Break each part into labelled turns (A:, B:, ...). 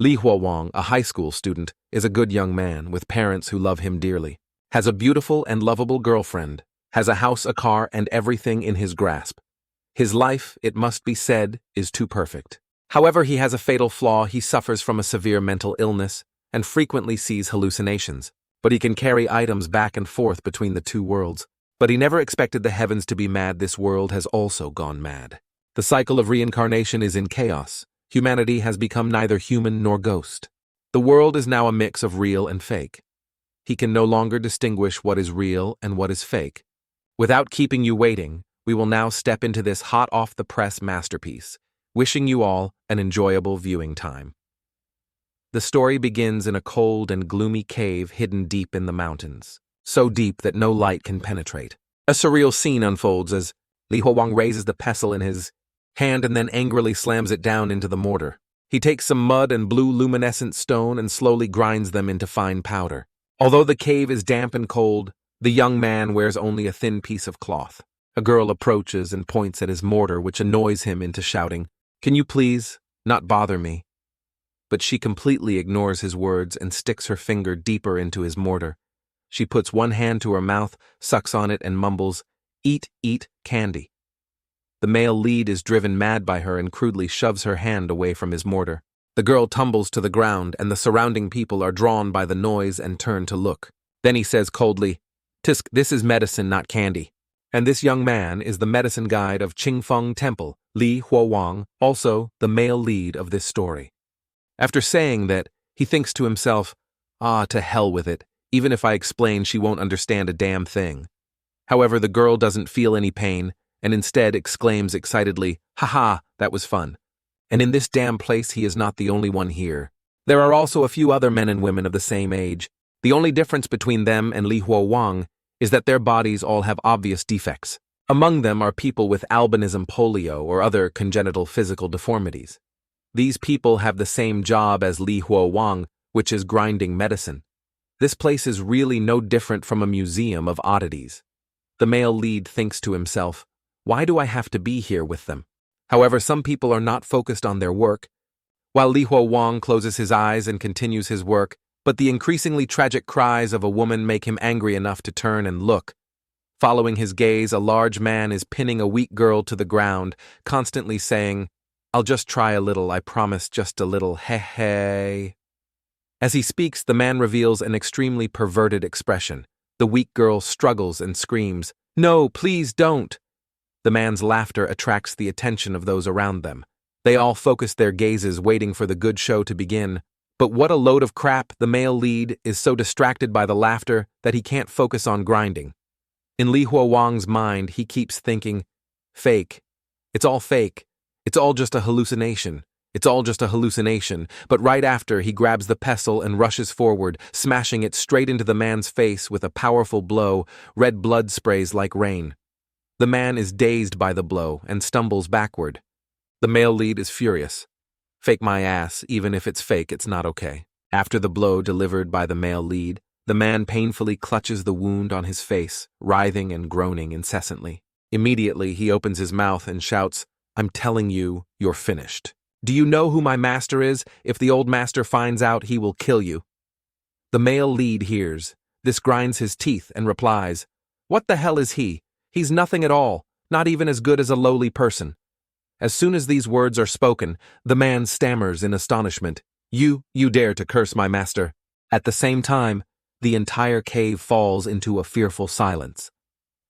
A: Li Huawang, a high school student, is a good young man with parents who love him dearly, has a beautiful and lovable girlfriend, has a house, a car, and everything in his grasp. His life, it must be said, is too perfect. However, he has a fatal flaw. He suffers from a severe mental illness and frequently sees hallucinations, but he can carry items back and forth between the two worlds. But he never expected the heavens to be mad. This world has also gone mad. The cycle of reincarnation is in chaos. Humanity has become neither human nor ghost. The world is now a mix of real and fake. He can no longer distinguish what is real and what is fake. Without keeping you waiting, we will now step into this hot-off-the-press masterpiece, wishing you all an enjoyable viewing time. The story begins in a cold and gloomy cave hidden deep in the mountains, so deep that no light can penetrate. A surreal scene unfolds as Li Huawang raises the pestle in his hand and then angrily slams it down into the mortar. He takes some mud and blue luminescent stone and slowly grinds them into fine powder. Although the cave is damp and cold, the young man wears only a thin piece of cloth. A girl approaches and points at his mortar, which annoys him into shouting, "Can you please not bother me?" But she completely ignores his words and sticks her finger deeper into his mortar. She puts one hand to her mouth, sucks on it, and mumbles, "Eat, eat, candy." The male lead is driven mad by her and crudely shoves her hand away from his mortar. The girl tumbles to the ground, and the surrounding people are drawn by the noise and turn to look. Then he says coldly, "Tisk, this is medicine, not candy." And this young man is the medicine guide of Qingfeng Temple, Li Huawang, also the male lead of this story. After saying that, he thinks to himself, to hell with it. Even if I explain, she won't understand a damn thing. However, the girl doesn't feel any pain, and instead exclaims excitedly, "Haha, that was fun." And in this damn place he is not the only one here. There are also a few other men and women of the same age. The only difference between them and Li Huawang is that their bodies all have obvious defects. Among them are people with albinism, polio, or other congenital physical deformities. These people have the same job as Li Huawang, which is grinding medicine. This place is really no different from a museum of oddities. The male lead thinks to himself, "Why do I have to be here with them?" However, some people are not focused on their work. While Li Huawang closes his eyes and continues his work, but the increasingly tragic cries of a woman make him angry enough to turn and look. Following his gaze, a large man is pinning a weak girl to the ground, constantly saying, "I'll just try a little, I promise, just a little, hey." As he speaks, the man reveals an extremely perverted expression. The weak girl struggles and screams, "No, please don't." The man's laughter attracts the attention of those around them. They all focus their gazes, waiting for the good show to begin. But what a load of crap! The male lead is so distracted by the laughter that he can't focus on grinding. In Li Huawang's mind, he keeps thinking, "Fake. It's all fake. It's all just a hallucination. It's all just a hallucination." But right after, he grabs the pestle and rushes forward, smashing it straight into the man's face with a powerful blow. Red blood sprays like rain. The man is dazed by the blow and stumbles backward. The male lead is furious. "Fake my ass, even if it's fake, it's not okay." After the blow delivered by the male lead, the man painfully clutches the wound on his face, writhing and groaning incessantly. Immediately, he opens his mouth and shouts, "I'm telling you, you're finished. Do you know who my master is? If the old master finds out, he will kill you." The male lead hears. This grinds his teeth and replies, "What the hell is he? He's nothing at all, not even as good as a lowly person." As soon as these words are spoken, the man stammers in astonishment, You dare to curse my master." At the same time, the entire cave falls into a fearful silence.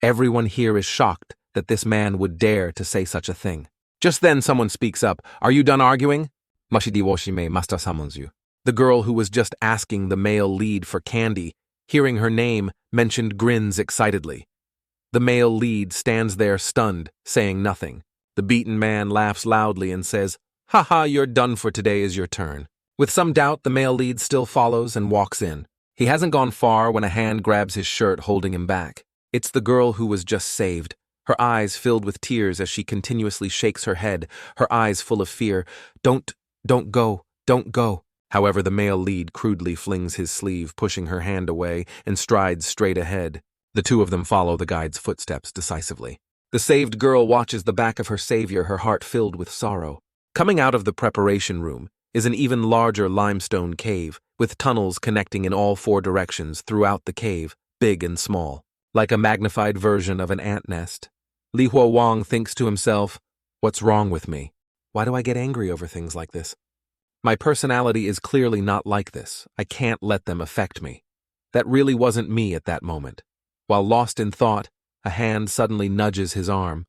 A: Everyone here is shocked that this man would dare to say such a thing. Just then someone speaks up, "Are you done arguing?" Mashidi woshime master summons you. The girl who was just asking the male lead for candy, hearing her name mentioned, grins excitedly. The male lead stands there stunned, saying nothing. The beaten man laughs loudly and says, "Haha, you're done for today is your turn." With some doubt, the male lead still follows and walks in. He hasn't gone far when a hand grabs his shirt, holding him back. It's the girl who was just saved, her eyes filled with tears as she continuously shakes her head, her eyes full of fear. Don't go, don't go." However, the male lead crudely flings his sleeve, pushing her hand away, and strides straight ahead. The two of them follow the guide's footsteps decisively. The saved girl watches the back of her savior, her heart filled with sorrow. Coming out of the preparation room, is an even larger limestone cave, with tunnels connecting in all four directions throughout the cave, big and small, like a magnified version of an ant nest. Li Huo thinks to himself, "What's wrong with me? Why do I get angry over things like this? My personality is clearly not like this. I can't let them affect me." That really wasn't me at that moment. While lost in thought, a hand suddenly nudges his arm.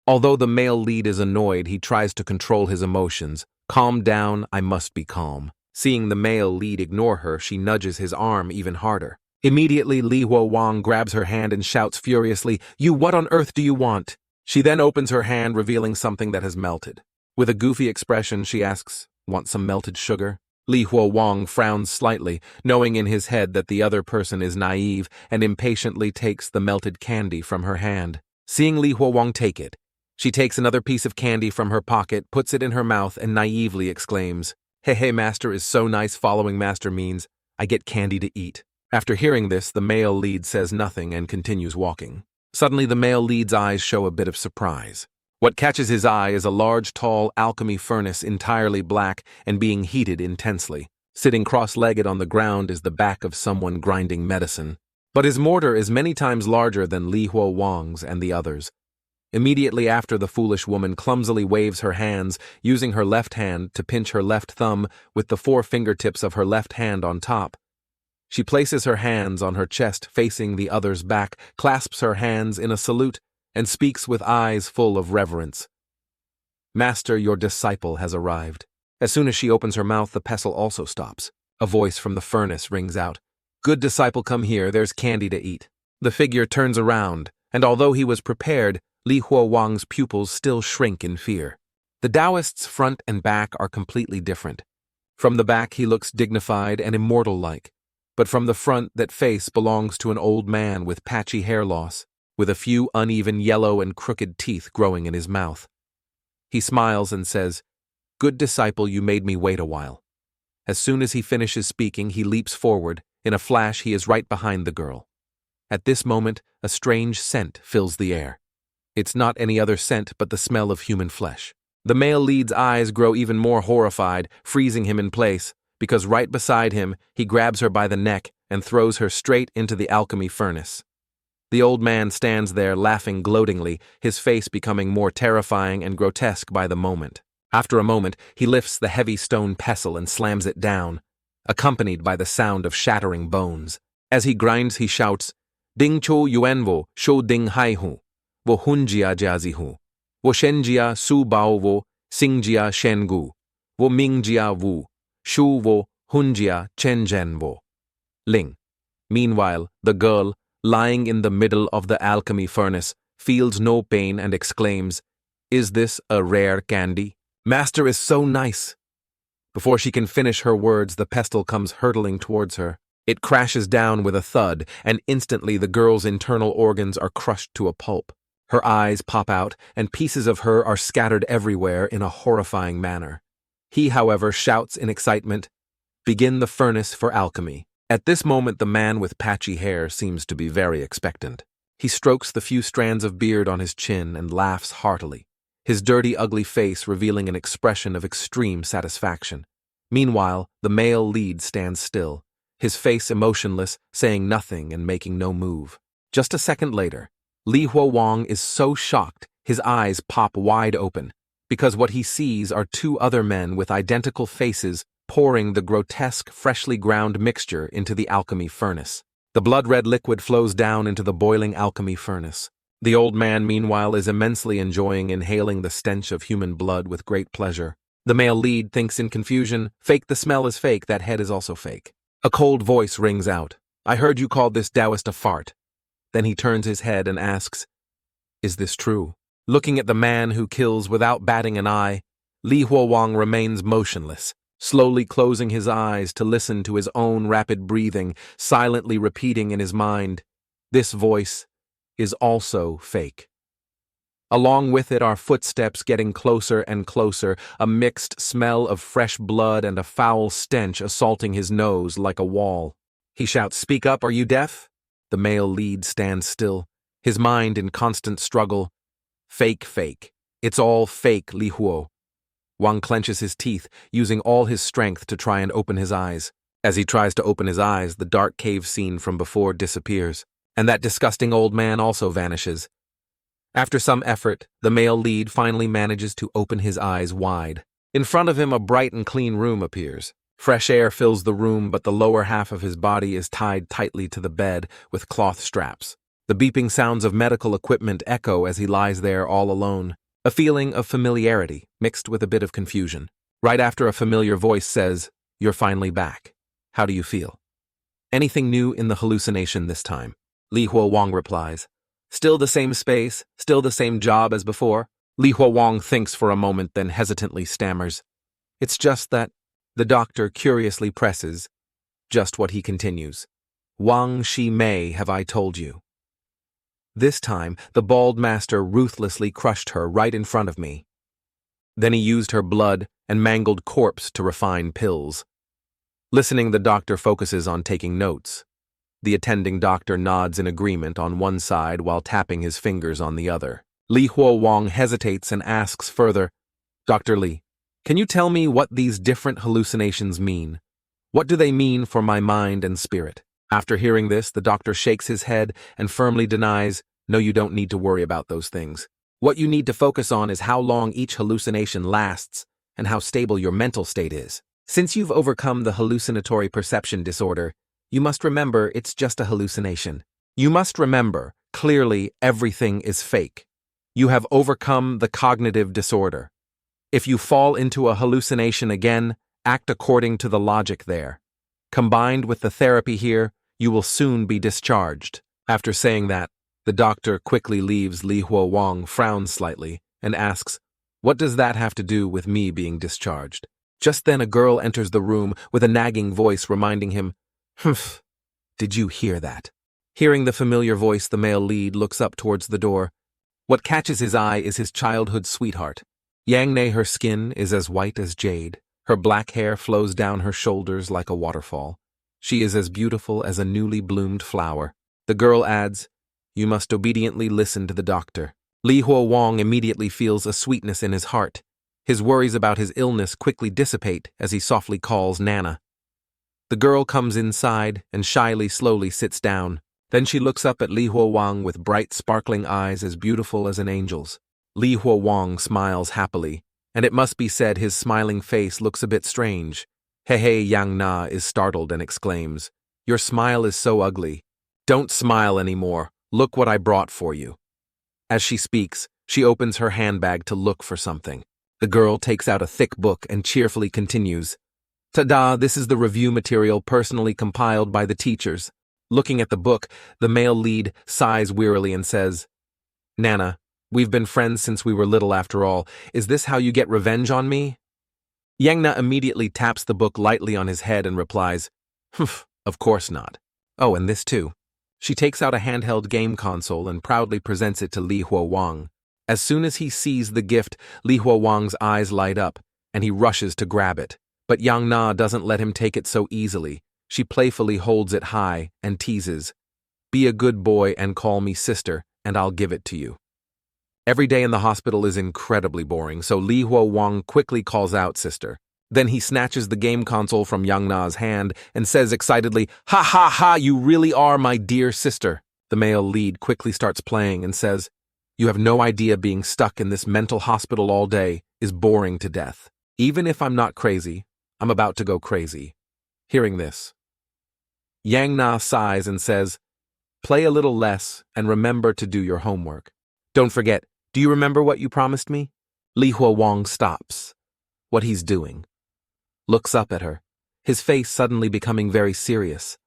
A: Although the male lead is annoyed, he tries to control his emotions. "Calm down, I must be calm." Seeing the male lead ignore her, she nudges his arm even harder. Immediately, Li Huo grabs her hand and shouts furiously, "You, what on earth do you want?" She then opens her hand, revealing something that has melted. With a goofy expression, she asks, "Want some melted sugar?" Li Huo frowns slightly, knowing in his head that the other person is naive, and impatiently takes the melted candy from her hand. Seeing Li Huo take it, she takes another piece of candy from her pocket, puts it in her mouth, and naively exclaims, Hey, master is so nice. Following master means I get candy to eat." After hearing this, the male lead says nothing and continues walking. Suddenly, the male lead's eyes show a bit of surprise. What catches his eye is a large, tall alchemy furnace entirely black and being heated intensely. Sitting cross-legged on the ground is the back of someone grinding medicine. But his mortar is many times larger than Li Huo and the others. Immediately after, the foolish woman clumsily waves her hands, using her left hand to pinch her left thumb with the 4 fingertips of her left hand on top. She places her hands on her chest facing the other's back, clasps her hands in a salute, and speaks with eyes full of reverence. "Master, your disciple has arrived." As soon as she opens her mouth, the pestle also stops. A voice from the furnace rings out, "Good disciple, come here, there's candy to eat." The figure turns around, and although he was prepared, Li Huo's pupils still shrink in fear. The Taoist's front and back are completely different. From the back he looks dignified and immortal-like, but from the front that face belongs to an old man with patchy hair loss, with a few uneven yellow and crooked teeth growing in his mouth. He smiles and says, "Good disciple, you made me wait a while." As soon as he finishes speaking, he leaps forward. In a flash, he is right behind the girl. At this moment, a strange scent fills the air. It's not any other scent but the smell of human flesh. The male lead's eyes grow even more horrified, freezing him in place, because right beside him, he grabs her by the neck and throws her straight into the alchemy furnace. The old man stands there laughing gloatingly, his face becoming more terrifying and grotesque by the moment. After a moment, he lifts the heavy stone pestle and slams it down, accompanied by the sound of shattering bones. As he grinds, he shouts, "Ding cho yuanwo, shou ding hai hu, wo hunjia jiazi hu, wo shenjia su bao wo, xingjia shengu, wo mingjia wu, shu wo hunjia chenjen wo." Ling. Meanwhile, the girl, lying in the middle of the alchemy furnace, feels no pain and exclaims, "Is this a rare candy? Master is so nice." Before she can finish her words, the pestle comes hurtling towards her. It crashes down with a thud, and instantly the girl's internal organs are crushed to a pulp. Her eyes pop out, and pieces of her are scattered everywhere in a horrifying manner. He, however, shouts in excitement, "Begin the furnace for alchemy." At this moment, the man with patchy hair seems to be very expectant. He strokes the few strands of beard on his chin and laughs heartily, his dirty, ugly face revealing an expression of extreme satisfaction. Meanwhile, the male lead stands still, his face emotionless, saying nothing and making no move. Just a second later, Li Huo is so shocked his eyes pop wide open, because what he sees are 2 other men with identical faces pouring the grotesque, freshly ground mixture into the alchemy furnace. The blood-red liquid flows down into the boiling alchemy furnace. The old man, meanwhile, is immensely enjoying inhaling the stench of human blood with great pleasure. The male lead thinks in confusion, "Fake, the smell is fake, that head is also fake." A cold voice rings out, "I heard you called this Taoist a fart." Then he turns his head and asks, "Is this true?" Looking at the man who kills without batting an eye, Li Huo remains motionless, slowly closing his eyes to listen to his own rapid breathing, silently repeating in his mind, "This voice is also fake." Along with it are footsteps getting closer and closer, a mixed smell of fresh blood and a foul stench assaulting his nose like a wall. He shouts, "Speak up, are you deaf?" The male lead stands still, his mind in constant struggle. "Fake, fake. It's all fake, Li Huo. Wang clenches his teeth, using all his strength to try and open his eyes. As he tries to open his eyes, the dark cave scene from before disappears, and that disgusting old man also vanishes. After some effort, the male lead finally manages to open his eyes wide. In front of him, a bright and clean room appears. Fresh air fills the room, but the lower half of his body is tied tightly to the bed with cloth straps. The beeping sounds of medical equipment echo as he lies there all alone. A feeling of familiarity mixed with a bit of confusion. Right after a familiar voice says, "You're finally back. How do you feel?" "Anything new in the hallucination this time?" Li Huo Wang replies. "Still the same space, still the same job as before?" Li Huo Wang thinks for a moment, then hesitantly stammers. "It's just that..." The doctor curiously presses, "Just what?" He continues. "Wang Shi Mei, have I told you?" This time, the bald master ruthlessly crushed her right in front of me. Then he used her blood and mangled corpse to refine pills. Listening, the doctor focuses on taking notes. The attending doctor nods in agreement on one side while tapping his fingers on the other. Li Huo Wang hesitates and asks further, "Dr. Li, can you tell me what these different hallucinations mean? What do they mean for my mind and spirit?" After hearing this, the doctor shakes his head and firmly denies, "No, you don't need to worry about those things. What you need to focus on is how long each hallucination lasts and how stable your mental state is. Since you've overcome the hallucinatory perception disorder, you must remember it's just a hallucination. You must remember, clearly everything is fake. You have overcome the cognitive disorder. If you fall into a hallucination again, act according to the logic there. Combined with the therapy here, you will soon be discharged." After saying that, the doctor quickly leaves. Li Huo Wang frowns slightly and asks, "What does that have to do with me being discharged?" Just then a girl enters the room with a nagging voice reminding him, "Humph, did you hear that?" Hearing the familiar voice, the male lead looks up towards the door. What catches his eye is his childhood sweetheart. Yang Ne, her skin is as white as jade. Her black hair flows down her shoulders like a waterfall. She is as beautiful as a newly bloomed flower. The girl adds, "You must obediently listen to the doctor." Li Huo Wang immediately feels a sweetness in his heart. His worries about his illness quickly dissipate as he softly calls Nana. The girl comes inside and slowly sits down. Then she looks up at Li Huo Wang with bright, sparkling eyes as beautiful as an angel's. Li Huo Wang smiles happily, and it must be said his smiling face looks a bit strange. Hey, Yang Na is startled and exclaims, "Your smile is so ugly. Don't smile anymore. Look what I brought for you." As she speaks, she opens her handbag to look for something. The girl takes out a thick book and cheerfully continues, "Ta-da, this is the review material personally compiled by the teachers." Looking at the book, the male lead sighs wearily and says, "Nana, we've been friends since we were little after all. Is this how you get revenge on me?" Yang Na immediately taps the book lightly on his head and replies, "Humph, of course not. Oh, and this too." She takes out a handheld game console and proudly presents it to Li Huo Wang. As soon as he sees the gift, Li Huo Wang's eyes light up, and he rushes to grab it. But Yang Na doesn't let him take it so easily. She playfully holds it high and teases, "Be a good boy and call me sister, and I'll give it to you." Every day in the hospital is incredibly boring, so Li Huo Wang quickly calls out sister. Then he snatches the game console from Yang Na's hand and says excitedly, "Ha ha ha, you really are my dear sister." The male lead quickly starts playing and says, "You have no idea being stuck in this mental hospital all day is boring to death. Even if I'm not crazy, I'm about to go crazy." Hearing this, Yang Na sighs and says, "Play a little less and remember to do your homework. Don't forget, do you remember what you promised me?" Li Huo Wang stops what he's doing, looks up at her, his face suddenly becoming very serious.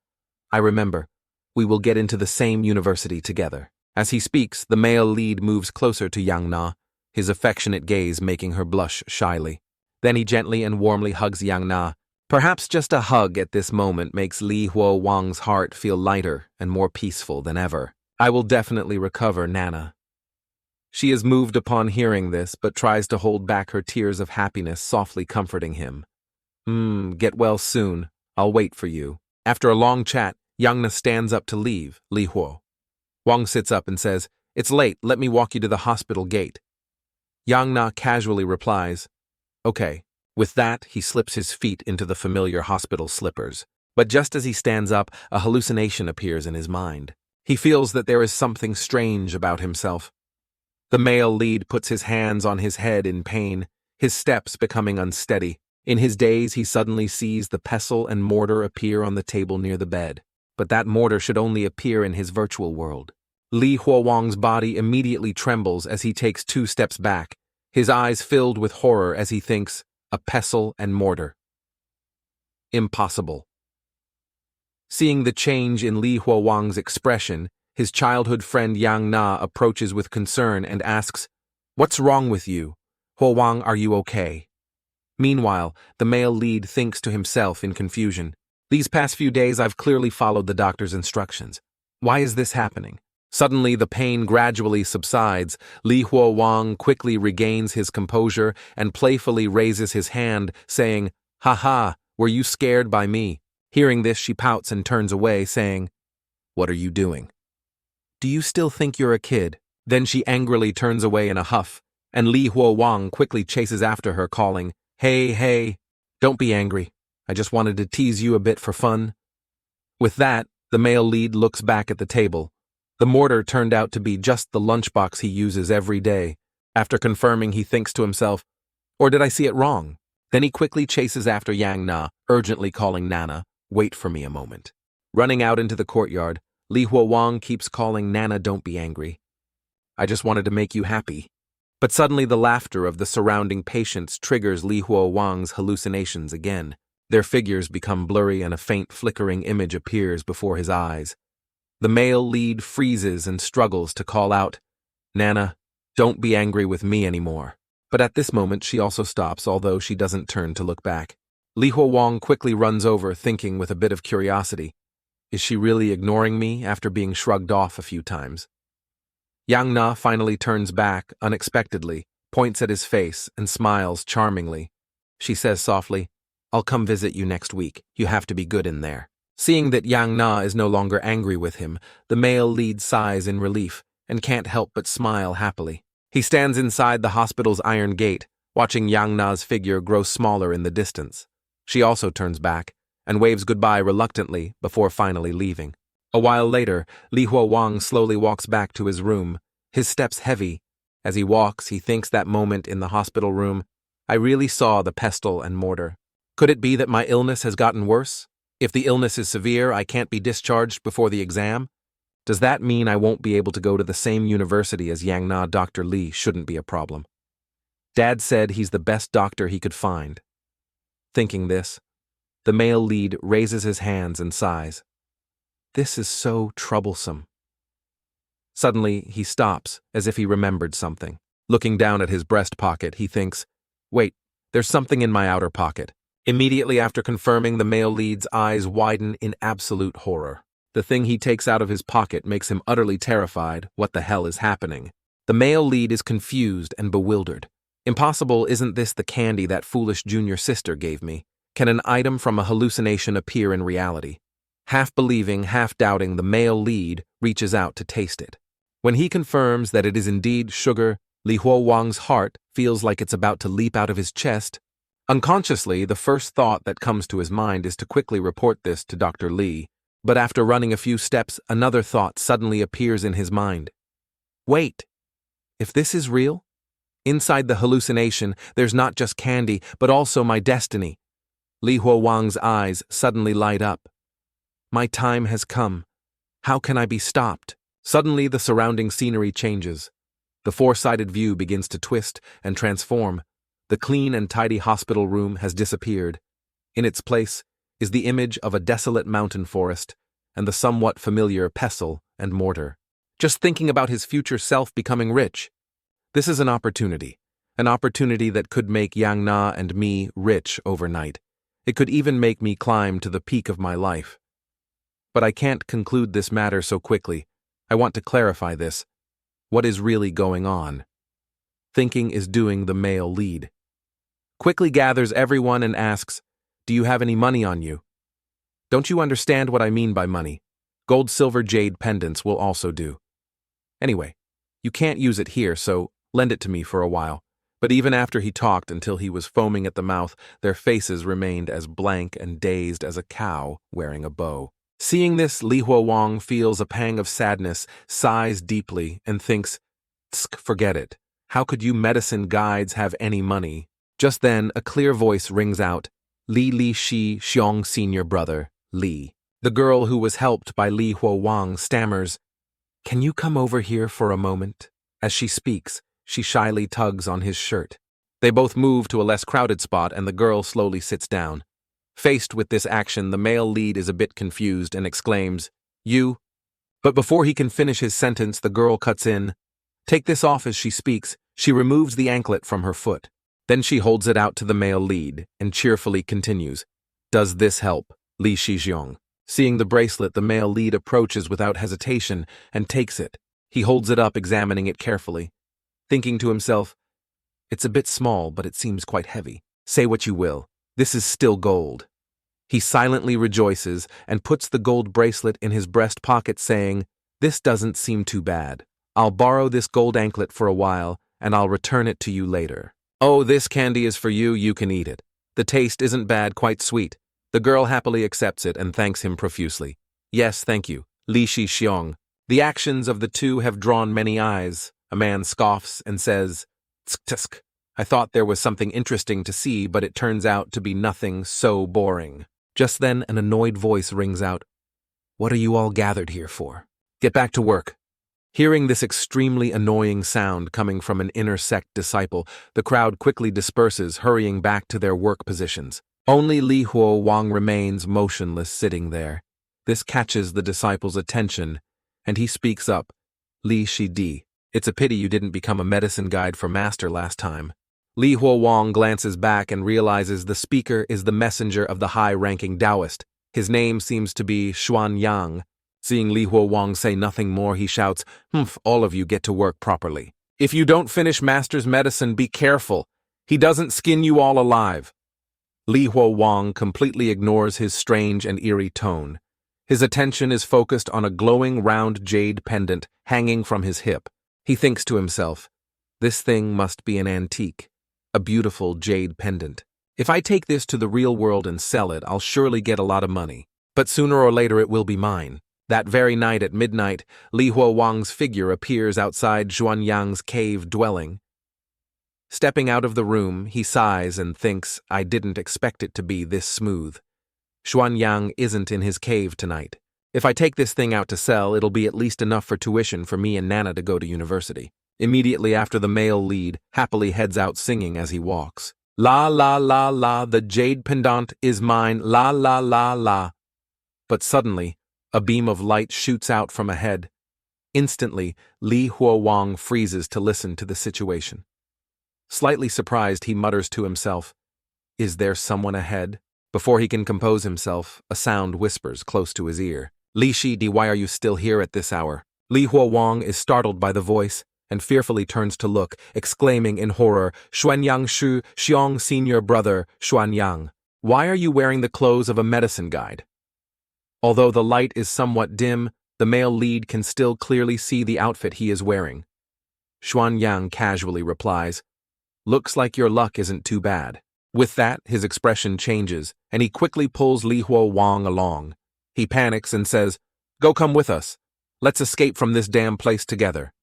A: "I remember. We will get into the same university together." As he speaks, the male lead moves closer to Yang Na, his affectionate gaze making her blush shyly. Then he gently and warmly hugs Yang Na. Perhaps just a hug at this moment makes Li Huo Wang's heart feel lighter and more peaceful than ever. "I will definitely recover, Nana." She is moved upon hearing this, but tries to hold back her tears of happiness, softly comforting him. Get well soon. I'll wait for you." After a long chat, Yang Na stands up to leave Li Huo. Wang sits up and says, "It's late, let me walk you to the hospital gate." Yang Na casually replies, Okay. With that, he slips his feet into the familiar hospital slippers. But just as he stands up, a hallucination appears in his mind. He feels that there is something strange about himself. The male lead puts his hands on his head in pain, his steps becoming unsteady. In his daze, he suddenly sees the pestle and mortar appear on the table near the bed. But that mortar should only appear in his virtual world. Li Huowang's body immediately trembles as he takes 2 steps back, his eyes filled with horror as he thinks, a pestle and mortar. Impossible. Seeing the change in Li Huowang's expression, his childhood friend Yang Na approaches with concern and asks, "What's wrong with you? Huowang, are you okay?" Meanwhile, the male lead thinks to himself in confusion, "These past few days I've clearly followed the doctor's instructions. Why is this happening?" Suddenly, the pain gradually subsides. Li Huowang quickly regains his composure and playfully raises his hand, saying, "Ha ha, were you scared by me?" Hearing this, she pouts and turns away, saying, "What are you doing? Do you still think you're a kid?" Then she angrily turns away in a huff, and Li Huowang quickly chases after her, calling, "Hey, hey, don't be angry. I just wanted to tease you a bit for fun." With that, the male lead looks back at the table. The mortar turned out to be just the lunchbox he uses every day. After confirming, he thinks to himself, "Or did I see it wrong?" Then he quickly chases after Yang Na, urgently calling Nana, "Wait for me a moment." Running out into the courtyard, Li Huowang keeps calling, "Nana, don't be angry. I just wanted to make you happy." But suddenly the laughter of the surrounding patients triggers Li Huowang's hallucinations again. Their figures become blurry and a faint flickering image appears before his eyes. The male lead freezes and struggles to call out, "Nana, don't be angry with me anymore." But at this moment she also stops, although she doesn't turn to look back. Li Huowang quickly runs over, thinking with a bit of curiosity, is she really ignoring me after being shrugged off a few times? Yang Na finally turns back, unexpectedly, points at his face, and smiles charmingly. She says softly, "I'll come visit you next week. You have to be good in there." Seeing that Yang Na is no longer angry with him, the male lead sighs in relief and can't help but smile happily. He stands inside the hospital's iron gate, watching Yang Na's figure grow smaller in the distance. She also turns back and waves goodbye reluctantly before finally leaving. A while later, Li Huowang slowly walks back to his room, his steps heavy. As he walks, he thinks that moment in the hospital room, "I really saw the pestle and mortar. Could it be that my illness has gotten worse? If the illness is severe, I can't be discharged before the exam? Does that mean I won't be able to go to the same university as Yang Na? Dr. Li shouldn't be a problem. Dad said he's the best doctor he could find." Thinking this, the male lead raises his hands and sighs. This is so troublesome. Suddenly, he stops, as if he remembered something. Looking down at his breast pocket, he thinks, "Wait, there's something in my outer pocket." Immediately after confirming, the male lead's eyes widen in absolute horror. The thing he takes out of his pocket makes him utterly terrified. What the hell is happening? The male lead is confused and bewildered. Impossible, isn't this the candy that foolish junior sister gave me? Can an item from a hallucination appear in reality? Half believing, half doubting, the male lead reaches out to taste it. When he confirms that it is indeed sugar, Li Huowang's heart feels like it's about to leap out of his chest. Unconsciously, the first thought that comes to his mind is to quickly report this to Dr. Li, but after running a few steps, another thought suddenly appears in his mind. Wait, if this is real? Inside the hallucination, there's not just candy, but also my destiny. Li Huowang's eyes suddenly light up. My time has come. How can I be stopped? Suddenly, the surrounding scenery changes. The four-sided view begins to twist and transform. The clean and tidy hospital room has disappeared. In its place is the image of a desolate mountain forest and the somewhat familiar pestle and mortar. Just thinking about his future self becoming rich. This is an opportunity that could make Yang Na and me rich overnight. It could even make me climb to the peak of my life. But I can't conclude this matter so quickly. I want to clarify this. What is really going on? Thinking is doing the male lead. Quickly gathers everyone and asks, "Do you have any money on you?" Don't you understand what I mean by money? Gold, silver, jade pendants will also do. Anyway, you can't use it here, so lend it to me for a while. But even after he talked until he was foaming at the mouth, their faces remained as blank and dazed as a cow wearing a bow. Seeing this, Li Huowang feels a pang of sadness, sighs deeply, and thinks, "Tsk, forget it. How could you medicine guides have any money?" Just then, a clear voice rings out, Li Shi Xiong senior brother, Li. The girl who was helped by Li Huowang stammers, "Can you come over here for a moment?" As she speaks, she shyly tugs on his shirt. They both move to a less crowded spot and the girl slowly sits down. Faced with this action, the male lead is a bit confused and exclaims, "You?" But before he can finish his sentence, the girl cuts in. "Take this off." As she speaks, she removes the anklet from her foot. Then she holds it out to the male lead and cheerfully continues, "Does this help, Li Shijiong?" Seeing the bracelet, the male lead approaches without hesitation and takes it. He holds it up, examining it carefully, thinking to himself, "It's a bit small, but it seems quite heavy. Say what you will, this is still gold." He silently rejoices and puts the gold bracelet in his breast pocket, saying, "This doesn't seem too bad. I'll borrow this gold anklet for a while, and I'll return it to you later." "Oh, this candy is for you, you can eat it. The taste isn't bad, quite sweet." The girl happily accepts it and thanks him profusely. "Yes, thank you, Li Shi Xiong." The actions of the two have drawn many eyes. A man scoffs and says, "Tsk tsk. I thought there was something interesting to see, but it turns out to be nothing so boring." Just then, an annoyed voice rings out, "What are you all gathered here for? Get back to work." Hearing this extremely annoying sound coming from an inner sect disciple, the crowd quickly disperses, hurrying back to their work positions. Only Li Huowang remains motionless, sitting there. This catches the disciple's attention, and he speaks up, "Li Shidi, it's a pity you didn't become a medicine guide for master last time." Li Huowang glances back and realizes the speaker is the messenger of the high-ranking Taoist. His name seems to be Xuan Yang. Seeing Li Huowang say nothing more, he shouts, "Humph, all of you get to work properly. If you don't finish master's medicine, be careful. He doesn't skin you all alive." Li Huowang completely ignores his strange and eerie tone. His attention is focused on a glowing round jade pendant hanging from his hip. He thinks to himself, "This thing must be an antique, a beautiful jade pendant. If I take this to the real world and sell it, I'll surely get a lot of money. But sooner or later it will be mine." That very night at midnight, Li Huowang's figure appears outside Xuanyang's cave dwelling. Stepping out of the room, he sighs and thinks, "I didn't expect it to be this smooth. Xuanyang isn't in his cave tonight. If I take this thing out to sell, it'll be at least enough for tuition for me and Nana to go to university." Immediately after, the male lead happily heads out singing as he walks. "La la la la, the jade pendant is mine, la la la la." But suddenly, a beam of light shoots out from ahead. Instantly, Li Huowang freezes to listen to the situation. Slightly surprised, he mutters to himself, "Is there someone ahead?" Before he can compose himself, a sound whispers close to his ear. "Li Shidi, why are you still here at this hour?" Li Huowang is startled by the voice and fearfully turns to look, exclaiming in horror, "Xuanyang Shu Xiong senior brother, Xuanyang. Why are you wearing the clothes of a medicine guide?" Although the light is somewhat dim, the male lead can still clearly see the outfit he is wearing. Xuanyang casually replies, "Looks like your luck isn't too bad." With that, his expression changes, and he quickly pulls Li Huowang along. He panics and says, "Go come with us. Let's escape from this damn place together."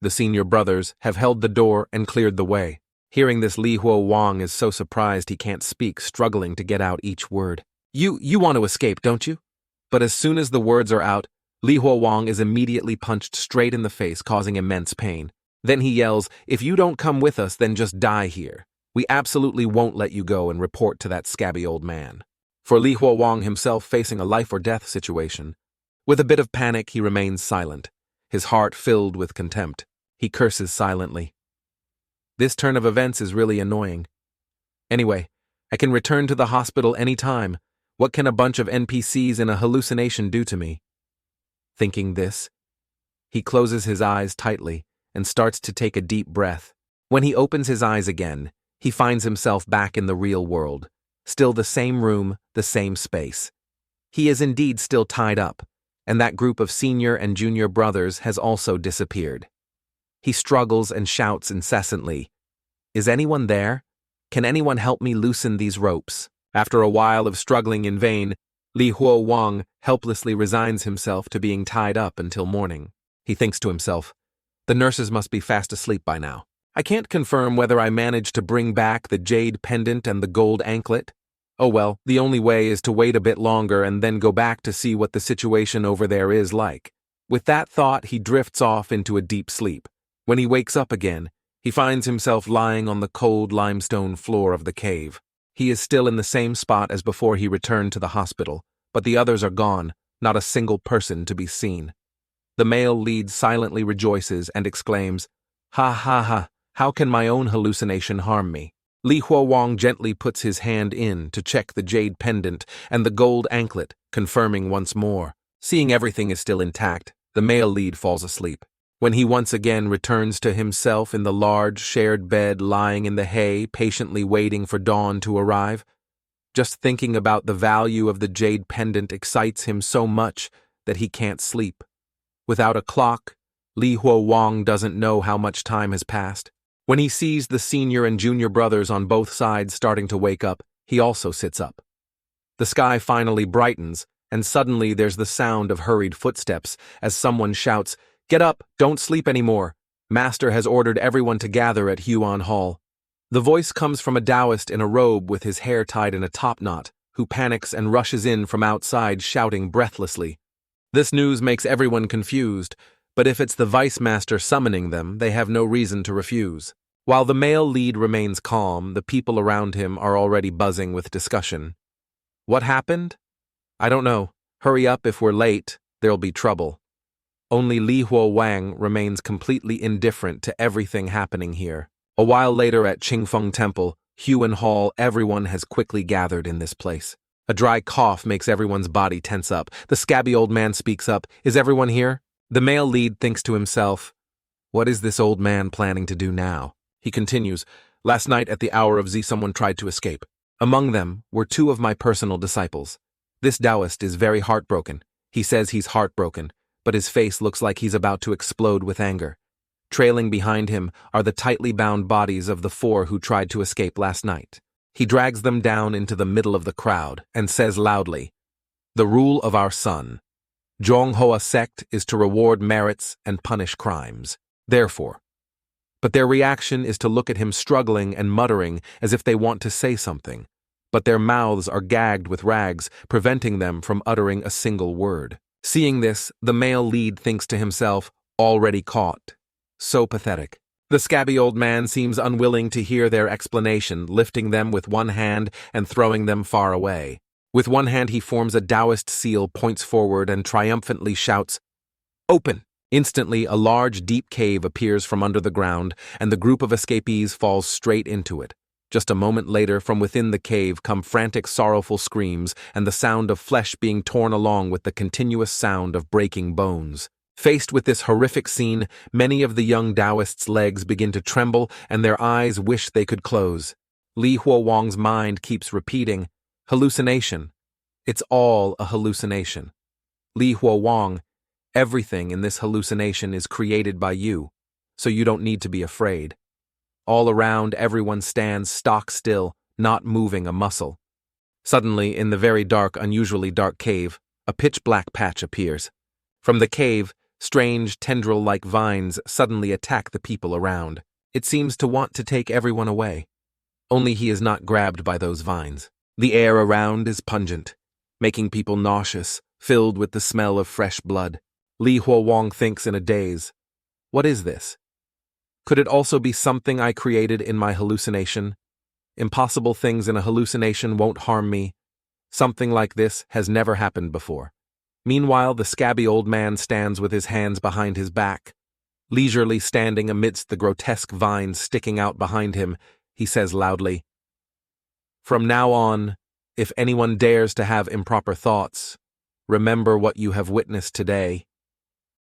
A: The senior brothers have held the door and cleared the way. Hearing this, Li Huowang is so surprised he can't speak, struggling to get out each word. You want to escape, don't you?" But as soon as the words are out, Li Huowang is immediately punched straight in the face, causing immense pain. Then he yells, "If you don't come with us, then just die here. We absolutely won't let you go and report to that scabby old man." For Li Huowang himself, facing a life-or-death situation, with a bit of panic, he remains silent, his heart filled with contempt. He curses silently. This turn of events is really annoying. Anyway, I can return to the hospital any time. What can a bunch of NPCs in a hallucination do to me? Thinking this, he closes his eyes tightly and starts to take a deep breath. When he opens his eyes again, he finds himself back in the real world. Still the same room, the same space. He is indeed still tied up, and that group of senior and junior brothers has also disappeared. He struggles and shouts incessantly, Is anyone there? Can anyone help me loosen these ropes? After a while of struggling in vain, Li Huo Wang helplessly resigns himself to being tied up until morning. He thinks to himself, the nurses must be fast asleep by now. I can't confirm whether I managed to bring back the jade pendant and the gold anklet. Oh well, the only way is to wait a bit longer and then go back to see what the situation over there is like. With that thought, he drifts off into a deep sleep. When he wakes up again, he finds himself lying on the cold limestone floor of the cave. He is still in the same spot as before he returned to the hospital, but the others are gone, not a single person to be seen. The male lead silently rejoices and exclaims, "Ha ha ha, how can my own hallucination harm me?" Li Huo Wang gently puts his hand in to check the jade pendant and the gold anklet, confirming once more. Seeing everything is still intact, the male lead falls asleep. When he once again returns to himself in the large shared bed lying in the hay, patiently waiting for dawn to arrive, just thinking about the value of the jade pendant excites him so much that he can't sleep. Without a clock, Li Huo Wang doesn't know how much time has passed. When he sees the senior and junior brothers on both sides starting to wake up, he also sits up. The sky finally brightens, and suddenly there's the sound of hurried footsteps as someone shouts, "Get up, don't sleep anymore. Master has ordered everyone to gather at Huan Hall." The voice comes from a Taoist in a robe with his hair tied in a top knot, who panics and rushes in from outside shouting breathlessly. This news makes everyone confused, but if it's the vice master summoning them, they have no reason to refuse. While the male lead remains calm, the people around him are already buzzing with discussion. What happened? I don't know. Hurry up, if we're late, there'll be trouble. Only Li Huo Wang remains completely indifferent to everything happening here. A while later at Qingfeng Temple, Huan Hall, everyone has quickly gathered in this place. A dry cough makes everyone's body tense up. The scabby old man speaks up, "Is everyone here?" The male lead thinks to himself, "What is this old man planning to do now?" He continues, "Last night at the hour of Z someone tried to escape. Among them were 2 of my personal disciples. This Taoist is very heartbroken. He says he's heartbroken, but his face looks like he's about to explode with anger. Trailing behind him are the tightly bound bodies of the 4 who tried to escape last night. He drags them down into the middle of the crowd and says loudly, 'The rule of our son, Zhonghua sect, is to reward merits and punish crimes. Therefore,' but their reaction is to look at him struggling and muttering as if they want to say something, but their mouths are gagged with rags, preventing them from uttering a single word. Seeing this, the male lead thinks to himself, already caught. So pathetic. The scabby old man seems unwilling to hear their explanation, lifting them with one hand and throwing them far away. With one hand he forms a Taoist seal, points forward, and triumphantly shouts, "Open!" Instantly, a large, deep cave appears from under the ground, and the group of escapees falls straight into it. Just a moment later, from within the cave come frantic, sorrowful screams and the sound of flesh being torn along with the continuous sound of breaking bones. Faced with this horrific scene, many of the young Taoists' legs begin to tremble and their eyes wish they could close. Li Huo Wang's mind keeps repeating, "Hallucination. It's all a hallucination. Li Huo Wang, everything in this hallucination is created by you, so you don't need to be afraid." All around, everyone stands stock still, not moving a muscle. Suddenly, in the very dark, unusually dark cave, a pitch-black patch appears. From the cave, strange tendril-like vines suddenly attack the people around. It seems to want to take everyone away. Only he is not grabbed by those vines. The air around is pungent, making people nauseous, filled with the smell of fresh blood. Li Huo Wang thinks in a daze, "What is this? Could it also be something I created in my hallucination? Impossible things in a hallucination won't harm me. Something like this has never happened before." Meanwhile, the scabby old man stands with his hands behind his back. Leisurely standing amidst the grotesque vines sticking out behind him, he says loudly, "From now on, if anyone dares to have improper thoughts, remember what you have witnessed today.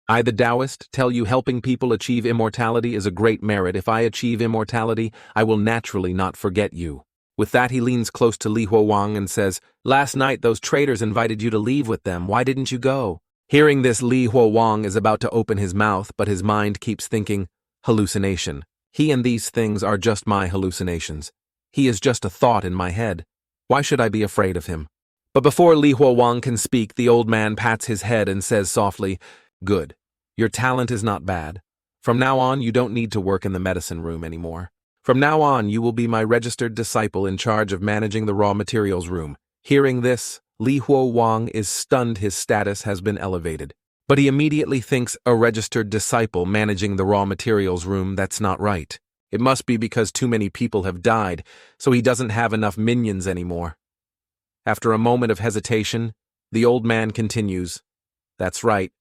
A: I, the Taoist, tell you helping people achieve immortality is a great merit. If I achieve immortality, I will naturally not forget you." With that, he leans close to Li Huo Wang and says, "Last night those traitors invited you to leave with them. Why didn't you go?" Hearing this, Li Huo Wang is about to open his mouth, but his mind keeps thinking, hallucination. He and these things are just my hallucinations. He is just a thought in my head. Why should I be afraid of him? But before Li Huowang can speak, the old man pats his head and says softly, "Good. Your talent is not bad. From now on, you don't need to work in the medicine room anymore. From now on, you will be my registered disciple in charge of managing the raw materials room." Hearing this, Li Huowang is stunned his status has been elevated. But he immediately thinks a registered disciple managing the raw materials room, that's not right. It must be because too many people have died, so he doesn't have enough minions anymore. After a moment of hesitation, the old man continues, "That's right.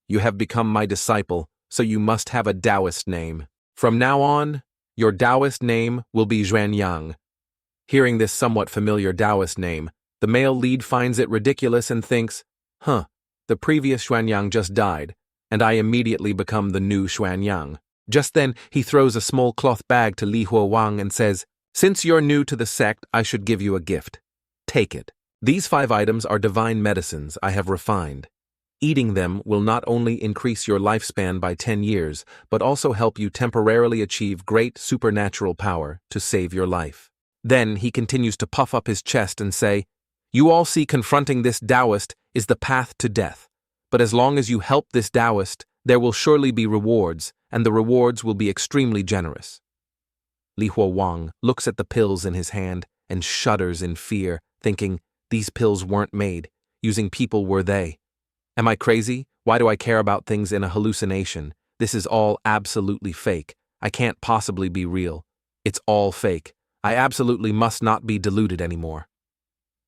A: You have become my disciple, so you must have a Taoist name. From now on, your Taoist name will be Xuanyang." Hearing this somewhat familiar Taoist name, the male lead finds it ridiculous and thinks, the previous Xuanyang just died, and I immediately become the new Xuanyang. Just then, he throws a small cloth bag to Li Huowang and says, "Since you're new to the sect, I should give you a gift. Take it. These 5 items are divine medicines I have refined. Eating them will not only increase your lifespan by 10 years, but also help you temporarily achieve great supernatural power to save your life." Then he continues to puff up his chest and say, "You all see confronting this Taoist is the path to death. But as long as you help this Taoist, there will surely be rewards, and the rewards will be extremely generous." Li Huowang looks at the pills in his hand and shudders in fear, thinking, these pills weren't made. Using people were they? Am I crazy? Why do I care about things in a hallucination? This is all absolutely fake. I can't possibly be real. It's all fake. I absolutely must not be deluded anymore.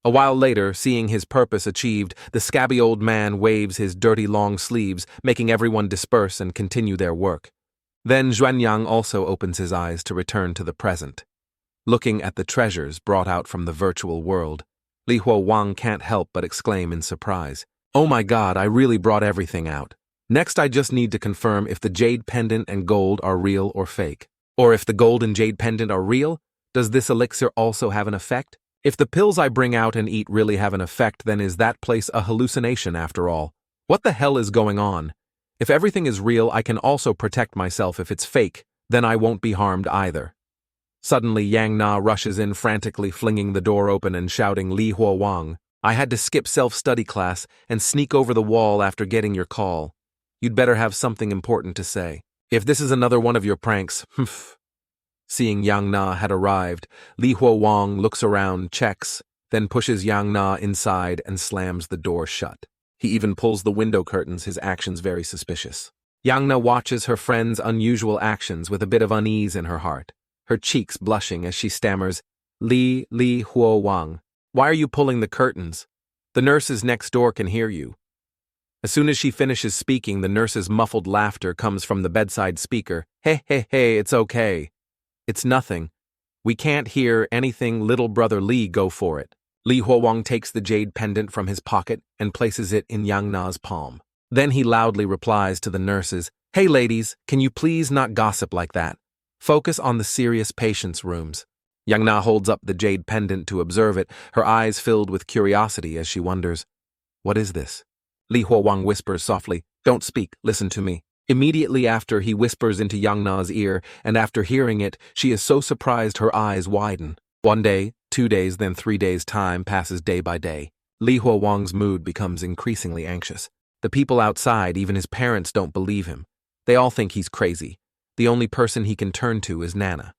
A: A while later, seeing his purpose achieved, the scabby old man waves his dirty long sleeves, making everyone disperse and continue their work. Then Xuanyang also opens his eyes to return to the present. Looking at the treasures brought out from the virtual world, Li Huowang can't help but exclaim in surprise, "Oh my God, I really brought everything out. Next I just need to confirm if the jade pendant and gold are real or fake. Or if the gold and jade pendant are real, does this elixir also have an effect? If the pills I bring out and eat really have an effect, then is that place a hallucination after all? What the hell is going on? If everything is real, I can also protect myself. If it's fake, then I won't be harmed either." Suddenly, Yang Na rushes in frantically, flinging the door open and shouting, "Li Huowang, I had to skip self-study class and sneak over the wall after getting your call. You'd better have something important to say. If this is another one of your pranks, humph." Seeing Yang Na had arrived, Li Huowang looks around, checks, then pushes Yang Na inside and slams the door shut. He even pulls the window curtains, his actions very suspicious. Yang Na watches her friend's unusual actions with a bit of unease in her heart, her cheeks blushing as she stammers, Li Huowang, why are you pulling the curtains? The nurses next door can hear you." As soon as she finishes speaking, the nurse's muffled laughter comes from the bedside speaker. Hey, it's okay. It's nothing. We can't hear anything, little brother Li, go for it." Li Huowang takes the jade pendant from his pocket and places it in Yang Na's palm. Then he loudly replies to the nurses, "Hey ladies, can you please not gossip like that? Focus on the serious patients' rooms." Yang Na holds up the jade pendant to observe it, her eyes filled with curiosity as she wonders, "What is this?" Li Huowang whispers softly, "Don't speak, listen to me." Immediately after, he whispers into Yang Na's ear, and after hearing it, she is so surprised her eyes widen. 1 day, 2 days, then 3 days' time passes day by day. Li Huowang's mood becomes increasingly anxious. The people outside, even his parents, don't believe him. They all think he's crazy. The only person he can turn to is Nana.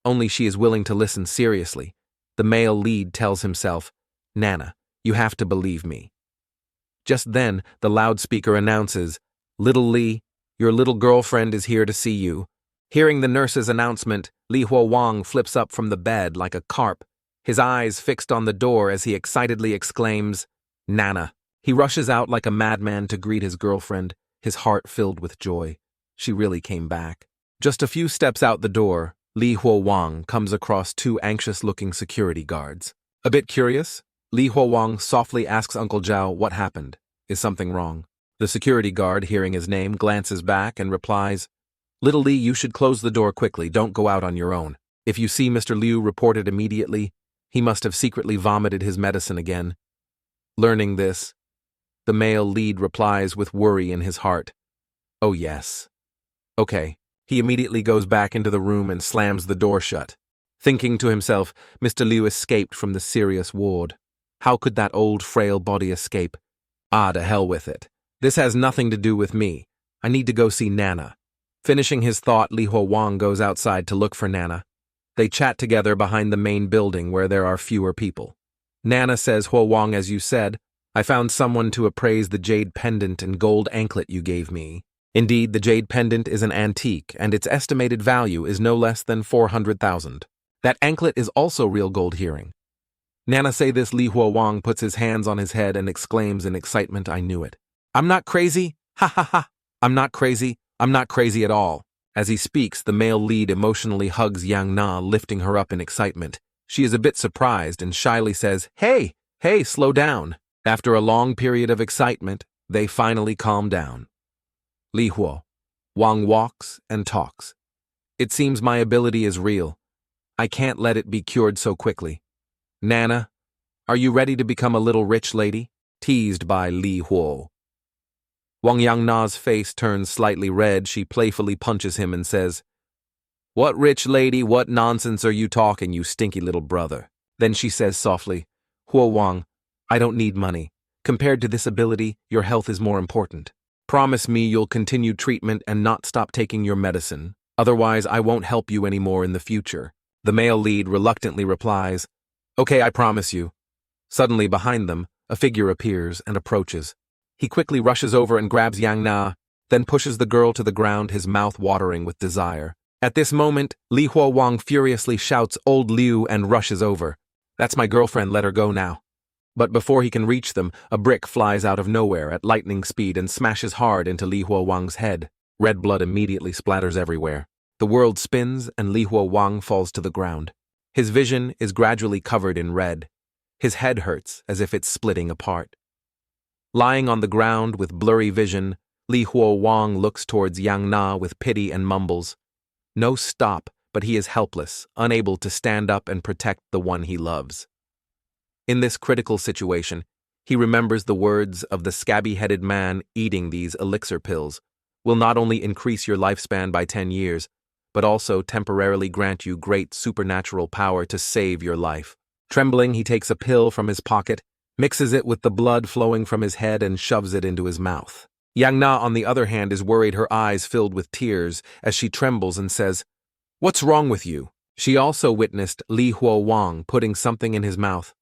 A: Only she is willing to listen seriously. The male lead tells himself, "Nana, you have to believe me." Just then, the loudspeaker announces, "Little Li, your little girlfriend is here to see you." Hearing the nurse's announcement, Li Huowang flips up from the bed like a carp, his eyes fixed on the door as he excitedly exclaims, "Nana." He rushes out like a madman to greet his girlfriend, his heart filled with joy. She really came back. Just a few steps out the door, Li Huowang comes across 2 anxious-looking security guards. A bit curious, Li Huowang softly asks Uncle Zhao what happened. Is something wrong? The security guard, hearing his name, glances back and replies, "Little Li, you should close the door quickly. Don't go out on your own. If you see Mr. Liu, report it immediately. He must have secretly vomited his medicine again." Learning this, the male lead replies with worry in his heart, "Oh yes. Okay, He immediately goes back into the room and slams the door shut. Thinking to himself, Mr. Liu escaped from the serious ward. How could that old frail body escape? Ah, to hell with it. This has nothing to do with me. I need to go see Nana. Finishing his thought, Li Huowang goes outside to look for Nana. They chat together behind the main building where there are fewer people. Nana says, Huowang, as you said, I found someone to appraise the jade pendant and gold anklet you gave me. Indeed, the jade pendant is an antique, and its estimated value is no less than 400,000. That anklet is also real gold hearing. Nana say this, Li Huowang puts his hands on his head and exclaims in excitement, I knew it. I'm not crazy, ha ha ha. I'm not crazy at all. As he speaks, the male lead emotionally hugs Yang Na, lifting her up in excitement. She is a bit surprised and shyly says, Hey, slow down. After a long period of excitement, they finally calm down. Li Huowang walks and talks. It seems my ability is real. I can't let it be cured so quickly. Nana, are you ready to become a little rich lady? Teased by Li Huo. Wang Yang Na's face turns slightly red. She playfully punches him and says, What rich lady, what nonsense are you talking, you stinky little brother? Then she says softly, Huowang, I don't need money. Compared to this ability, your health is more important. Promise me you'll continue treatment and not stop taking your medicine. Otherwise, I won't help you anymore in the future. The male lead reluctantly replies, Okay, I promise you. Suddenly, behind them, a figure appears and approaches. He quickly rushes over and grabs Yang Na, then pushes the girl to the ground, his mouth watering with desire. At this moment, Li Huowang furiously shouts Old Liu and rushes over. That's my girlfriend, let her go now. But before he can reach them, a brick flies out of nowhere at lightning speed and smashes hard into Li Huowang's head. Red blood immediately splatters everywhere. The world spins and Li Huowang falls to the ground. His vision is gradually covered in red. His head hurts as if it's splitting apart. Lying on the ground with blurry vision, Li Huowang looks towards Yang Na with pity and mumbles. No stop, but he is helpless, unable to stand up and protect the one he loves. In this critical situation, he remembers the words of the scabby-headed man eating these elixir pills will not only increase your lifespan by 10 years, but also temporarily grant you great supernatural power to save your life. Trembling, he takes a pill from his pocket, mixes it with the blood flowing from his head and shoves it into his mouth. Yang Na, on the other hand, is worried, her eyes filled with tears, as she trembles and says, What's wrong with you? She also witnessed Li Huowang putting something in his mouth.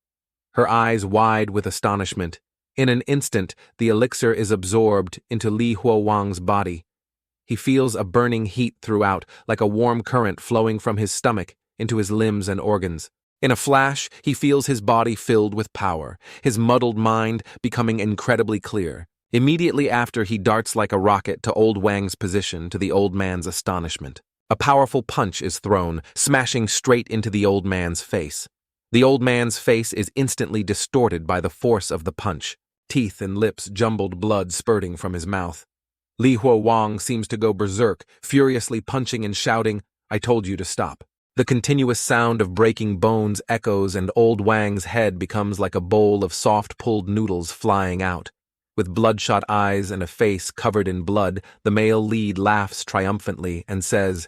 A: Her eyes wide with astonishment. In an instant, the elixir is absorbed into Li Huowang's body. He feels a burning heat throughout, like a warm current flowing from his stomach into his limbs and organs. In a flash, he feels his body filled with power, his muddled mind becoming incredibly clear. Immediately after, he darts like a rocket to old Wang's position, to the old man's astonishment. A powerful punch is thrown, smashing straight into the old man's face. The old man's face is instantly distorted by the force of the punch, teeth and lips jumbled, blood spurting from his mouth. Li Huowang seems to go berserk, furiously punching and shouting, I told you to stop. The continuous sound of breaking bones echoes and old Wang's head becomes like a bowl of soft pulled noodles flying out. With bloodshot eyes and a face covered in blood, the male lead laughs triumphantly and says,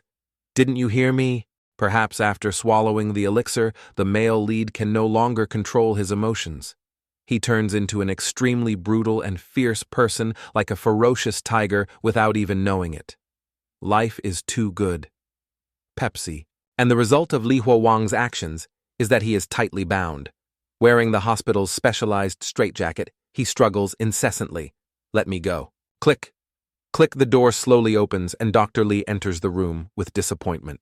A: Didn't you hear me? Perhaps after swallowing the elixir, the male lead can no longer control his emotions. He turns into an extremely brutal and fierce person, like a ferocious tiger, without even knowing it. Life is too good. Pepsi. And the result of Li Huowang's actions is that he is tightly bound. Wearing the hospital's specialized straitjacket, he struggles incessantly. Let me go. Click. Click, the door slowly opens and Dr. Li enters the room with disappointment.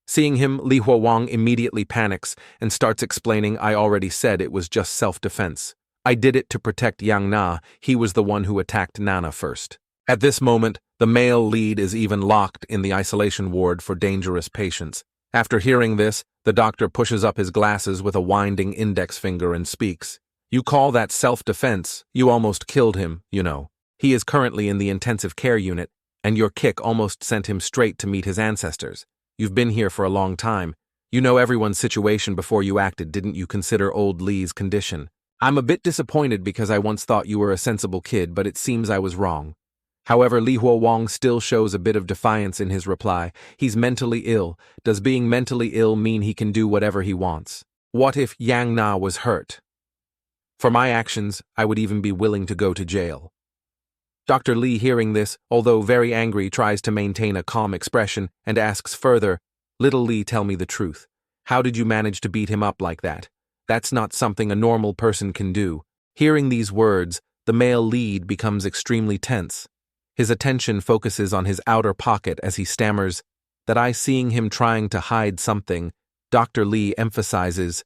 A: Seeing him, Li Huowang immediately panics and starts explaining, I already said it was just self-defense. I did it to protect Yang Na. He was the one who attacked Nana first. At this moment, the male lead is even locked in the isolation ward for dangerous patients. After hearing this, the doctor pushes up his glasses with a winding index finger and speaks. You call that self-defense? You almost killed him, you know. He is currently in the intensive care unit, and your kick almost sent him straight to meet his ancestors. You've been here for a long time. You know everyone's situation before you acted, didn't you consider old Li's condition? I'm a bit disappointed because I once thought you were a sensible kid, but it seems I was wrong. However, Li Huo still shows a bit of defiance in his reply. He's mentally ill. Does being mentally ill mean he can do whatever he wants? What if Yang Na was hurt? For my actions, I would even be willing to go to jail. Dr. Li, hearing this, although very angry, tries to maintain a calm expression and asks further, "Little Li, tell me the truth. How did you manage to beat him up like that? That's not something a normal person can do." Hearing these words, the male lead becomes extremely tense. His attention focuses on his outer pocket as he stammers that seeing him trying to hide something, Dr. Li emphasizes,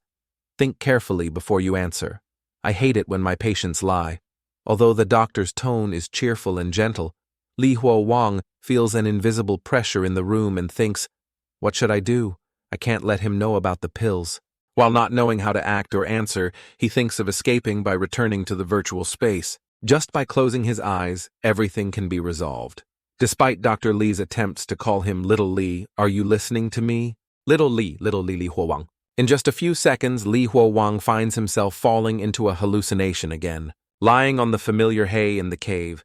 A: "Think carefully before you answer. I hate it when my patients lie." Although the doctor's tone is cheerful and gentle, Li Huo feels an invisible pressure in the room and thinks, "What should I do? I can't let him know about the pills." While not knowing how to act or answer, he thinks of escaping by returning to the virtual space. Just by closing his eyes, everything can be resolved. Despite Dr. Li's attempts to call him Little Li, "Are you listening to me? Little Li, Li Huo." In just a few seconds, Li Huo finds himself falling into a hallucination again. Lying on the familiar hay in the cave,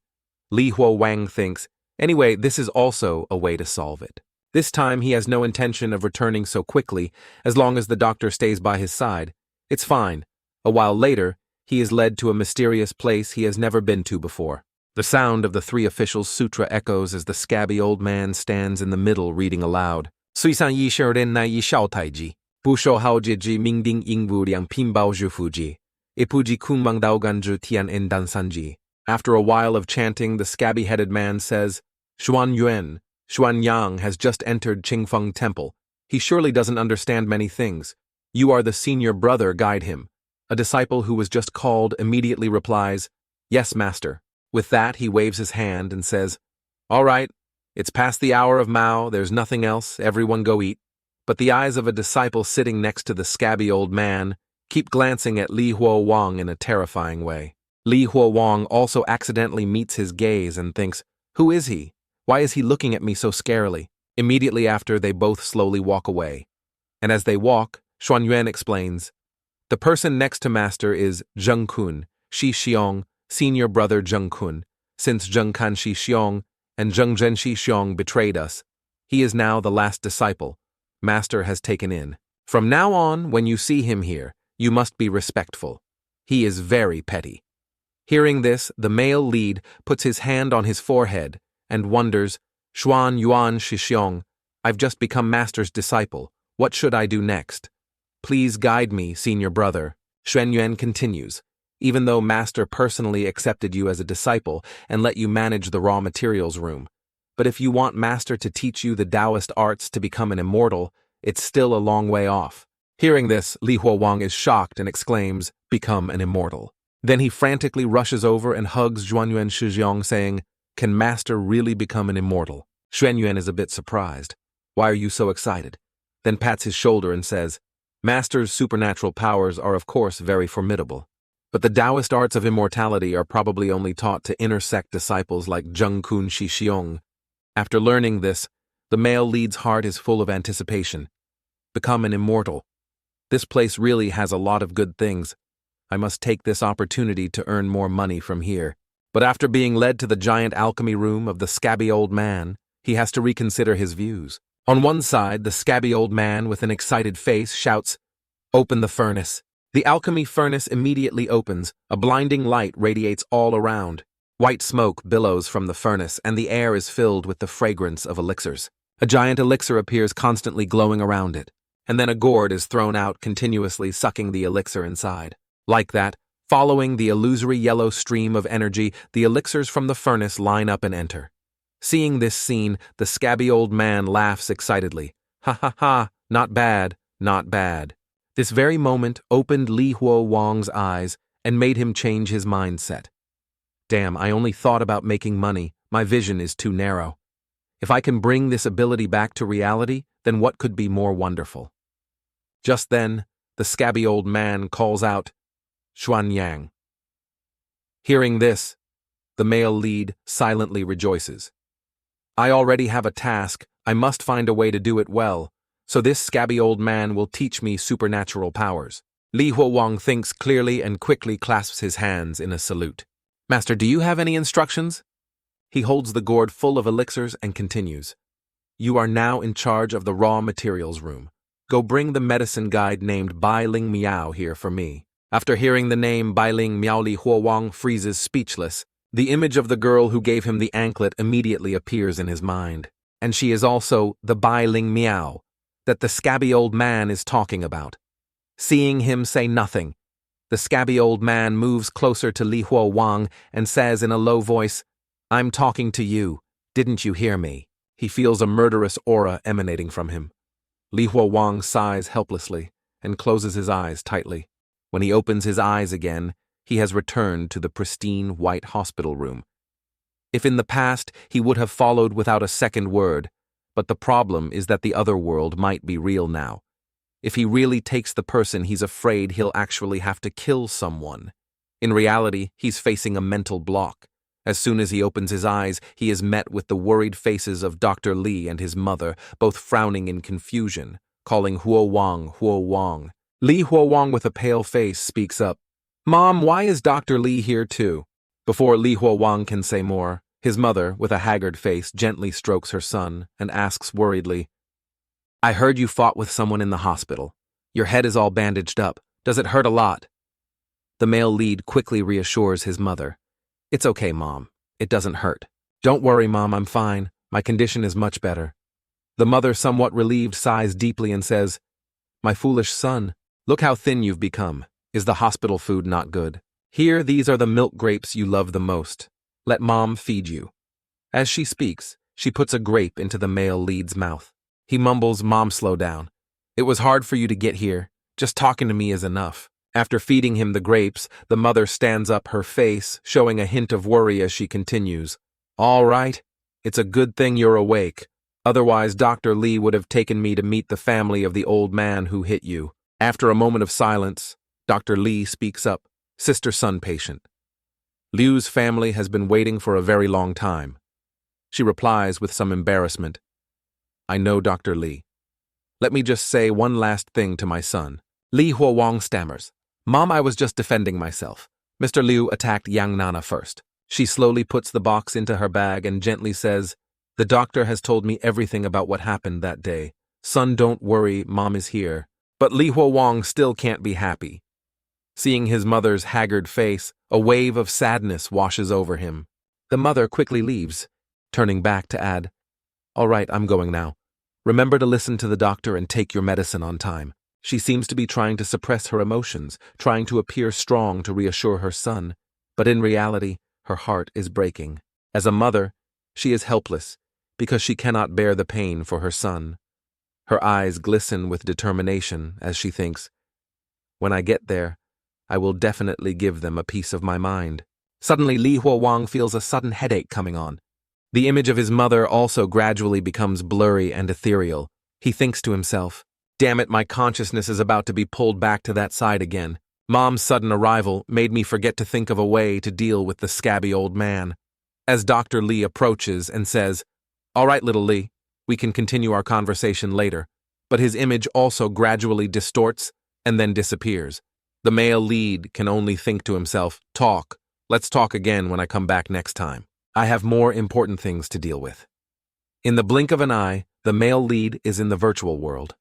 A: Li Huo thinks, anyway, this is also a way to solve it. This time he has no intention of returning so quickly, as long as the doctor stays by his side. It's fine. A while later, he is led to a mysterious place he has never been to before. The sound of the three officials' sutra echoes as the scabby old man stands in the middle reading aloud. "Suisan yi shi ren nai yi shao tai ji. Bu shou hao ji ji ming ding ying wu liang pin bao zhu fu ji. Ipuji kun mang dao gan zhu tian en dan san ji." After a while of chanting, the scabby-headed man says, Xuan Yang has just entered Qingfeng Temple. He surely doesn't understand many things. You are the senior brother, guide him." A disciple who was just called immediately replies, "Yes, master." With that, he waves his hand and says, "All right, it's past the hour of Mao, there's nothing else, everyone go eat." But the eyes of a disciple sitting next to the scabby old man keep glancing at Li Huo in a terrifying way. Li Huo also accidentally meets his gaze and thinks, "Who is he? Why is he looking at me so scarily?" Immediately after, they both slowly walk away. And as they walk, Xuan Yuan explains, "The person next to master is Zheng Kun, Shi Xiong, senior brother Zheng Kun. Since Zheng Kan Shi Xiong and Zheng Zhen Shi Xiong betrayed us, he is now the last disciple master has taken in. From now on, when you see him here, you must be respectful. He is very petty." Hearing this, the male lead puts his hand on his forehead and wonders, "Xuan Yuan Shi Xiong, I've just become master's disciple. What should I do next? Please guide me, senior brother." Xuan Yuan continues, "Even though master personally accepted you as a disciple and let you manage the raw materials room, but if you want master to teach you the Taoist arts to become an immortal, it's still a long way off." Hearing this, Li Huo is shocked and exclaims, "Become an immortal." Then he frantically rushes over and hugs Zhuanyuan Shijiang, saying, "Can master really become an immortal?" Xuanyuan is a bit surprised. "Why are you so excited?" Then pats his shoulder and says, "Master's supernatural powers are of course very formidable, but the Taoist arts of immortality are probably only taught to inner sect disciples like Zheng Kun Shi Xiong." After learning this, the male lead's heart is full of anticipation. Become an immortal. This place really has a lot of good things. I must take this opportunity to earn more money from here. But after being led to the giant alchemy room of the scabby old man, he has to reconsider his views. On one side, the scabby old man with an excited face shouts, "Open the furnace." The alchemy furnace immediately opens. A blinding light radiates all around. White smoke billows from the furnace, and the air is filled with the fragrance of elixirs. A giant elixir appears constantly glowing around it, and then a gourd is thrown out, continuously sucking the elixir inside. Like that, following the illusory yellow stream of energy, the elixirs from the furnace line up and enter. Seeing this scene, the scabby old man laughs excitedly. "Ha ha ha, not bad, not bad." This very moment opened Li Huo's eyes and made him change his mindset. Damn, I only thought about making money. My vision is too narrow. If I can bring this ability back to reality, then what could be more wonderful? Just then, the scabby old man calls out, "Xuan Yang." Hearing this, the male lead silently rejoices. "I already have a task. I must find a way to do it well, so this scabby old man will teach me supernatural powers." Li Huo thinks clearly and quickly clasps his hands in a salute. "Master, do you have any instructions?" He holds the gourd full of elixirs and continues. You are now in charge of the raw materials room. Go bring the medicine guide named Bai Ling Miao here for me. After hearing the name Bai Ling Miao, Li Huo Wang freezes speechless. The image of the girl who gave him the anklet immediately appears in his mind. And she is also the Bai Ling Miao that the scabby old man is talking about. Seeing him say nothing, the scabby old man moves closer to Li Huo Wang and says in a low voice, I'm talking to you. Didn't you hear me? He feels a murderous aura emanating from him. Li Huo Wang sighs helplessly and closes his eyes tightly. When he opens his eyes again, he has returned to the pristine white hospital room. If in the past he would have followed without a second word, but the problem is that the other world might be real now. If he really takes the person, he's afraid he'll actually have to kill someone. In reality, he's facing a mental block. As soon as he opens his eyes, he is met with the worried faces of Dr. Li and his mother, both frowning in confusion, calling Huo Wang, Huo Wang. Li Huo Wang with a pale face speaks up. Mom, why is Dr. Li here too? Before Li Huo Wang can say more, his mother, with a haggard face, gently strokes her son and asks worriedly, I heard you fought with someone in the hospital. Your head is all bandaged up. Does it hurt a lot? The male lead quickly reassures his mother. It's okay, Mom. It doesn't hurt. Don't worry, Mom, I'm fine. My condition is much better. The mother, somewhat relieved, sighs deeply and says, My foolish son, look how thin you've become. Is the hospital food not good? Here, these are the milk grapes you love the most. Let Mom feed you. As she speaks, she puts a grape into the male lead's mouth. He mumbles, Mom, slow down. It was hard for you to get here. Just talking to me is enough. After feeding him the grapes, the mother stands up, her face showing a hint of worry as she continues. All right, it's a good thing you're awake. Otherwise, Dr. Li would have taken me to meet the family of the old man who hit you. After a moment of silence, Dr. Li speaks up, sister-son patient. Liu's family has been waiting for a very long time. She replies with some embarrassment. I know, Dr. Li. Let me just say one last thing to my son. Li Huo Wang stammers. Mom, I was just defending myself. Mr. Liu attacked Yang Nana first. She slowly puts the box into her bag and gently says, The doctor has told me everything about what happened that day. Son, don't worry, Mom is here. But Li Huo Wang still can't be happy. Seeing his mother's haggard face, a wave of sadness washes over him. The mother quickly leaves, turning back to add, All right, I'm going now. Remember to listen to the doctor and take your medicine on time. She seems to be trying to suppress her emotions, trying to appear strong to reassure her son, but in reality, her heart is breaking. As a mother, she is helpless because she cannot bear the pain for her son. Her eyes glisten with determination as she thinks, When I get there, I will definitely give them a piece of my mind. Suddenly, Li Huo Wang feels a sudden headache coming on. The image of his mother also gradually becomes blurry and ethereal. He thinks to himself, Damn it, my consciousness is about to be pulled back to that side again. Mom's sudden arrival made me forget to think of a way to deal with the scabby old man. As Dr. Li approaches and says, All right, little Li, we can continue our conversation later, but his image also gradually distorts and then disappears. The male lead can only think to himself, Talk. Let's talk again when I come back next time. I have more important things to deal with. In the blink of an eye, the male lead is in the virtual world,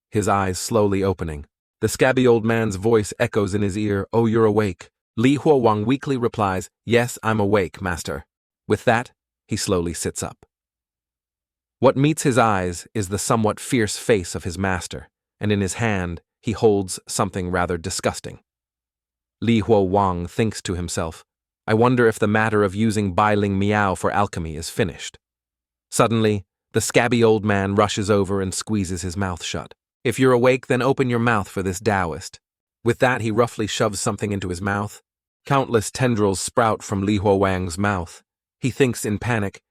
A: his eyes slowly opening. The scabby old man's voice echoes in his ear, Oh, you're awake. Li Huo Wang weakly replies, Yes, I'm awake, master. With that, he slowly sits up. What meets his eyes is the somewhat fierce face of his master, and in his hand, he holds something rather disgusting. Li Huo Wang thinks to himself, I wonder if the matter of using Bai Ling Miao for alchemy is finished. Suddenly, the scabby old man rushes over and squeezes his mouth shut. If you're awake, then open your mouth for this Taoist. With that, he roughly shoves something into his mouth. Countless tendrils sprout from Li Huo Wang's mouth. He thinks in panic,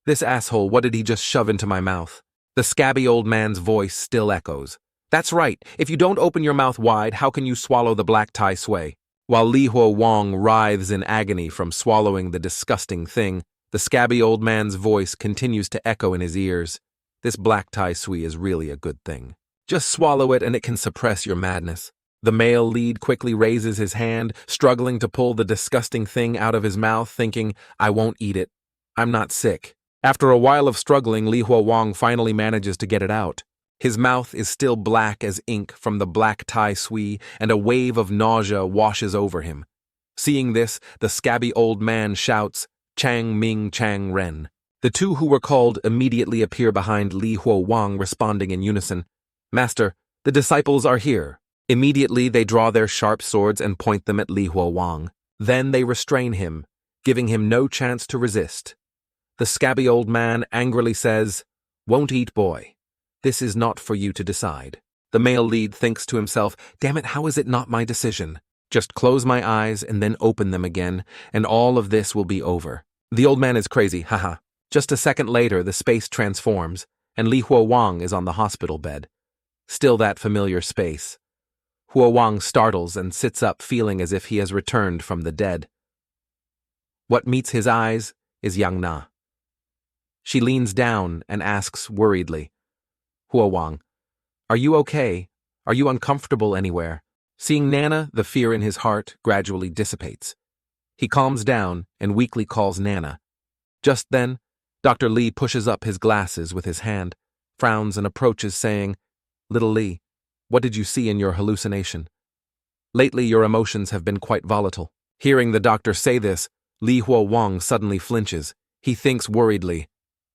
A: This asshole, what did he just shove into my mouth? The scabby old man's voice still echoes. That's right, if you don't open your mouth wide, how can you swallow the black tai sui? While Li Huo Wang writhes in agony from swallowing the disgusting thing, the scabby old man's voice continues to echo in his ears. This black tai sui is really a good thing. Just swallow it and it can suppress your madness. The male lead quickly raises his hand, struggling to pull the disgusting thing out of his mouth, thinking, I won't eat it. I'm not sick. After a while of struggling, Li Huo finally manages to get it out. His mouth is still black as ink from the black Tai Sui, and a wave of nausea washes over him. Seeing this, the scabby old man shouts, "Chang Ming Chang Ren." The two who were called immediately appear behind Li Huo, responding in unison, "Master, the disciples are here." Immediately they draw their sharp swords and point them at Li Huo. Then they restrain him, giving him no chance to resist. The scabby old man angrily says, "Won't eat boy. This is not for you to decide." The male lead thinks to himself, "Damn it, how is it not my decision? Just close my eyes and then open them again, and all of this will be over." The old man is crazy, haha. Just a second later, the space transforms, and Li Huo is on the hospital bed. Still that familiar space. Huo startles and sits up, feeling as if he has returned from the dead. What meets his eyes is Yang Na. She leans down and asks worriedly, "Huo, are you okay? Are you uncomfortable anywhere?" Seeing Nana, the fear in his heart gradually dissipates. He calms down and weakly calls Nana. Just then, Dr. Li pushes up his glasses with his hand, frowns and approaches, saying, "Little Li, what did you see in your hallucination? Lately your emotions have been quite volatile." Hearing the doctor say this, Li Huo suddenly flinches. He thinks worriedly,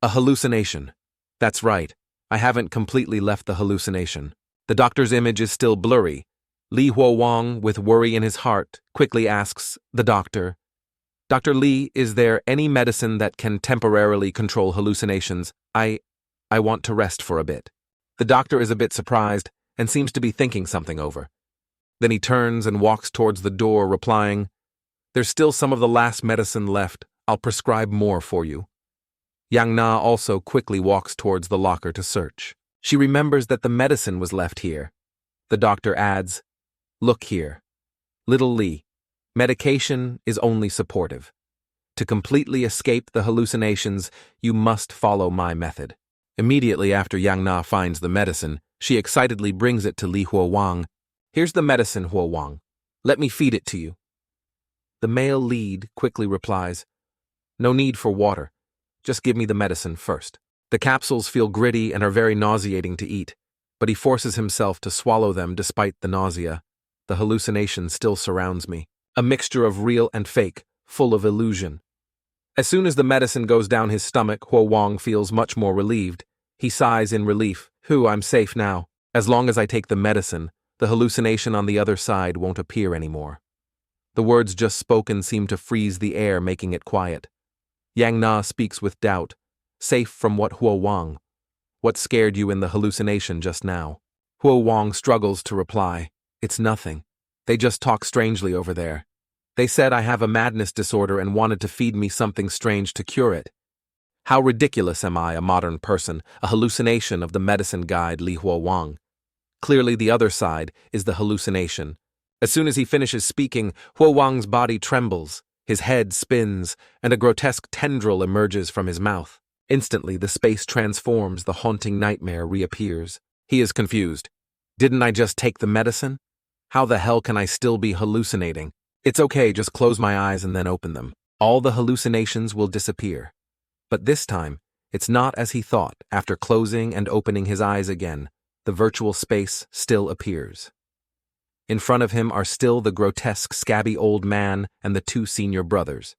A: "A hallucination. That's right. I haven't completely left the hallucination." The doctor's image is still blurry. Li Huo, with worry in his heart, quickly asks the doctor, "Dr. Li, is there any medicine that can temporarily control hallucinations? I want to rest for a bit." The doctor is a bit surprised and seems to be thinking something over. Then he turns and walks towards the door, replying, "There's still some of the last medicine left. I'll prescribe more for you." Yang Na also quickly walks towards the locker to search. She remembers that the medicine was left here. The doctor adds, "Look here. Little Li, medication is only supportive. To completely escape the hallucinations, you must follow my method." Immediately after Yang Na finds the medicine, she excitedly brings it to Li Huo. "Here's the medicine, Huo. Let me feed it to you." The male lead quickly replies, "No need for water. Just give me the medicine first." The capsules feel gritty and are very nauseating to eat, but he forces himself to swallow them despite the nausea. The hallucination still surrounds me, a mixture of real and fake, full of illusion. As soon as the medicine goes down his stomach, Huo feels much more relieved. He sighs in relief, I'm safe now. As long as I take the medicine, the hallucination on the other side won't appear anymore." The words just spoken seem to freeze the air, making it quiet. Yang Na speaks with doubt. "Safe from what, Huo? What scared you in the hallucination just now?" Huo struggles to reply, "It's nothing. They just talk strangely over there. They said I have a madness disorder and wanted to feed me something strange to cure it. How ridiculous am I, a modern person, a hallucination of the medicine guide Li Huo. Clearly the other side is the hallucination." As soon as he finishes speaking, Huo's body trembles, his head spins, and a grotesque tendril emerges from his mouth. Instantly, the space transforms, the haunting nightmare reappears. He is confused. Didn't I just take the medicine? How the hell can I still be hallucinating? It's okay, just close my eyes and then open them. All the hallucinations will disappear. But this time, it's not as he thought. After closing and opening his eyes again, the virtual space still appears. In front of him are still the grotesque, scabby old man and the two senior brothers.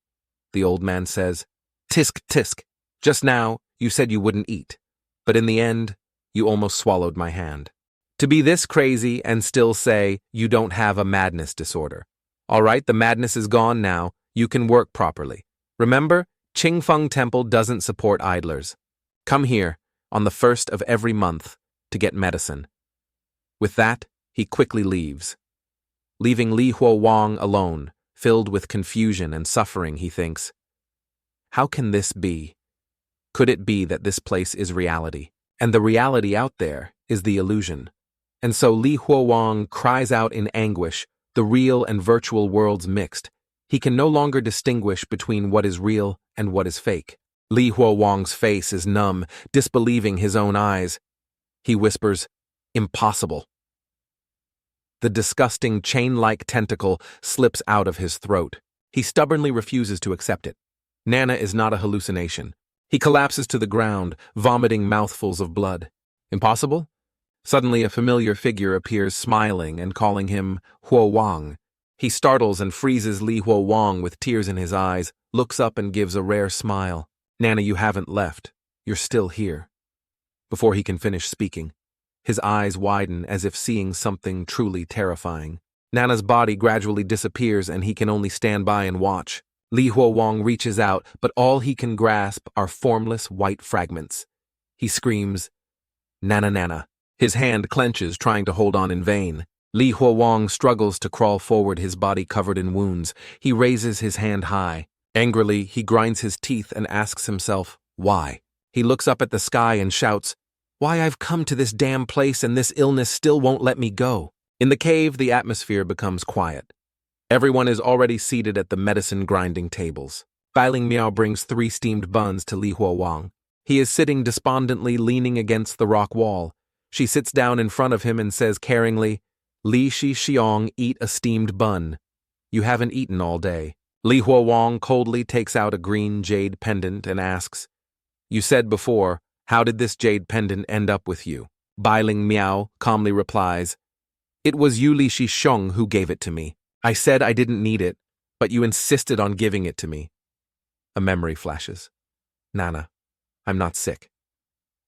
A: The old man says, "Tisk, tisk. Just now, you said you wouldn't eat. But in the end, you almost swallowed my hand. To be this crazy and still say you don't have a madness disorder. All right, the madness is gone now. You can work properly. Remember, Qingfeng Temple doesn't support idlers. Come here, on the 1st of every month, to get medicine." With that, he quickly leaves. Leaving Li Huo alone, filled with confusion and suffering, he thinks, how can this be? Could it be that this place is reality, and the reality out there is the illusion? And so Li Huo cries out in anguish, the real and virtual worlds mixed. He can no longer distinguish between what is real and what is fake. Li Huo's face is numb, disbelieving his own eyes. He whispers, "Impossible." The disgusting chain-like tentacle slips out of his throat. He stubbornly refuses to accept it. Nana is not a hallucination. He collapses to the ground, vomiting mouthfuls of blood. Impossible? Suddenly a familiar figure appears smiling and calling him Huo Wang. He startles and freezes Li Huo Wang with tears in his eyes, looks up and gives a rare smile. Nana, you haven't left. You're still here. Before he can finish speaking, his eyes widen as if seeing something truly terrifying. Nana's body gradually disappears and he can only stand by and watch. Li Huo Wang reaches out, but all he can grasp are formless white fragments. He screams, "Nana, Nana." His hand clenches, trying to hold on in vain. Li Huo Wang struggles to crawl forward, his body covered in wounds. He raises his hand high. Angrily, he grinds his teeth and asks himself, why? He looks up at the sky and shouts, "Why, I've come to this damn place and this illness still won't let me go." In the cave, the atmosphere becomes quiet. Everyone is already seated at the medicine grinding tables. Bai Ling Miao brings 3 steamed buns to Li Huo Wang. He is sitting despondently, leaning against the rock wall. She sits down in front of him and says caringly, "Li Shi Xiong, eat a steamed bun. You haven't eaten all day." Li Huo Wang coldly takes out a green jade pendant and asks, "You said before, how did this jade pendant end up with you?" Bai Ling Miao calmly replies, "It was you, Li Shi Xiong, who gave it to me. I said I didn't need it, but you insisted on giving it to me." A memory flashes. "Nana, I'm not sick."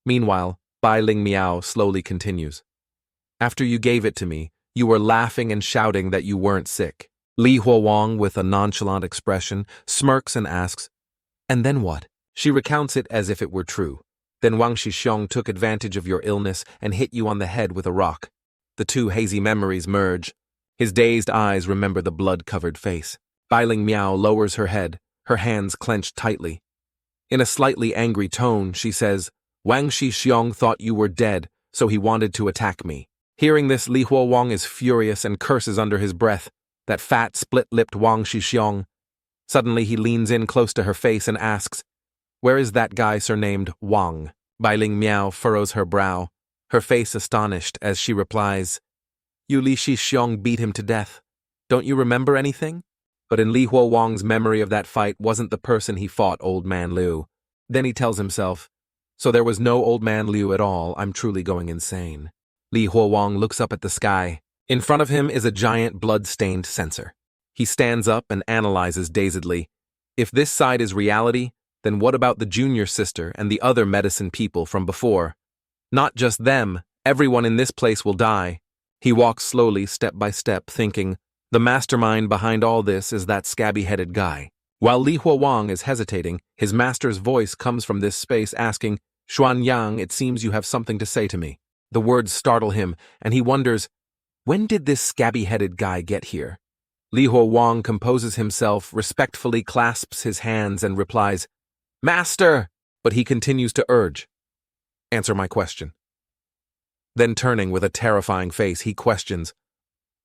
A: Meanwhile, Bai Ling Miao slowly continues. "After you gave it to me, you were laughing and shouting that you weren't sick." Li Huo Wang, with a nonchalant expression, smirks and asks, "And then what?" She recounts it as if it were true. "Then Wang Shixiong took advantage of your illness and hit you on the head with a rock." The 2 hazy memories merge. His dazed eyes remember the blood-covered face. Bai Ling Miao lowers her head, her hands clenched tightly. In a slightly angry tone, she says, "Wang Shixiong thought you were dead, so he wanted to attack me." Hearing this, Li Huo Wang is furious and curses under his breath. That fat, split-lipped Wang Shixiong. Suddenly he leans in close to her face and asks, "Where is that guy surnamed Wang?" Bai Ling Miao furrows her brow, her face astonished as she replies, "You Li Shixiong beat him to death. Don't you remember anything?" But in Li Huo Wang's memory of that fight wasn't the person he fought, Old Man Liu. Then he tells himself, "So there was no Old Man Liu at all. I'm truly going insane." Li Huo Wang looks up at the sky. In front of him is a giant blood-stained sensor. He stands up and analyzes dazedly. If this side is reality, then what about the junior sister and the other medicine people from before? Not just them, everyone in this place will die. He walks slowly, step by step, thinking, the mastermind behind all this is that scabby-headed guy. While Li Huo Wang is hesitating, his master's voice comes from this space asking, "Xuan Yang, it seems you have something to say to me." The words startle him, and he wonders, when did this scabby-headed guy get here? Li Huo Wang composes himself, respectfully clasps his hands, and replies, "Master!" But he continues to urge, "Answer my question." Then turning with a terrifying face, he questions,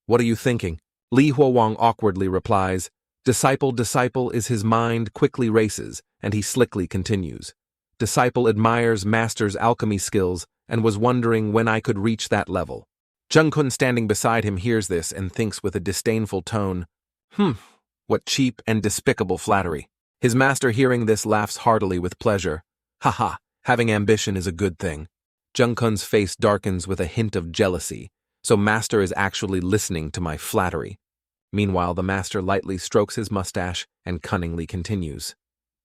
A: "What are you thinking?" Li Huo Wang awkwardly replies, "Disciple, disciple," is his mind quickly races, and he slickly continues. "Disciple admires master's alchemy skills and was wondering when I could reach that level." Zheng Kun standing beside him hears this and thinks with a disdainful tone, what cheap and despicable flattery. His master hearing this laughs heartily with pleasure. "Ha ha, having ambition is a good thing." Zheng Kun's face darkens with a hint of jealousy, so master is actually listening to my flattery. Meanwhile, the master lightly strokes his mustache and cunningly continues.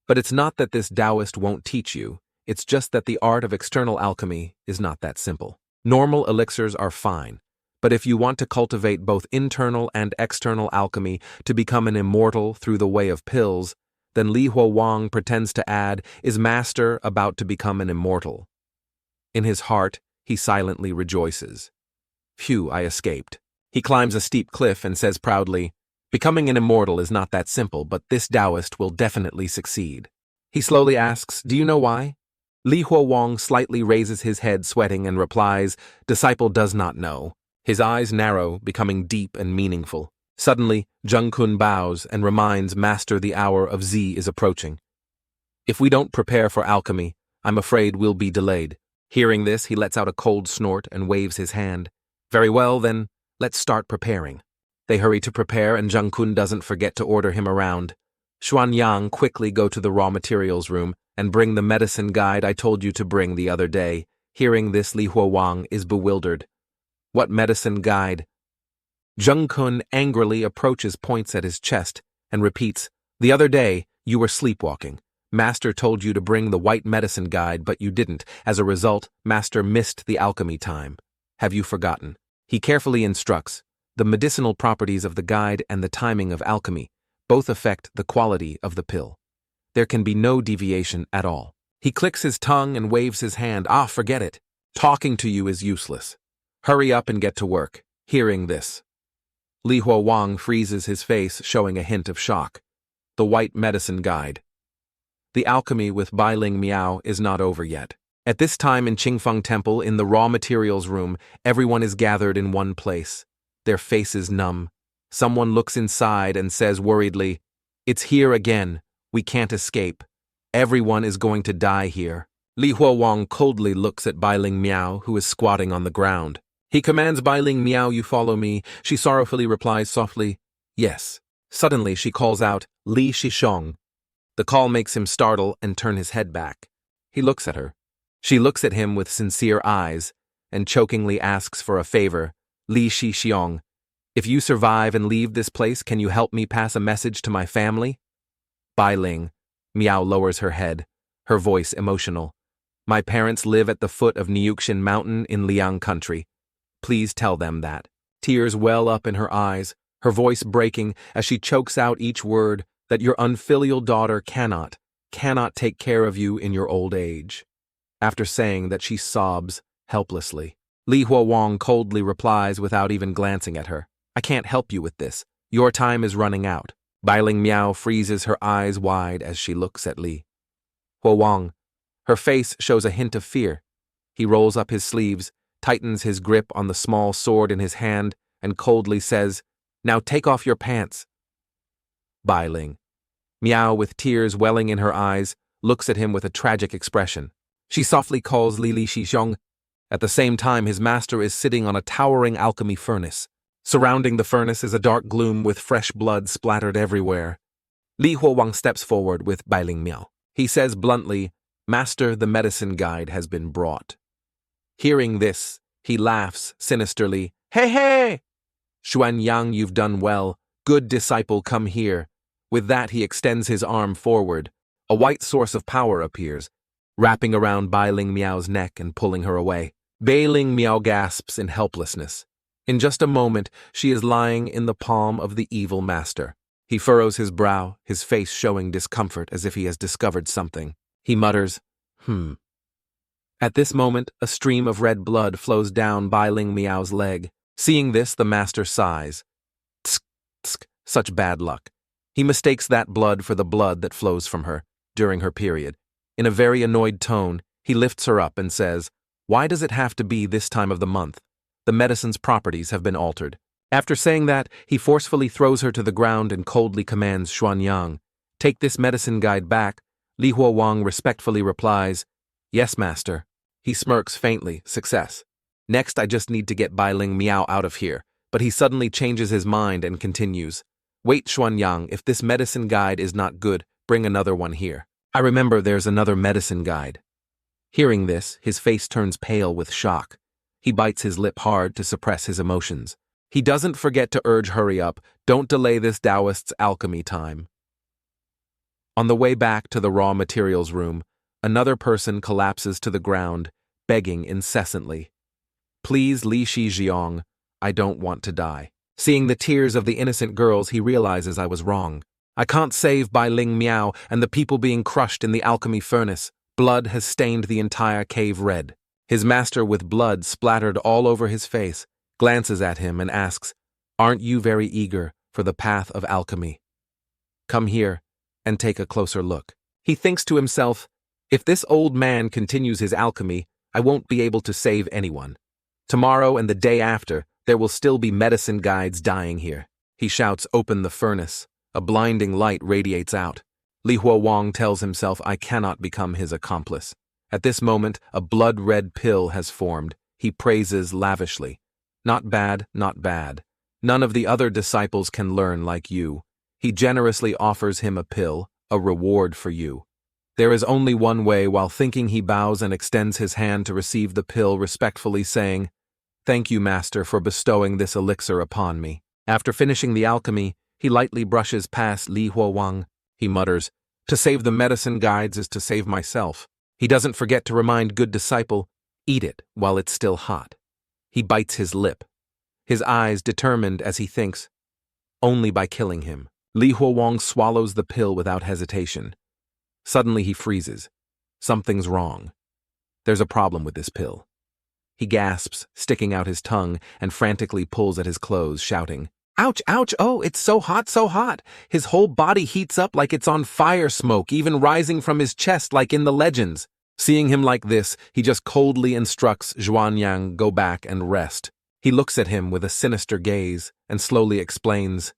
A: "But it's not that this Taoist won't teach you, it's just that the art of external alchemy is not that simple. Normal elixirs are fine, but if you want to cultivate both internal and external alchemy to become an immortal through the way of pills, then Li Huo Wang pretends to add, is master about to become an immortal. In his heart, he silently rejoices. Phew, I escaped. He climbs a steep cliff and says proudly, "Becoming an immortal is not that simple, but this Taoist will definitely succeed." He slowly asks, "Do you know why?" Li Huo Wang slightly raises his head, sweating, and replies, "Disciple does not know." His eyes narrow, becoming deep and meaningful. Suddenly, Zheng Kun bows and reminds Master the hour of Z is approaching. "If we don't prepare for alchemy, I'm afraid we'll be delayed." Hearing this, he lets out a cold snort and waves his hand. "Very well, then, let's start preparing." They hurry to prepare, and Zheng Kun doesn't forget to order him around. Xuanyang, quickly go to the raw materials room and bring the medicine guide I told you to bring the other day. Hearing this, Li Huowang is bewildered. What medicine guide? Zheng Kun angrily approaches, points at his chest, and repeats, the other day, you were sleepwalking. Master told you to bring the white medicine guide, but you didn't. As a result, Master missed the alchemy time. Have you forgotten? He carefully instructs, the medicinal properties of the guide and the timing of alchemy both affect the quality of the pill. There can be no deviation at all. He clicks his tongue and waves his hand. Forget it. Talking to you is useless. Hurry up and get to work. Hearing this, Li Huowang freezes his face, showing a hint of shock. The white medicine guide. The alchemy with Bai Ling Miao is not over yet. At this time in Qingfeng Temple, in the raw materials room, everyone is gathered in one place. Their faces numb. Someone looks inside and says worriedly, it's here again. We can't escape. Everyone is going to die here. Li Huowang coldly looks at Bai Ling Miao, who is squatting on the ground. He commands Bai Ling Miao, you follow me. She sorrowfully replies softly, yes. Suddenly she calls out, Li Shishong. The call makes him startle and turn his head back. He looks at her. She looks at him with sincere eyes and chokingly asks for a favor. Li Shixiong, if you survive and leave this place, can you help me pass a message to my family? Bai Ling Miao lowers her head, her voice emotional. My parents live at the foot of Niuxin Mountain in Liang country. Please tell them that. Tears well up in her eyes, her voice breaking as she chokes out each word, that your unfilial daughter cannot take care of you in your old age. After saying that, she sobs helplessly. Li Huowang coldly replies without even glancing at her, I can't help you with this. Your time is running out. Bai Ling Miao freezes her eyes wide as she looks at Li Huowang. Her face shows a hint of fear. He rolls up his sleeves, tightens his grip on the small sword in his hand, and coldly says, now take off your pants. Bai Ling Miao, with tears welling in her eyes, looks at him with a tragic expression. She softly calls Li Shixiong. At the same time, his master is sitting on a towering alchemy furnace. Surrounding the furnace is a dark gloom with fresh blood splattered everywhere. Li Huowang steps forward with Bai Ling Miao. He says bluntly, Master, the medicine guide has been brought. Hearing this, he laughs sinisterly. Hey, hey! Xuanyang, you've done well. Good disciple, come here. With that, he extends his arm forward. A white source of power appears, wrapping around Bai Ling Miao's neck and pulling her away. Bai Ling Miao gasps in helplessness. In just a moment, she is lying in the palm of the evil master. He furrows his brow, his face showing discomfort as if he has discovered something. He mutters, At this moment, a stream of red blood flows down Bai Ling Miao's leg. Seeing this, the master sighs. Tsk, tsk, such bad luck. He mistakes that blood for the blood that flows from her during her period. In a very annoyed tone, he lifts her up and says, Why does it have to be this time of the month? The medicine's properties have been altered. After saying that, he forcefully throws her to the ground and coldly commands Xuanyang, Take this medicine guide back. Li Huowang respectfully replies, Yes, master. He smirks faintly, success. Next, I just need to get Bai Ling Miao out of here, but he suddenly changes his mind and continues, Wait, Xuanyang, if this medicine guide is not good, bring another one here. I remember there's another medicine guide. Hearing this, his face turns pale with shock. He bites his lip hard to suppress his emotions. He doesn't forget to urge, hurry up, don't delay this Taoist's alchemy time. On the way back to the raw materials room, another person collapses to the ground, begging incessantly. Please, Li Shixiong, I don't want to die. Seeing the tears of the innocent girls, he realizes I was wrong. I can't save Bai Ling Miao and the people being crushed in the alchemy furnace. Blood has stained the entire cave red. His master, with blood splattered all over his face, glances at him and asks, Aren't you very eager for the path of alchemy? Come here and take a closer look. He thinks to himself, if this old man continues his alchemy, I won't be able to save anyone. Tomorrow and the day after, there will still be medicine guides dying here. He shouts, Open the furnace. A blinding light radiates out. Li Huowang tells himself, I cannot become his accomplice. At this moment, a blood-red pill has formed. He praises lavishly. Not bad, not bad. None of the other disciples can learn like you. He generously offers him a pill, a reward for you. There is only one way. While thinking, he bows and extends his hand to receive the pill, respectfully saying, "Thank you, master, for bestowing this elixir upon me." After finishing the alchemy, he lightly brushes past Li Huowang. He mutters, "To save the medicine guides is to save myself." He doesn't forget to remind good disciple, "Eat it while it's still hot." He bites his lip, his eyes determined as he thinks, only by killing him. Li Huowang swallows the pill without hesitation. Suddenly he freezes. Something's wrong. There's a problem with this pill. He gasps, sticking out his tongue, and frantically pulls at his clothes, shouting, "Ouch, ouch, oh, it's so hot, so hot!" His whole body heats up like it's on fire, smoke even rising from his chest like in the legends. Seeing him like this, he just coldly instructs Zhuanyang, "Go back and rest." He looks at him with a sinister gaze and slowly explains,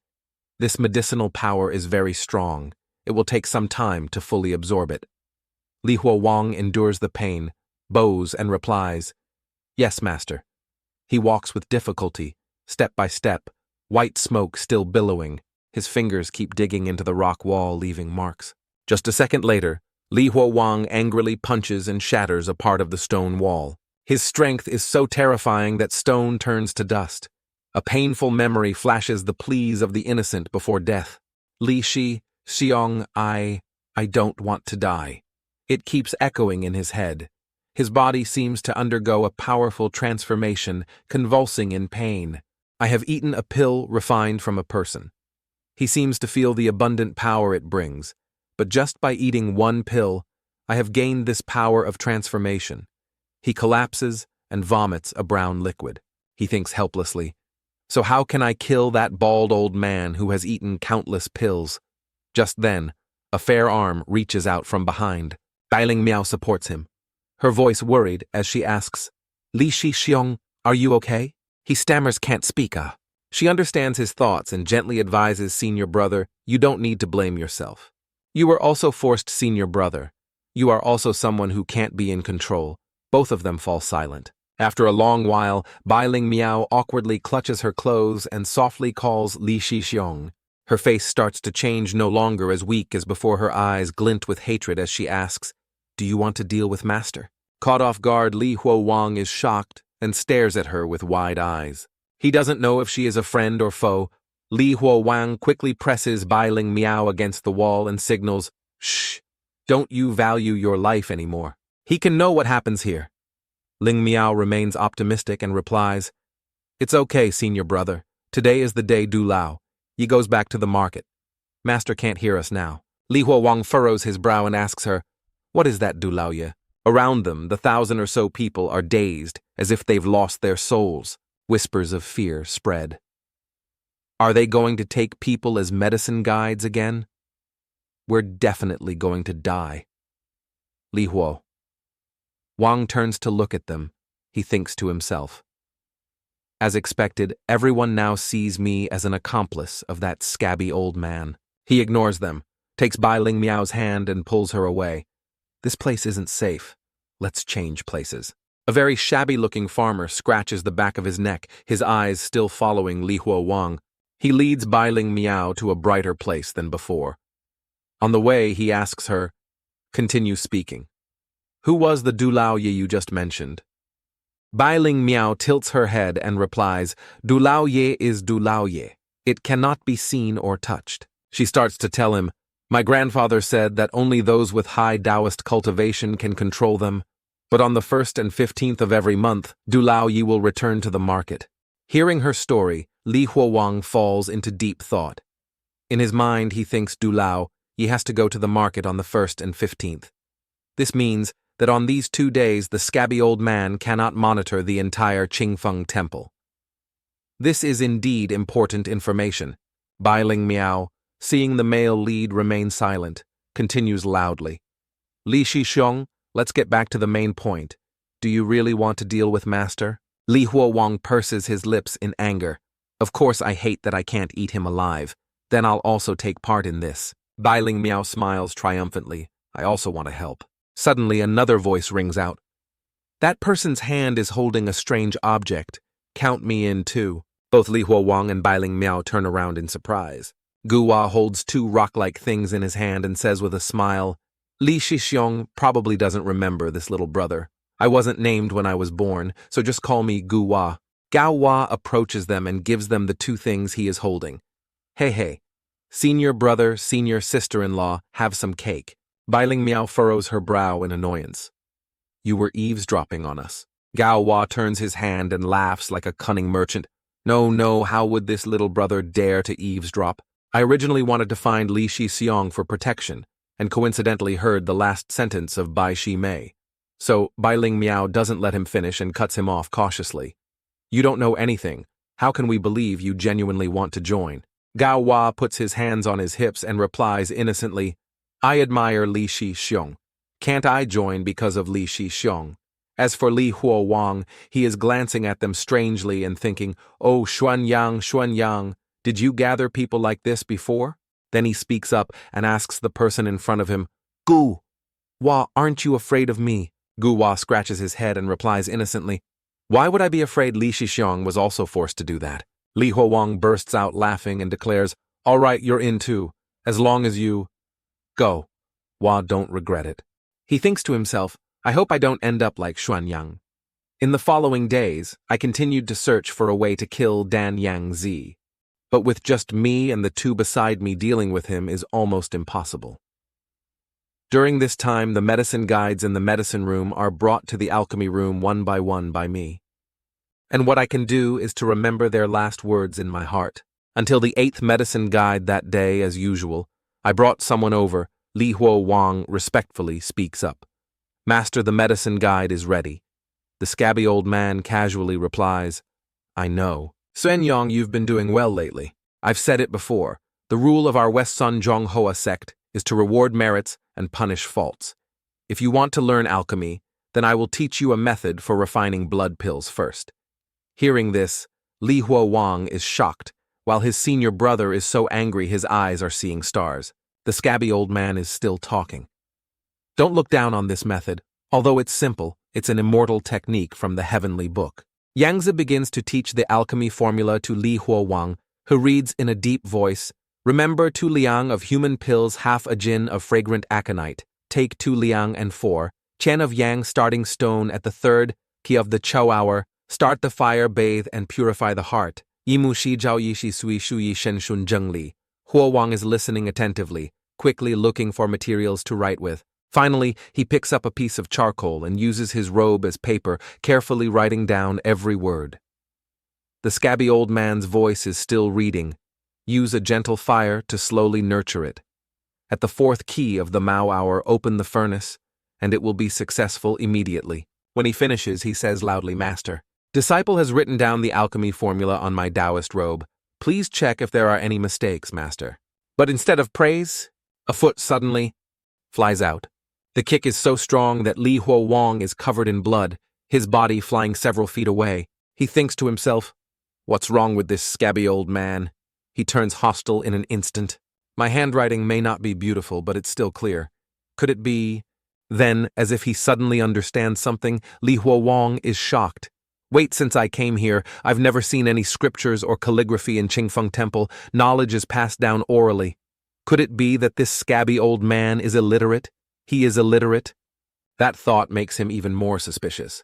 A: "This medicinal power is very strong. It will take some time to fully absorb it." Li Huowang endures the pain, bows and replies, "Yes, master." He walks with difficulty, step by step, white smoke still billowing. His fingers keep digging into the rock wall, leaving marks. Just a second later, Li Huowang angrily punches and shatters a part of the stone wall. His strength is so terrifying that stone turns to dust. A painful memory flashes the pleas of the innocent before death. "Li Xiong, I don't want to die." It keeps echoing in his head. His body seems to undergo a powerful transformation, convulsing in pain. "I have eaten a pill refined from a person." He seems to feel the abundant power it brings, but just by eating one pill, I have gained this power of transformation. He collapses and vomits a brown liquid. He thinks helplessly, "So how can I kill that bald old man who has eaten countless pills?" Just then, a fair arm reaches out from behind. Bailing Miao supports him, her voice worried as she asks, "Li Xiong, are you okay?" He stammers, "Can't speak, She understands his thoughts and gently advises senior brother, "You don't need to blame yourself. You were also forced, senior brother. You are also someone who can't be in control." Both of them fall silent. After a long while, Bailing Miao awkwardly clutches her clothes and softly calls Li Xiong. Her face starts to change, no longer as weak as before. Her eyes glint with hatred as she asks, "Do you want to deal with master?" Caught off guard, Li Huowang is shocked and stares at her with wide eyes. He doesn't know if she is a friend or foe. Li Huowang quickly presses Bailing Miao against the wall and signals, "Shh, don't you value your life anymore? He can know what happens here." Ling Miao remains optimistic and replies, "It's okay, senior brother. Today is the day Du Lao. He goes back to the market. Master can't hear us now." Li Huowang furrows his brow and asks her, "What is that, Du Lao ye?" Around them, the 1,000 or so people are dazed, as if they've lost their souls. Whispers of fear spread. Are they going to take people as medicine guides again? We're definitely going to die. Li Huo. Wang turns to look at them. He thinks to himself, "As expected, everyone now sees me as an accomplice of that scabby old man." He ignores them, takes Bailing Miao's hand and pulls her away. "This place isn't safe. Let's change places." A very shabby-looking farmer scratches the back of his neck, his eyes still following Li Huowang. He leads Bailing Miao to a brighter place than before. On the way, he asks her, "Continue speaking. Who was the Du Lao Ye you just mentioned?" Bailing Miao tilts her head and replies, "Du Lao Ye is Du Lao Ye. It cannot be seen or touched." She starts to tell him, "My grandfather said that only those with high Taoist cultivation can control them, but on the 1st and 15th of every month, Du Lao Ye will return to the market." Hearing her story, Li Huowang falls into deep thought. In his mind, he thinks Du Lao Ye has to go to the market on the 1st and 15th. This means that on these 2 days, the scabby old man cannot monitor the entire Qingfeng temple. This is indeed important information. Bailing Miao, seeing the male lead remain silent, continues loudly, "Li Xiong, let's get back to the main point. Do you really want to deal with master?" Li Huowang purses his lips in anger. "Of course I hate that I can't eat him alive. Then I'll also take part in this." Bailing Miao smiles triumphantly. "I also want to help." Suddenly another voice rings out. "That person's hand is holding a strange object. Count me in too." Both Li Huowang and Bailing Miao turn around in surprise. Guhua holds two rock-like things in his hand and says with a smile, Li Shixiong probably doesn't remember this little brother. I wasn't named when I was born, so just call me Guhua. Gao Hua approaches them and gives them the two things he is holding. Hey, senior brother, senior sister-in-law, have some cake. Bai Ling Miao furrows her brow in annoyance. You were eavesdropping on us. Gao Hua turns his hand and laughs like a cunning merchant. No, how would this little brother dare to eavesdrop? I originally wanted to find Li Shixiong for protection, and coincidentally heard the last sentence of Bai Shi Mei. So Bai Ling Miao doesn't let him finish and cuts him off cautiously. You don't know anything. How can we believe you genuinely want to join? Gao Hua puts his hands on his hips and replies innocently, I admire Li Shixiong. Can't I join because of Li Shixiong? As for Li Huo Wang, he is glancing at them strangely and thinking, Oh, Xuanyang, did you gather people like this before? Then he speaks up and asks the person in front of him, Gu Hua, aren't you afraid of me? Gu Hua scratches his head and replies innocently, Why would I be afraid? Li Shixiong was also forced to do that. Li Huo Wang bursts out laughing and declares, All right, you're in too, as long as you go. Hua don't regret it. He thinks to himself, I hope I don't end up like Xuanyang. In the following days, I continued to search for a way to kill Dan Yang Zi. But with just me and the two beside me dealing with him is almost impossible. During this time, the medicine guides in the medicine room are brought to the alchemy room one by me. And what I can do is to remember their last words in my heart. Until the 8th medicine guide that day, as usual, I brought someone over. Li Huo Wang respectfully speaks up. Master, the medicine guide is ready. The scabby old man casually replies, I know. Sun Yang, you've been doing well lately. I've said it before. The rule of our West Sun Zhonghua sect is to reward merits and punish faults. If you want to learn alchemy, then I will teach you a method for refining blood pills first. Hearing this, Li Huo Wang is shocked, while his senior brother is so angry his eyes are seeing stars. The scabby old man is still talking. Don't look down on this method. Although it's simple, it's an immortal technique from the heavenly book. Yangzi begins to teach the alchemy formula to Li Huo Wang, who reads in a deep voice, Remember 2 liang of human pills, half a jin of fragrant aconite. Take 2 liang and 4 chen of yang starting stone at the 3rd ki of the Chou hour. Start the fire, bathe, and purify the heart. Yimu shi jiao yi shi sui shu yi shen shun zheng li. Huo Wang is listening attentively, quickly looking for materials to write with. Finally, he picks up a piece of charcoal and uses his robe as paper, carefully writing down every word. The scabby old man's voice is still reading. Use a gentle fire to slowly nurture it. At the 4th key of the Mao hour, open the furnace, and it will be successful immediately. When he finishes, he says loudly, Master, disciple has written down the alchemy formula on my Taoist robe. Please check if there are any mistakes, Master. But instead of praise, a foot suddenly flies out. The kick is so strong that Li Huo Wang is covered in blood, his body flying several feet away. He thinks to himself, What's wrong with this scabby old man? He turns hostile in an instant. My handwriting may not be beautiful, but it's still clear. Could it be? Then, as if he suddenly understands something, Li Huo Wang is shocked. Wait, since I came here, I've never seen any scriptures or calligraphy in Qingfeng Temple. Knowledge is passed down orally. Could it be that this scabby old man is illiterate? He is illiterate? That thought makes him even more suspicious.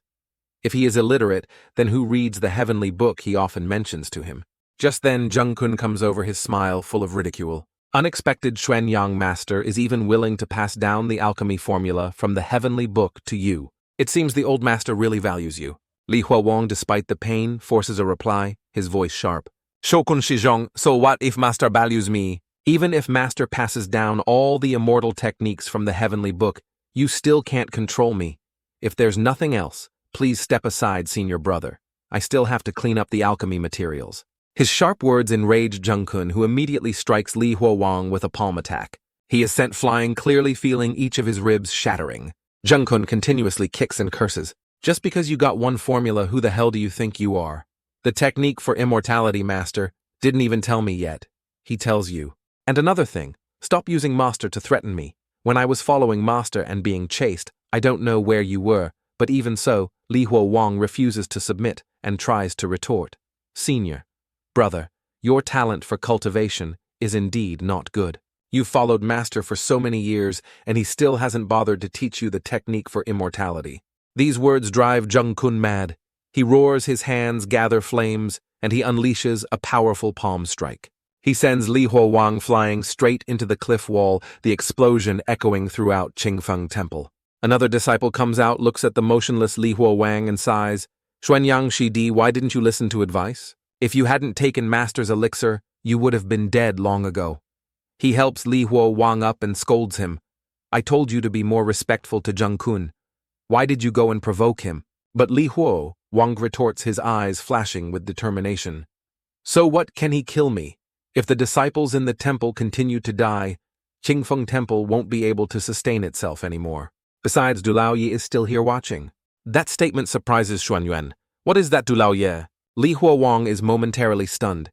A: If he is illiterate, then who reads the heavenly book he often mentions to him? Just then, Zheng Kun comes over, his smile full of ridicule. Unexpected Xuanyang master is even willing to pass down the alchemy formula from the heavenly book to you. It seems the old master really values you. Li Huo Wang, despite the pain, forces a reply, his voice sharp. Shokun Shizhong, so what if master values me? Even if master passes down all the immortal techniques from the heavenly book, you still can't control me. If there's nothing else, please step aside, senior brother. I still have to clean up the alchemy materials. His sharp words enrage Zheng Kun, who immediately strikes Li Huo Wang with a palm attack. He is sent flying, clearly feeling each of his ribs shattering. Zheng Kun continuously kicks and curses. Just because you got one formula, who the hell do you think you are? The technique for immortality, master, didn't even tell me yet. He tells you. And another thing, stop using master to threaten me. When I was following master and being chased, I don't know where you were, but even so, Li Huo Wang refuses to submit and tries to retort. Senior brother, your talent for cultivation is indeed not good. You've followed Master for so many years, and he still hasn't bothered to teach you the technique for immortality. These words drive Jung-kun mad. He roars, his hands gather flames, and he unleashes a powerful palm strike. He sends Li Huowang flying straight into the cliff wall, the explosion echoing throughout Qingfeng Temple. Another disciple comes out, looks at the motionless Li Huowang and sighs, "Xuanyang Shidi, why didn't you listen to advice? If you hadn't taken Master's elixir, you would have been dead long ago." He helps Li Huowang up and scolds him. "I told you to be more respectful to Jung-kun. Why did you go and provoke him?" But Li Huowang retorts, his eyes flashing with determination. "So what, can he kill me? If the disciples in the temple continue to die, Qingfeng Temple won't be able to sustain itself anymore. Besides, Du Laoye is still here watching." That statement surprises Xuanyuan. "What is that, Du Laoye?" Li Huowang is momentarily stunned.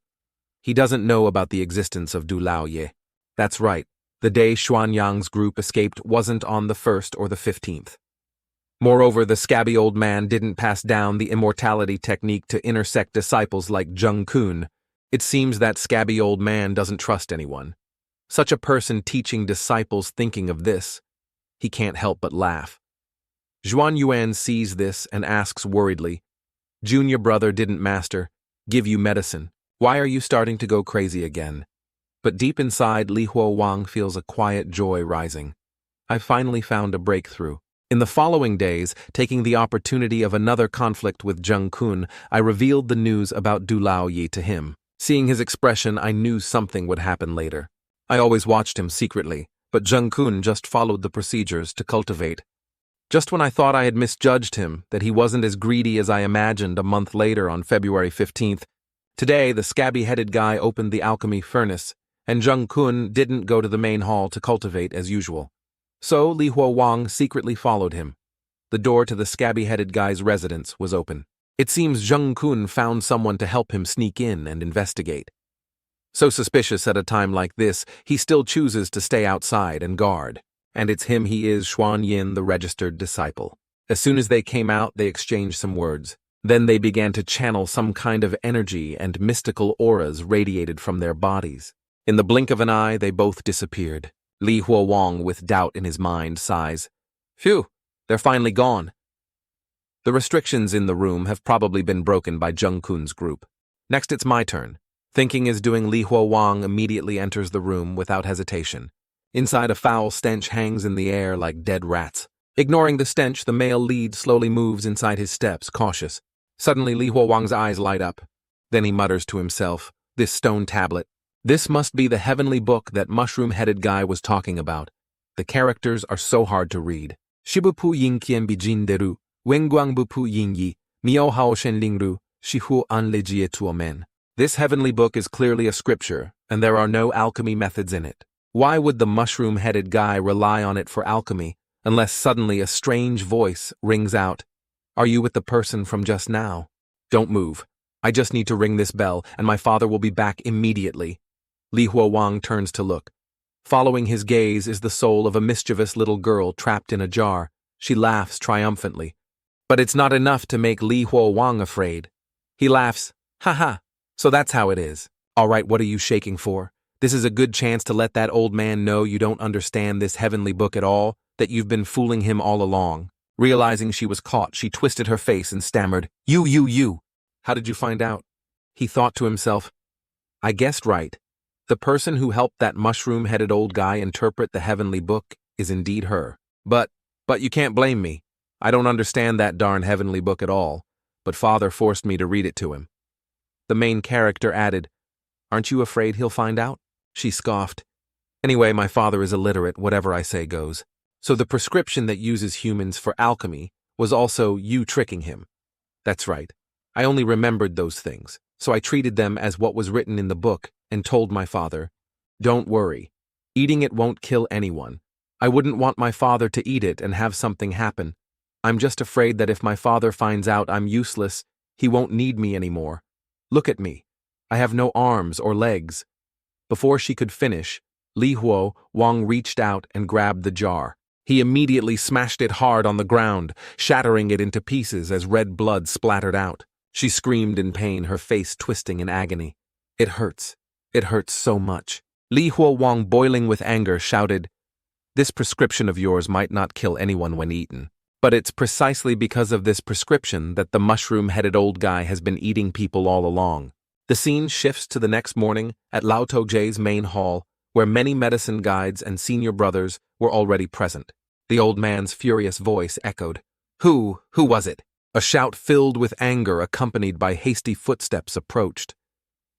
A: He doesn't know about the existence of Du Laoye. That's right, the day Xuanyang's group escaped wasn't on the 1st or the 15th. Moreover, the scabby old man didn't pass down the immortality technique to intersect disciples like Jung-kun. It seems that scabby old man doesn't trust anyone. Such a person teaching disciples thinking of this, he can't help but laugh. Zhuan Yuan sees this and asks worriedly, "Junior brother, didn't Master give you medicine? Why are you starting to go crazy again?" But deep inside, Li Huowang feels a quiet joy rising. "I've finally found a breakthrough." In the following days, taking the opportunity of another conflict with Jung-kun, I revealed the news about Du Laoye to him. Seeing his expression, I knew something would happen later. I always watched him secretly, but Jung-kun just followed the procedures to cultivate. Just when I thought I had misjudged him, that he wasn't as greedy as I imagined a month later on February 15th, today the scabby-headed guy opened the alchemy furnace, and Jung-kun didn't go to the main hall to cultivate as usual. So Li Huowang secretly followed him. The door to the scabby-headed guy's residence was open. It seems Jung-kun found someone to help him sneak in and investigate. So suspicious at a time like this, he still chooses to stay outside and guard. And it's him he is, Xuan Yin, the registered disciple. As soon as they came out, they exchanged some words. Then they began to channel some kind of energy, and mystical auras radiated from their bodies. In the blink of an eye, they both disappeared. Li Huowang, with doubt in his mind, sighs, "Phew, they're finally gone." The restrictions in the room have probably been broken by Jung-kun's group. Next, it's my turn. Thinking is doing, Li Huowang immediately enters the room without hesitation. Inside, a foul stench hangs in the air like dead rats. Ignoring the stench, the male lead slowly moves inside his steps, cautious. Suddenly, Li Huowang's eyes light up. Then he mutters to himself, "This stone tablet. This must be the heavenly book that mushroom-headed guy was talking about. The characters are so hard to read. Shibupu yinqian bijin deru, wenguang bupu yingyi, miao hao shenlingru, shihu an lejie tuomen." This heavenly book is clearly a scripture, and there are no alchemy methods in it. Why would the mushroom-headed guy rely on it for alchemy, unless suddenly a strange voice rings out, "Are you with the person from just now? Don't move. I just need to ring this bell, and my father will be back immediately." Li Huowang turns to look. Following his gaze is the soul of a mischievous little girl trapped in a jar. She laughs triumphantly. But it's not enough to make Li Huowang afraid. He laughs, "Ha ha, so that's how it is. All right, what are you shaking for? This is a good chance to let that old man know you don't understand this heavenly book at all, that you've been fooling him all along." Realizing she was caught, she twisted her face and stammered, You. How did you find out?" He thought to himself, "I guessed right. The person who helped that mushroom-headed old guy interpret the heavenly book is indeed her. But you can't blame me. I don't understand that darn heavenly book at all, but father forced me to read it to him." The main character added, "Aren't you afraid he'll find out?" She scoffed. "Anyway, my father is illiterate, whatever I say goes. So the prescription that uses humans for alchemy was also you tricking him." That's right. I only remembered those things, so I treated them as what was written in the book and told my father, "Don't worry. Eating it won't kill anyone. I wouldn't want my father to eat it and have something happen. I'm just afraid that if my father finds out I'm useless, he won't need me anymore. Look at me. I have no arms or legs." Before she could finish, Li Huowang reached out and grabbed the jar. He immediately smashed it hard on the ground, shattering it into pieces as red blood splattered out. She screamed in pain, her face twisting in agony. It hurts so much." Li Huo, boiling with anger, shouted, "This prescription of yours might not kill anyone when eaten. But it's precisely because of this prescription that the mushroom-headed old guy has been eating people all along." The scene shifts to the next morning at Lao Tojie's main hall, where many medicine guides and senior brothers were already present. The old man's furious voice echoed, Who was it?" A shout filled with anger accompanied by hasty footsteps approached.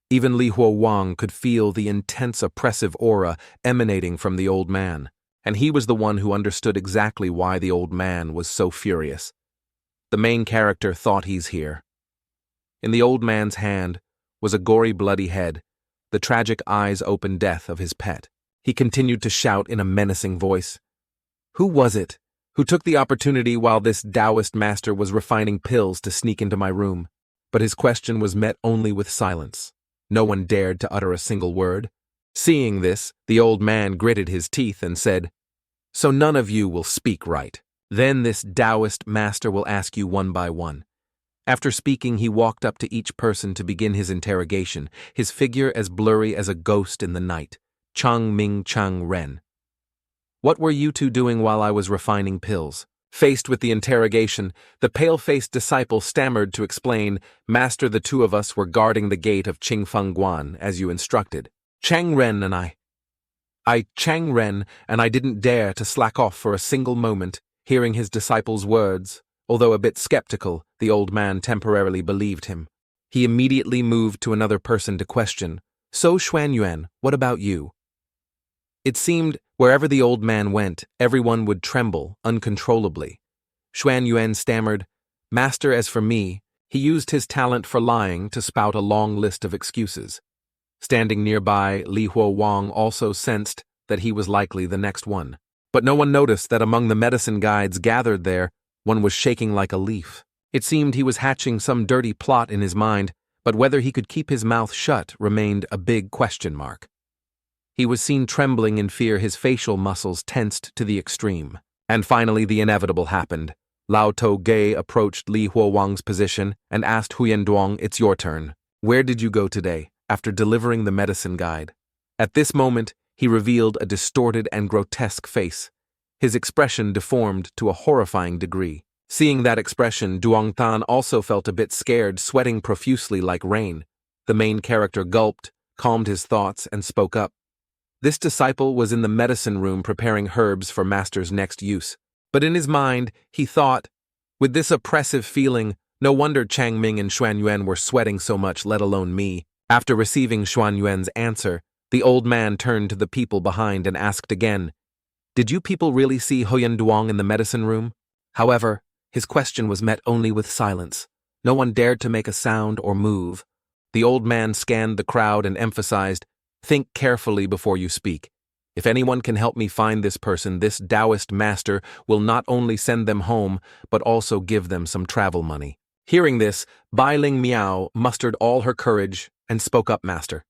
A: Even Li Huo could feel the intense oppressive aura emanating from the old man, and he was the one who understood exactly why the old man was so furious. The main character thought he's here. In the old man's hand was a gory, bloody head, the tragic eyes-open death of his pet. He continued to shout in a menacing voice, "Who was it who took the opportunity while this Taoist master was refining pills to sneak into my room?" But his question was met only with silence. No one dared to utter a single word. Seeing this, the old man gritted his teeth and said, "So none of you will speak right. Then this Taoist master will ask you one by one." After speaking, he walked up to each person to begin his interrogation, his figure as blurry as a ghost in the night. Chang Ming Chang Ren. "What were you two doing while I was refining pills?" Faced with the interrogation, the pale-faced disciple stammered to explain, "Master, the two of us were guarding the gate of Qingfeng Guan, as you instructed. Chang Ren and I didn't dare to slack off for a single moment." Hearing his disciple's words, although a bit skeptical, the old man temporarily believed him. He immediately moved to another person to question, "So Xuanyuan, what about you?" It seemed wherever the old man went, everyone would tremble uncontrollably. Xuanyuan stammered, "Master, as for me," he used his talent for lying to spout a long list of excuses. Standing nearby, Li Huo also sensed that he was likely the next one. But no one noticed that among the medicine guides gathered there, one was shaking like a leaf. It seemed he was hatching some dirty plot in his mind, but whether he could keep his mouth shut remained a big question mark. He was seen trembling in fear, his facial muscles tensed to the extreme. And finally the inevitable happened. Lao Toge approached Li Huo's position and asked Huyan Duong, "It's your turn. Where did you go today, after delivering the medicine guide?" At this moment, he revealed a distorted and grotesque face, his expression deformed to a horrifying degree. Seeing that expression, Duong Tan also felt a bit scared, sweating profusely like rain. The main character gulped, calmed his thoughts, and spoke up. This disciple was in the medicine room preparing herbs for Master's next use. But in his mind, he thought, with this oppressive feeling, no wonder Chang Ming and Xuanyuan were sweating so much, let alone me. After receiving Xuanyuan's answer, the old man turned to the people behind and asked again, "Did you people really see Huyan Duong in the medicine room?" However, his question was met only with silence. No one dared to make a sound or move. The old man scanned the crowd and emphasized, "Think carefully before you speak. If anyone can help me find this person, this Taoist master will not only send them home, but also give them some travel money." Hearing this, Bai Ling Miao mustered all her courage and spoke up, "Master."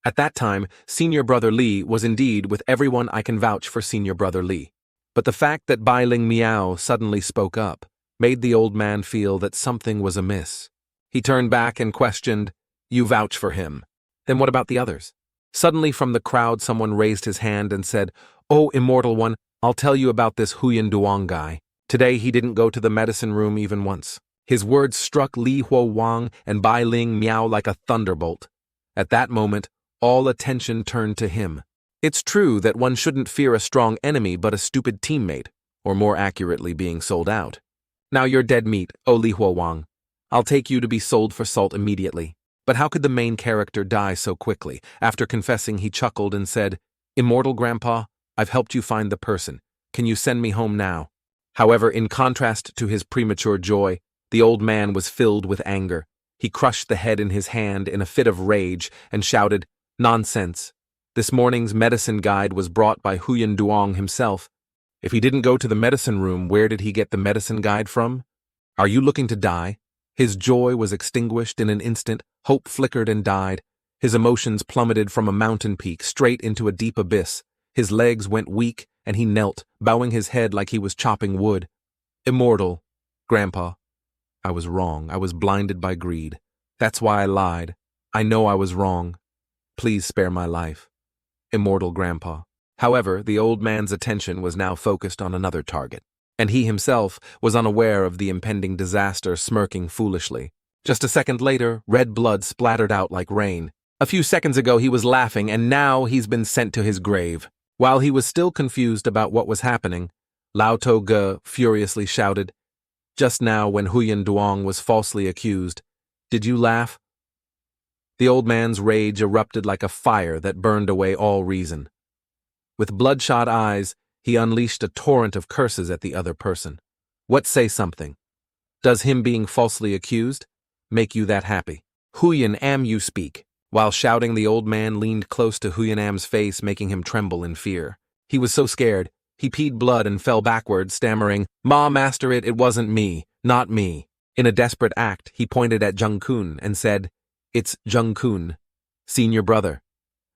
A: At that time, Senior Brother Li was indeed with everyone. I can vouch for Senior Brother Li. But the fact that Bai Ling Miao suddenly spoke up made the old man feel that something was amiss. He turned back and questioned, "You vouch for him. Then what about the others?" Suddenly from the crowd someone raised his hand and said, "Oh, immortal one, I'll tell you about this Huyan Duong guy. Today he didn't go to the medicine room even once." His words struck Li Huo and Bai Ling Miao like a thunderbolt. At that moment, all attention turned to him. It's true that one shouldn't fear a strong enemy but a stupid teammate, or more accurately being sold out. "Now you're dead meat, oh Li Huo. I'll take you to be sold for salt immediately." But how could the main character die so quickly? After confessing, he chuckled and said, "Immortal Grandpa, I've helped you find the person. Can you send me home now?" However, in contrast to his premature joy, the old man was filled with anger. He crushed the head in his hand in a fit of rage and shouted, "Nonsense. This morning's medicine guide was brought by Huyan Duong himself. If he didn't go to the medicine room, where did he get the medicine guide from? Are you looking to die?" His joy was extinguished in an instant, hope flickered and died. His emotions plummeted from a mountain peak straight into a deep abyss. His legs went weak, and he knelt, bowing his head like he was chopping wood. "Immortal, Grandpa, I was wrong. I was blinded by greed. That's why I lied. I know I was wrong. Please spare my life." immortal grandpa. However, the old man's attention was now focused on another target, and he himself was unaware of the impending disaster, smirking foolishly. Just a second later, red blood splattered out like rain. A few seconds ago he was laughing, and now he's been sent to his grave. While he was still confused about what was happening, Lao To-ge furiously shouted, "Just now when Huyen Duong was falsely accused, did you laugh?" The old man's rage erupted like a fire that burned away all reason. With bloodshot eyes, he unleashed a torrent of curses at the other person. What say something? Does him being falsely accused make you that happy? Huyen am you speak. While shouting, the old man leaned close to Huyen Am's face, making him tremble in fear. He was so scared, he peed blood and fell backwards, stammering, "Ma, master, it wasn't me, not me." In a desperate act, he pointed at Jung-kun and said, "It's Jung-kun, senior brother.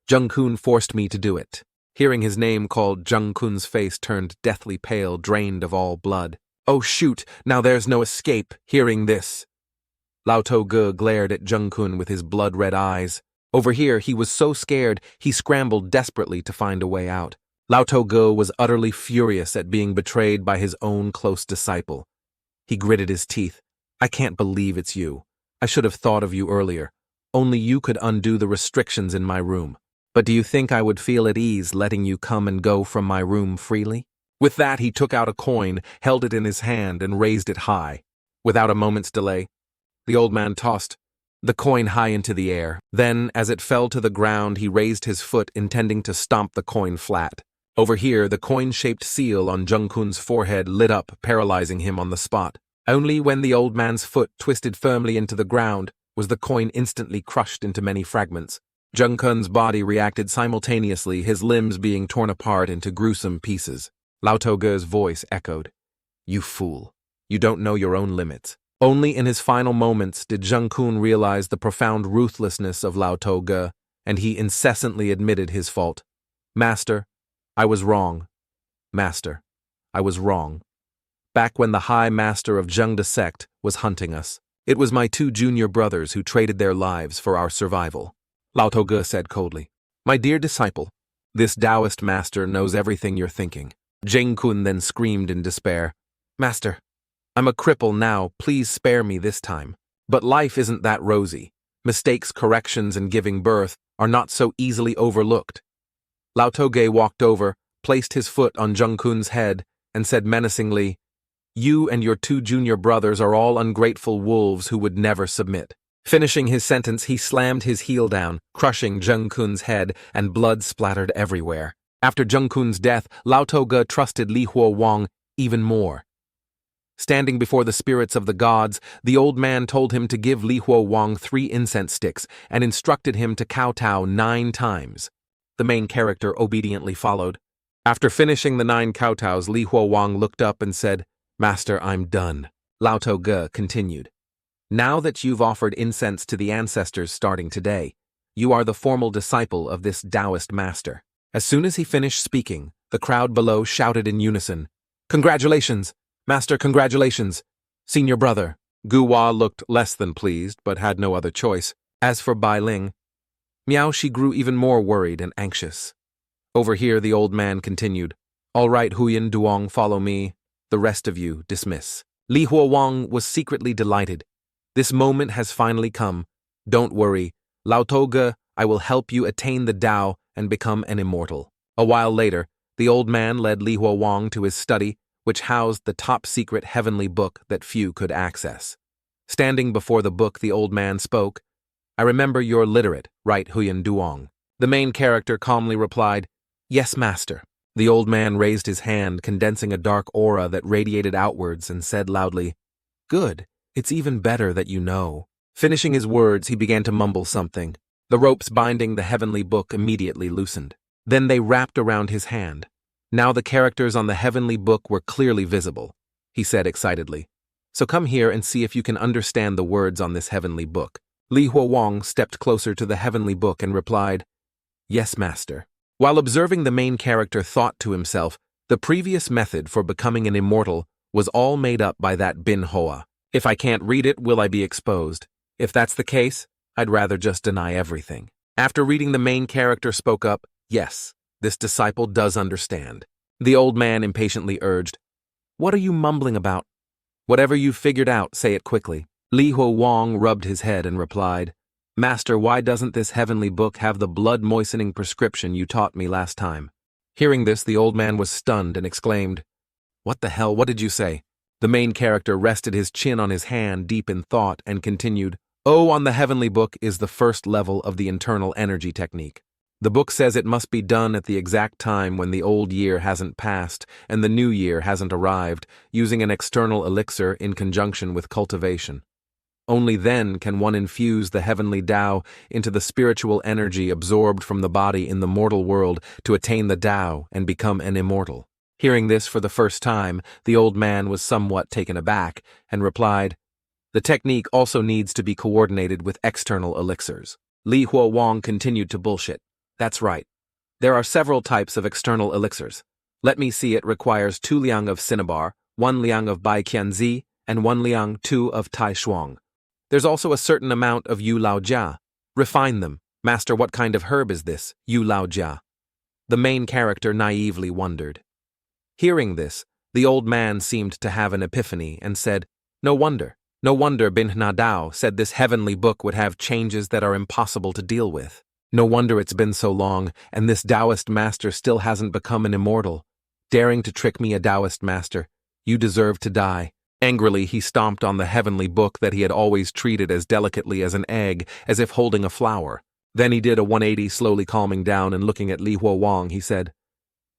A: Jung-kun forced me to do it." Hearing his name called, Jung-kun's face turned deathly pale, drained of all blood. "Oh shoot, now there's no escape." Hearing this, Lao To-ge glared at Jung-kun with his blood-red eyes. Over here, he was so scared, he scrambled desperately to find a way out. Lao To-ge was utterly furious at being betrayed by his own close disciple. He gritted his teeth. "I can't believe it's you. I should have thought of you earlier. Only you could undo the restrictions in my room. But do you think I would feel at ease letting you come and go from my room freely?" With that, he took out a coin, held it in his hand, and raised it high. Without a moment's delay, the old man tossed the coin high into the air. Then, as it fell to the ground, he raised his foot, intending to stomp the coin flat. Over here, the coin-shaped seal on Jung-kun's forehead lit up, paralyzing him on the spot. Only when the old man's foot twisted firmly into the ground was the coin instantly crushed into many fragments. Jung-kun's body reacted simultaneously, his limbs being torn apart into gruesome pieces. Lao To-ge's voice echoed, "You fool. You don't know your own limits." Only in his final moments did Jung-kun realize the profound ruthlessness of Lao To-ge, and he incessantly admitted his fault. "Master, I was wrong. Master, I was wrong. Back when the High Master of Zhengde sect was hunting us, it was my 2 junior brothers who traded their lives for our survival." Lao To-ge said coldly, "My dear disciple, this Taoist master knows everything you're thinking." Jung-kun then screamed in despair, "Master, I'm a cripple now, please spare me this time." But life isn't that rosy. Mistakes, corrections, and giving birth are not so easily overlooked. Lao To-ge walked over, placed his foot on Jung-kun's head, and said menacingly, "You and your 2 junior brothers are all ungrateful wolves who would never submit." Finishing his sentence, he slammed his heel down, crushing Jung-kun's head, and blood splattered everywhere. After Jung-kun's death, Lao To-ge trusted Li Huo-wang even more. Standing before the spirits of the gods, the old man told him to give Li Huo-wang 3 incense sticks and instructed him to kowtow 9 times. The main character obediently followed. After finishing the 9 kowtows, Li Huo-wang looked up and said, "Master, I'm done." Lao To-ge continued, "Now that you've offered incense to the ancestors starting today, you are the formal disciple of this Taoist master." As soon as he finished speaking, the crowd below shouted in unison, "Congratulations! Master, congratulations! Senior brother." Gu Hua looked less than pleased, but had no other choice. As for Bai Ling, she grew even more worried and anxious. Over here, the old man continued, "All right, Huyen Duong, follow me. The rest of you, dismiss." Li Huo-wang was secretly delighted. This moment has finally come. Don't worry, Lao To-ge, I will help you attain the Tao and become an immortal. A while later, the old man led Li Huo-wang to his study, which housed the top-secret heavenly book that few could access. Standing before the book, the old man spoke, "I remember you're literate, right, Huyen Duong?" The main character calmly replied, "Yes, master." The old man raised his hand, condensing a dark aura that radiated outwards, and said loudly, "Good, it's even better that you know." Finishing his words, he began to mumble something. The ropes binding the heavenly book immediately loosened. Then they wrapped around his hand. Now the characters on the heavenly book were clearly visible. He said excitedly, "So come here and see if you can understand the words on this heavenly book." Li Huo-wang stepped closer to the heavenly book and replied, "Yes, master." While observing, the main character thought to himself, the previous method for becoming an immortal was all made up by that Bin Hoa. If I can't read it, will I be exposed? If that's the case, I'd rather just deny everything. After reading, the main character spoke up, Yes, this disciple does understand. The old man impatiently urged, "What are you mumbling about? Whatever you've figured out, say it quickly." Li Huo Wang rubbed his head and replied, "Master, why doesn't this heavenly book have the blood-moistening prescription you taught me last time?" Hearing this, the old man was stunned and exclaimed, "What the hell, what did you say?" The main character rested his chin on his hand deep in thought and continued, "Oh, on the heavenly book is the first level of the internal energy technique. The book says it must be done at the exact time when the old year hasn't passed and the new year hasn't arrived, using an external elixir in conjunction with cultivation. Only then can one infuse the heavenly Tao into the spiritual energy absorbed from the body in the mortal world to attain the Tao and become an immortal." Hearing this for the first time, the old man was somewhat taken aback and replied, "The technique also needs to be coordinated with external elixirs." Li Huo Wang continued to bullshit. "That's right. There are several types of external elixirs. Let me see, it requires 2 liang of cinnabar, 1 liang of bai qianzi, and 1 liang 2 of tai shuang. There's also a certain amount of yu lao jia. Refine them. Master, what kind of herb is this, yu lao jia?" The main character naively wondered. Hearing this, the old man seemed to have an epiphany and said, No wonder Bin Dao said this heavenly book would have changes that are impossible to deal with. No wonder it's been so long, and this Taoist master still hasn't become an immortal. Daring to trick me, a Taoist master, you deserve to die." Angrily, he stomped on the heavenly book that he had always treated as delicately as an egg, as if holding a flower. Then he did a 180, slowly calming down and looking at Li Huo Wang, he said,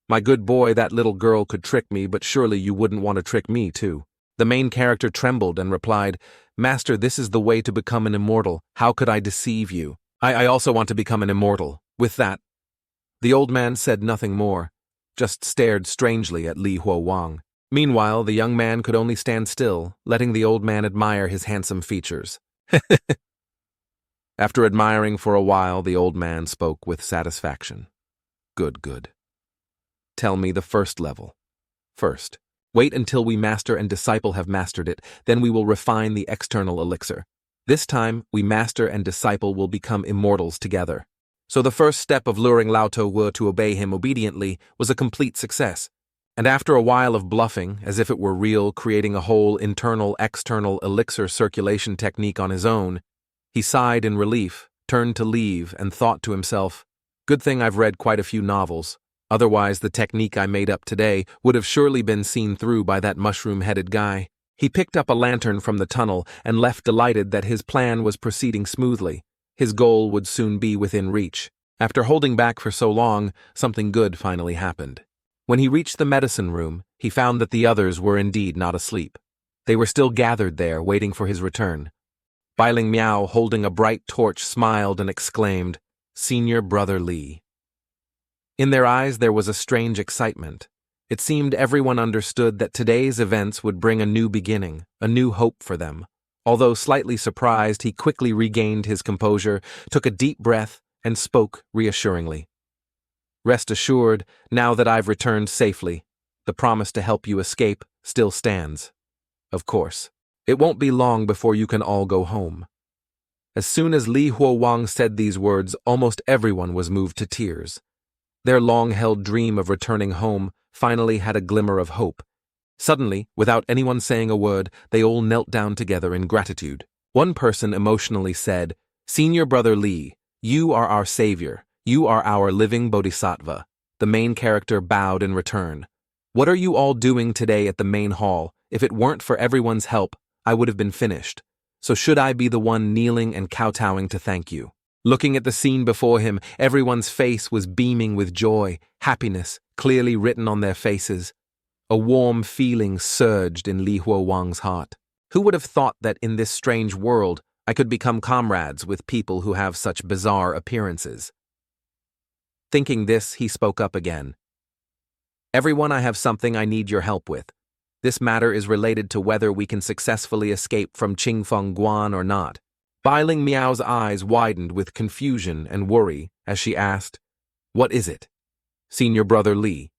A: "My good boy, that little girl could trick me, but surely you wouldn't want to trick me, too." The main character trembled and replied, "Master, this is the way to become an immortal. How could I deceive you? I also want to become an immortal." With that, the old man said nothing more, just stared strangely at Li Huo Wang. Meanwhile, the young man could only stand still, letting the old man admire his handsome features. After admiring for a while, the old man spoke with satisfaction. Good. Tell me the first level. First, wait until we master and disciple have mastered it, then we will refine the external elixir. This time, we master and disciple will become immortals together. So the first step of luring Lao Wu to obey him obediently was a complete success. And after a while of bluffing, as if it were real, creating a whole internal-external elixir circulation technique on his own, he sighed in relief, turned to leave, and thought to himself, "Good thing I've read quite a few novels. Otherwise, the technique I made up today would have surely been seen through by that mushroom-headed guy." He picked up a lantern from the tunnel and left delighted that his plan was proceeding smoothly. His goal would soon be within reach. After holding back for so long, something good finally happened. When he reached the medicine room, he found that the others were indeed not asleep. They were still gathered there, waiting for his return. Biling Miao, holding a bright torch, smiled and exclaimed, "Senior Brother Li." In their eyes there was a strange excitement. It seemed everyone understood that today's events would bring a new beginning, a new hope for them. Although slightly surprised, he quickly regained his composure, took a deep breath, and spoke reassuringly. "Rest assured, now that I've returned safely, the promise to help you escape still stands. Of course, it won't be long before you can all go home." As soon as Li Huo Wang said these words, almost everyone was moved to tears. Their long-held dream of returning home finally had a glimmer of hope. Suddenly, without anyone saying a word, they all knelt down together in gratitude. One person emotionally said, "Senior Brother Li, you are our savior. You are our living bodhisattva." The main character bowed in return. "What are you all doing today at the main hall? If it weren't for everyone's help, I would have been finished. So should I be the one kneeling and kowtowing to thank you?" Looking at the scene before him, everyone's face was beaming with joy, happiness, clearly written on their faces. A warm feeling surged in Li Huo Wang's heart. Who would have thought that in this strange world I could become comrades with people who have such bizarre appearances? Thinking this, he spoke up again. "Everyone, I have something I need your help with. This matter is related to whether we can successfully escape from Qingfeng Guan or not." Biling Miao's eyes widened with confusion and worry as she asked, "What is it? Senior Brother Li,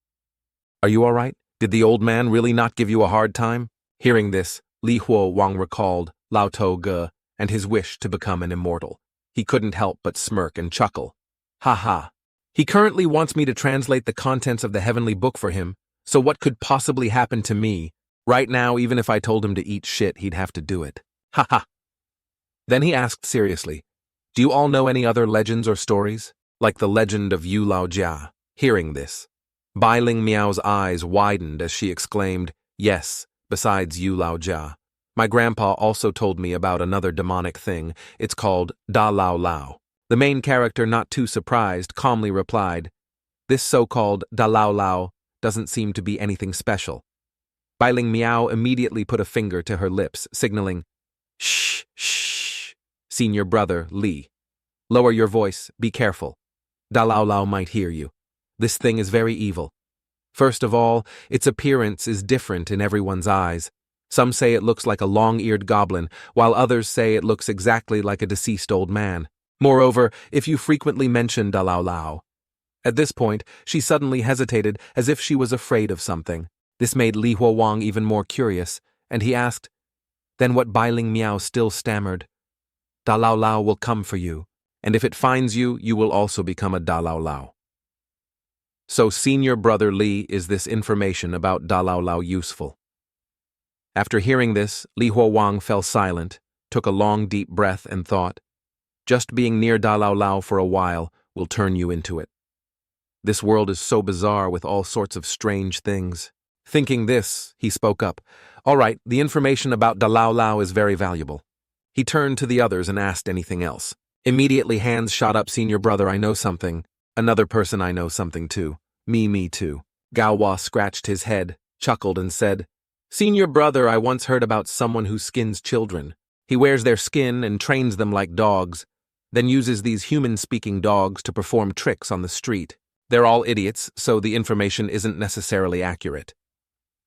A: are you all right? Did the old man really not give you a hard time?" Hearing this, Li Huo Wang recalled Lao Ge and his wish to become an immortal. He couldn't help but smirk and chuckle. "Ha ha." He currently wants me to translate the contents of the heavenly book for him, so what could possibly happen to me? Right now, even if I told him to eat shit, he'd have to do it. Ha ha. Then he asked seriously, do you all know any other legends or stories? Like the legend of Yu Lao Jia. Hearing this, Bai Ling Miao's eyes widened as she exclaimed, yes, besides Yu Lao Jia. My grandpa also told me about another demonic thing. It's called Da Lao Lao. The main character, not too surprised, calmly replied, this so-called Da Lao Lao doesn't seem to be anything special. Bai Ling Miao immediately put a finger to her lips, signaling, shh, shh. Senior brother, Li. Lower your voice, be careful. Da Lao Lao might hear you. This thing is very evil. First of all, its appearance is different in everyone's eyes. Some say it looks like a long-eared goblin, while others say it looks exactly like a deceased old man. Moreover, if you frequently mention Da Lao Lao. At this point, she suddenly hesitated as if she was afraid of something. This made Li Huowang even more curious, and he asked, then what Bai Ling Miao still stammered, Da Lao Lao will come for you, and if it finds you, you will also become a Da Lao Lao. So senior brother Li, is this information about Da Lao Lao useful? After hearing this, Li Huowang fell silent, took a long deep breath and thought, just being near Da Lao Lao for a while will turn you into it. This world is so bizarre with all sorts of strange things. Thinking this, he spoke up. All right, the information about Da Lao Lao is very valuable. He turned to the others and asked anything else. Immediately hands shot up. Senior brother, I know something. Another person, I know something too. Me too. Gao Hua scratched his head, chuckled and said, Senior brother, I once heard about someone who skins children. He wears their skin and trains them like dogs, then uses these human-speaking dogs to perform tricks on the street. They're all idiots, so the information isn't necessarily accurate.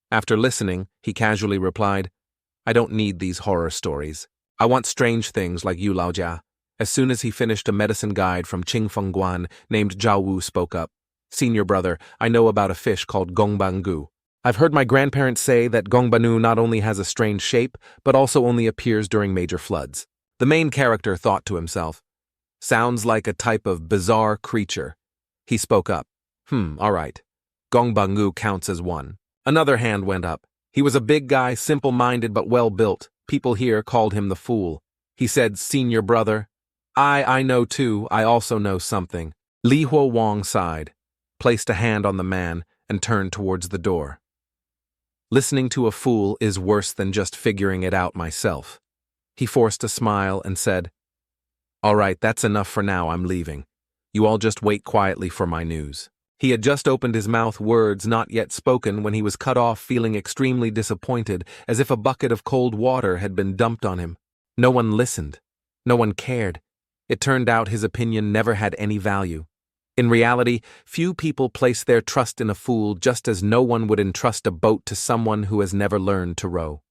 A: After listening, he casually replied, I don't need these horror stories. I want strange things like Yu Lao Jia. As soon as he finished a medicine guide from Qingfeng Guan named Zhao Wu spoke up. Senior brother, I know about a fish called gongbangu. I've heard my grandparents say that gongbanu not only has a strange shape, but also only appears during major floods. The main character thought to himself, sounds like a type of bizarre creature. He spoke up. All right. Gongbangu counts as one. Another hand went up. He was a big guy, simple-minded but well-built. People here called him the fool. He said, Senior brother, I know too, I also know something. Li Huowang sighed, placed a hand on the man, and turned towards the door. Listening to a fool is worse than just figuring it out myself. He forced a smile and said, All right, that's enough for now, I'm leaving. You all just wait quietly for my news. He had just opened his mouth, words not yet spoken, when he was cut off, feeling extremely disappointed, as if a bucket of cold water had been dumped on him. No one listened. No one cared. It turned out his opinion never had any value. In reality, few people place their trust in a fool, just as no one would entrust a boat to someone who has never learned to row.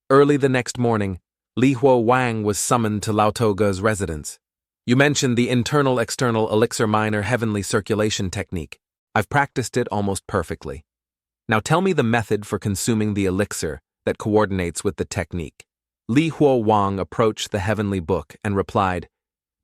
A: Early the next morning, Li Huowang was summoned to Lao Toga's residence. You mentioned the internal-external elixir miner heavenly circulation technique. I've practiced it almost perfectly. Now tell me the method for consuming the elixir that coordinates with the technique. Li Huowang approached the heavenly book and replied,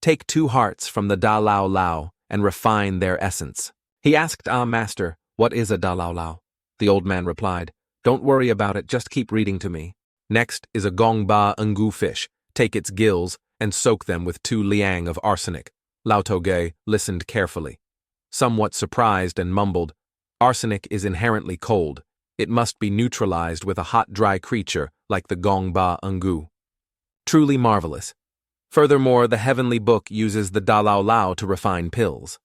A: Take 2 hearts from the Da Lao Lao and refine their essence. He asked, Master, what is a Da Lao Lao? The old man replied, Don't worry about it, just keep reading to me. Next is a gong ba ngu fish. Take its gills and soak them with 2 liang of arsenic. Lao Toge listened carefully. Somewhat surprised and mumbled, Arsenic is inherently cold. It must be neutralized with a hot, dry creature like the gong ba ngu. Truly marvelous. Furthermore, the heavenly book uses the Da Lao Lao to refine pills.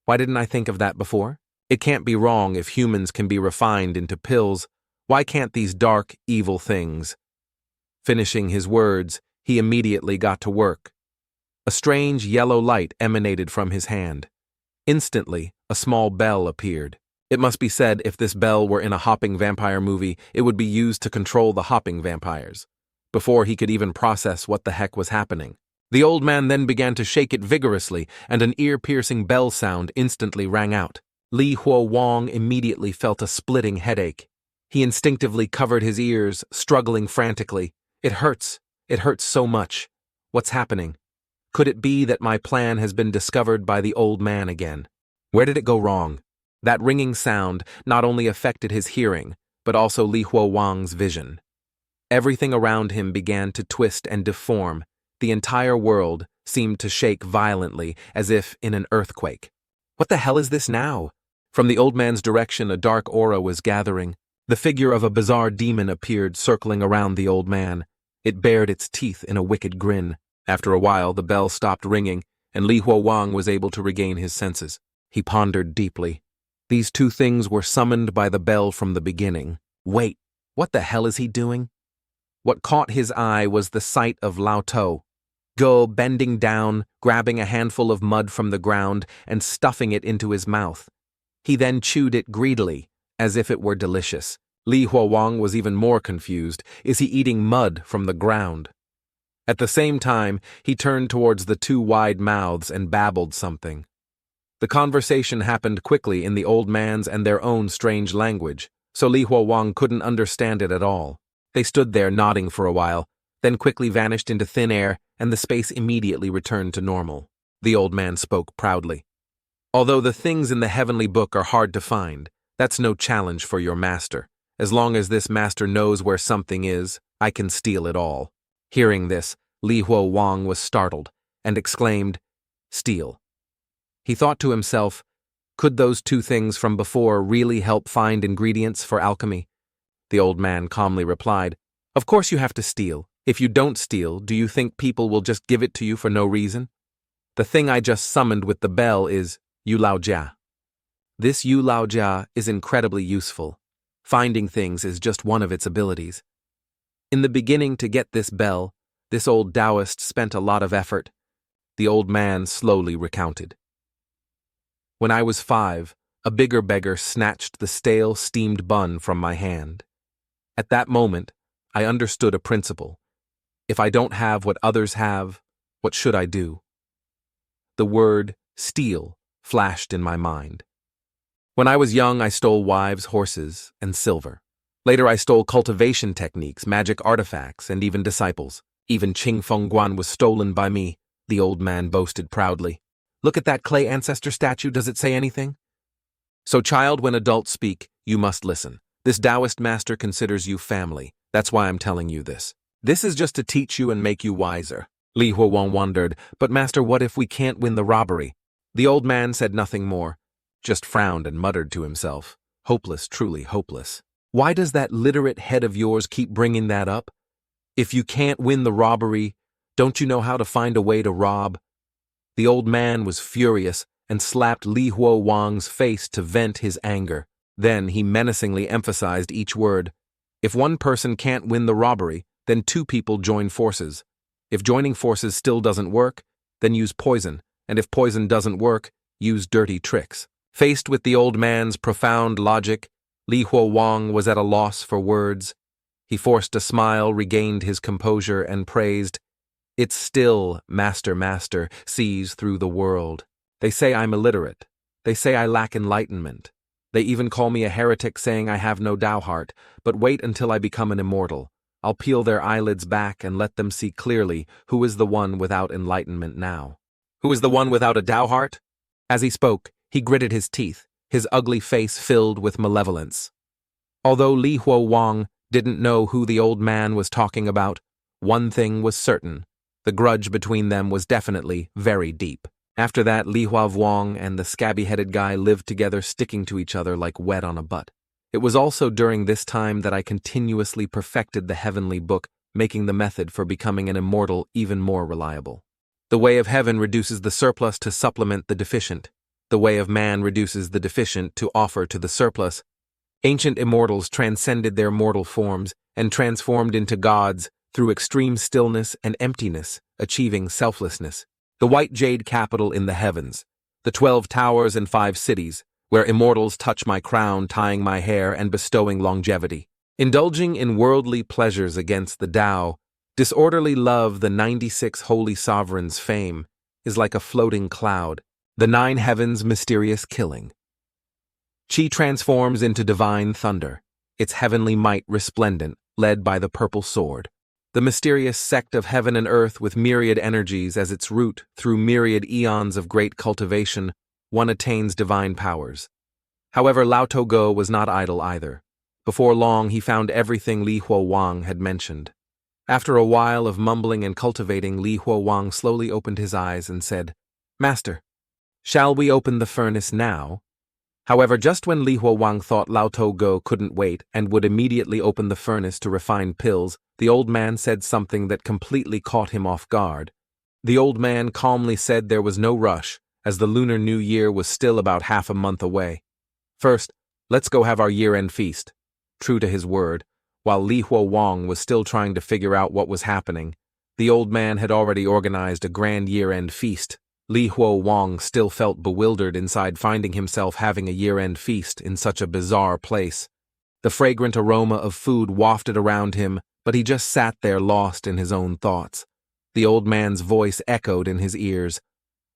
A: Why didn't I think of that before? It can't be wrong if humans can be refined into pills. Why can't these dark, evil things? Finishing his words, he immediately got to work. A strange yellow light emanated from his hand. Instantly, a small bell appeared. It must be said, if this bell were in a hopping vampire movie, it would be used to control the hopping vampires. Before he could even process what the heck was happening, the old man then began to shake it vigorously, and an ear-piercing bell sound instantly rang out. Li Huowang immediately felt a splitting headache. He instinctively covered his ears, struggling frantically. It hurts so much. What's happening? Could it be that my plan has been discovered by the old man again? Where did it go wrong? That ringing sound not only affected his hearing, but also Li Huowang's vision. Everything around him began to twist and deform. The entire world seemed to shake violently, as if in an earthquake. What the hell is this now? From the old man's direction, a dark aura was gathering. The figure of a bizarre demon appeared, circling around the old man. It bared its teeth in a wicked grin. After a while, the bell stopped ringing, and Li Huowang was able to regain his senses. He pondered deeply. These two things were summoned by the bell from the beginning. Wait, what the hell is he doing? What caught his eye was the sight of Lao To, Go bending down, grabbing a handful of mud from the ground and stuffing it into his mouth. He then chewed it greedily, as if it were delicious. Li Huowang was even more confused. Is he eating mud from the ground? At the same time, he turned towards the two wide mouths and babbled something. The conversation happened quickly in the old man's and their own strange language, so Li Huowang couldn't understand it at all. They stood there nodding for a while, then quickly vanished into thin air, and the space immediately returned to normal. The old man spoke proudly. Although the things in the heavenly book are hard to find, that's no challenge for your master. As long as this master knows where something is, I can steal it all. Hearing this, Li Huowang was startled and exclaimed, "Steal." He thought to himself, could those two things from before really help find ingredients for alchemy? The old man calmly replied, "Of course you have to steal. If you don't steal, do you think people will just give it to you for no reason? The thing I just summoned with the bell is Yu Lao Jia. This Yu Lao Jia is incredibly useful. Finding things is just one of its abilities. In the beginning, to get this bell, this old Taoist spent a lot of effort." The old man slowly recounted. "When I was 5, a bigger beggar snatched the stale, steamed bun from my hand. At that moment, I understood a principle. If I don't have what others have, what should I do?" The word steal flashed in my mind. When I was young, I stole wives' horses and silver. Later, I stole cultivation techniques, magic artifacts, and even disciples. Even Qing Fengguan was stolen by me, the old man boasted proudly. "Look at that clay ancestor statue, does it say anything?" "So, child, when adults speak, you must listen. This Taoist master considers you family. That's why I'm telling you this. This is just to teach you and make you wiser." Li Huowang wondered, "But master, what if we can't win the robbery?" The old man said nothing more, just frowned and muttered to himself. Hopeless, truly hopeless. Why does that literate head of yours keep bringing that up? If you can't win the robbery, don't you know how to find a way to rob? The old man was furious and slapped Li Huowang's face to vent his anger. Then he menacingly emphasized each word. If one person can't win the robbery, then two people join forces. If joining forces still doesn't work, then use poison, and if poison doesn't work, use dirty tricks. Faced with the old man's profound logic, Li Huowang was at a loss for words. He forced a smile, regained his composure, and praised, "It's still, master, sees through the world. They say I'm illiterate. They say I lack enlightenment. They even call me a heretic, saying I have no Tao heart, but wait until I become an immortal. I'll peel their eyelids back and let them see clearly who is the one without enlightenment now. Who is the one without a Tao heart?" As he spoke, he gritted his teeth, his ugly face filled with malevolence. Although Li Huowang didn't know who the old man was talking about, one thing was certain. The grudge between them was definitely very deep. After that, Li Huowang and the scabby-headed guy lived together, sticking to each other like wet on a butt. It was also during this time that I continuously perfected the heavenly book, making the method for becoming an immortal even more reliable. The way of heaven reduces the surplus to supplement the deficient. The way of man reduces the deficient to offer to the surplus. Ancient immortals transcended their mortal forms and transformed into gods through extreme stillness and emptiness, achieving selflessness. The white jade capital in the heavens, the 12 towers and 5 cities, where immortals touch my crown, tying my hair and bestowing longevity. Indulging in worldly pleasures against the Tao, disorderly love, the 96 holy sovereigns' fame, is like a floating cloud, the 9 heavens' mysterious killing. Qi transforms into divine thunder, its heavenly might resplendent, led by the purple sword. The mysterious sect of heaven and earth with myriad energies as its root through myriad eons of great cultivation, one attains divine powers. However, Lao Togo was not idle either. Before long, he found everything Li Huowang had mentioned. After a while of mumbling and cultivating, Li Huowang slowly opened his eyes and said, "Master, shall we open the furnace now?" However, just when Li Huowang thought Lao Togo couldn't wait and would immediately open the furnace to refine pills, the old man said something that completely caught him off guard. The old man calmly said there was no rush, as the Lunar New Year was still about half a month away. "First, let's go have our year-end feast." True to his word, while Li Huowang was still trying to figure out what was happening, the old man had already organized a grand year-end feast. Li Huowang still felt bewildered inside finding himself having a year-end feast in such a bizarre place. The fragrant aroma of food wafted around him, but he just sat there lost in his own thoughts. The old man's voice echoed in his ears.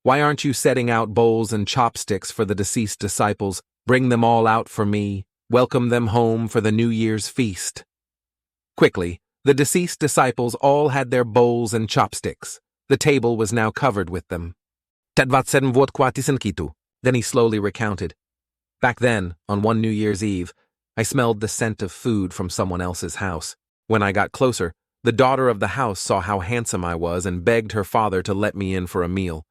A: "Why aren't you setting out bowls and chopsticks for the deceased disciples? Bring them all out for me. Welcome them home for the New Year's feast." Quickly, the deceased disciples all had their bowls and chopsticks. The table was now covered with them. Then he slowly recounted. "Back then, on one New Year's Eve, I smelled the scent of food from someone else's house. When I got closer, the daughter of the house saw how handsome I was and begged her father to let me in for a meal.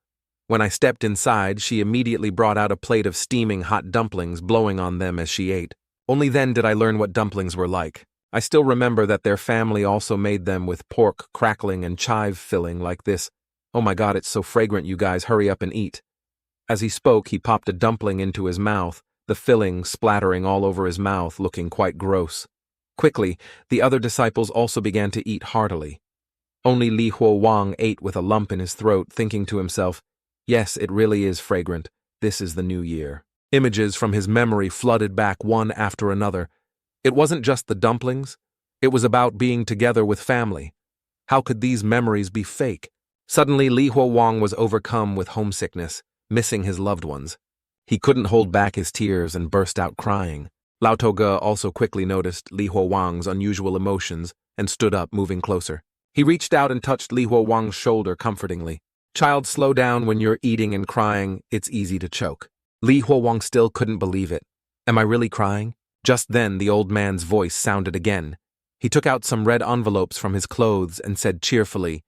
A: When I stepped inside, she immediately brought out a plate of steaming hot dumplings, blowing on them as she ate. Only then did I learn what dumplings were like. I still remember that their family also made them with pork crackling and chive filling like this. Oh my God, it's so fragrant, you guys, hurry up and eat." As he spoke, he popped a dumpling into his mouth, the filling splattering all over his mouth, looking quite gross. Quickly, the other disciples also began to eat heartily. Only Li Huowang ate with a lump in his throat, thinking to himself, "Yes, it really is fragrant. This is the new year." Images from his memory flooded back one after another. It wasn't just the dumplings. It was about being together with family. How could these memories be fake? Suddenly, Li Huowang was overcome with homesickness, missing his loved ones. He couldn't hold back his tears and burst out crying. Lao Toga also quickly noticed Li Huowang's unusual emotions and stood up, moving closer. He reached out and touched Li Huowang's shoulder comfortingly. "Child, slow down when you're eating and crying. It's easy to choke." Li Huowang still couldn't believe it. "Am I really crying?" Just then, the old man's voice sounded again. He took out some red envelopes from his clothes and said cheerfully,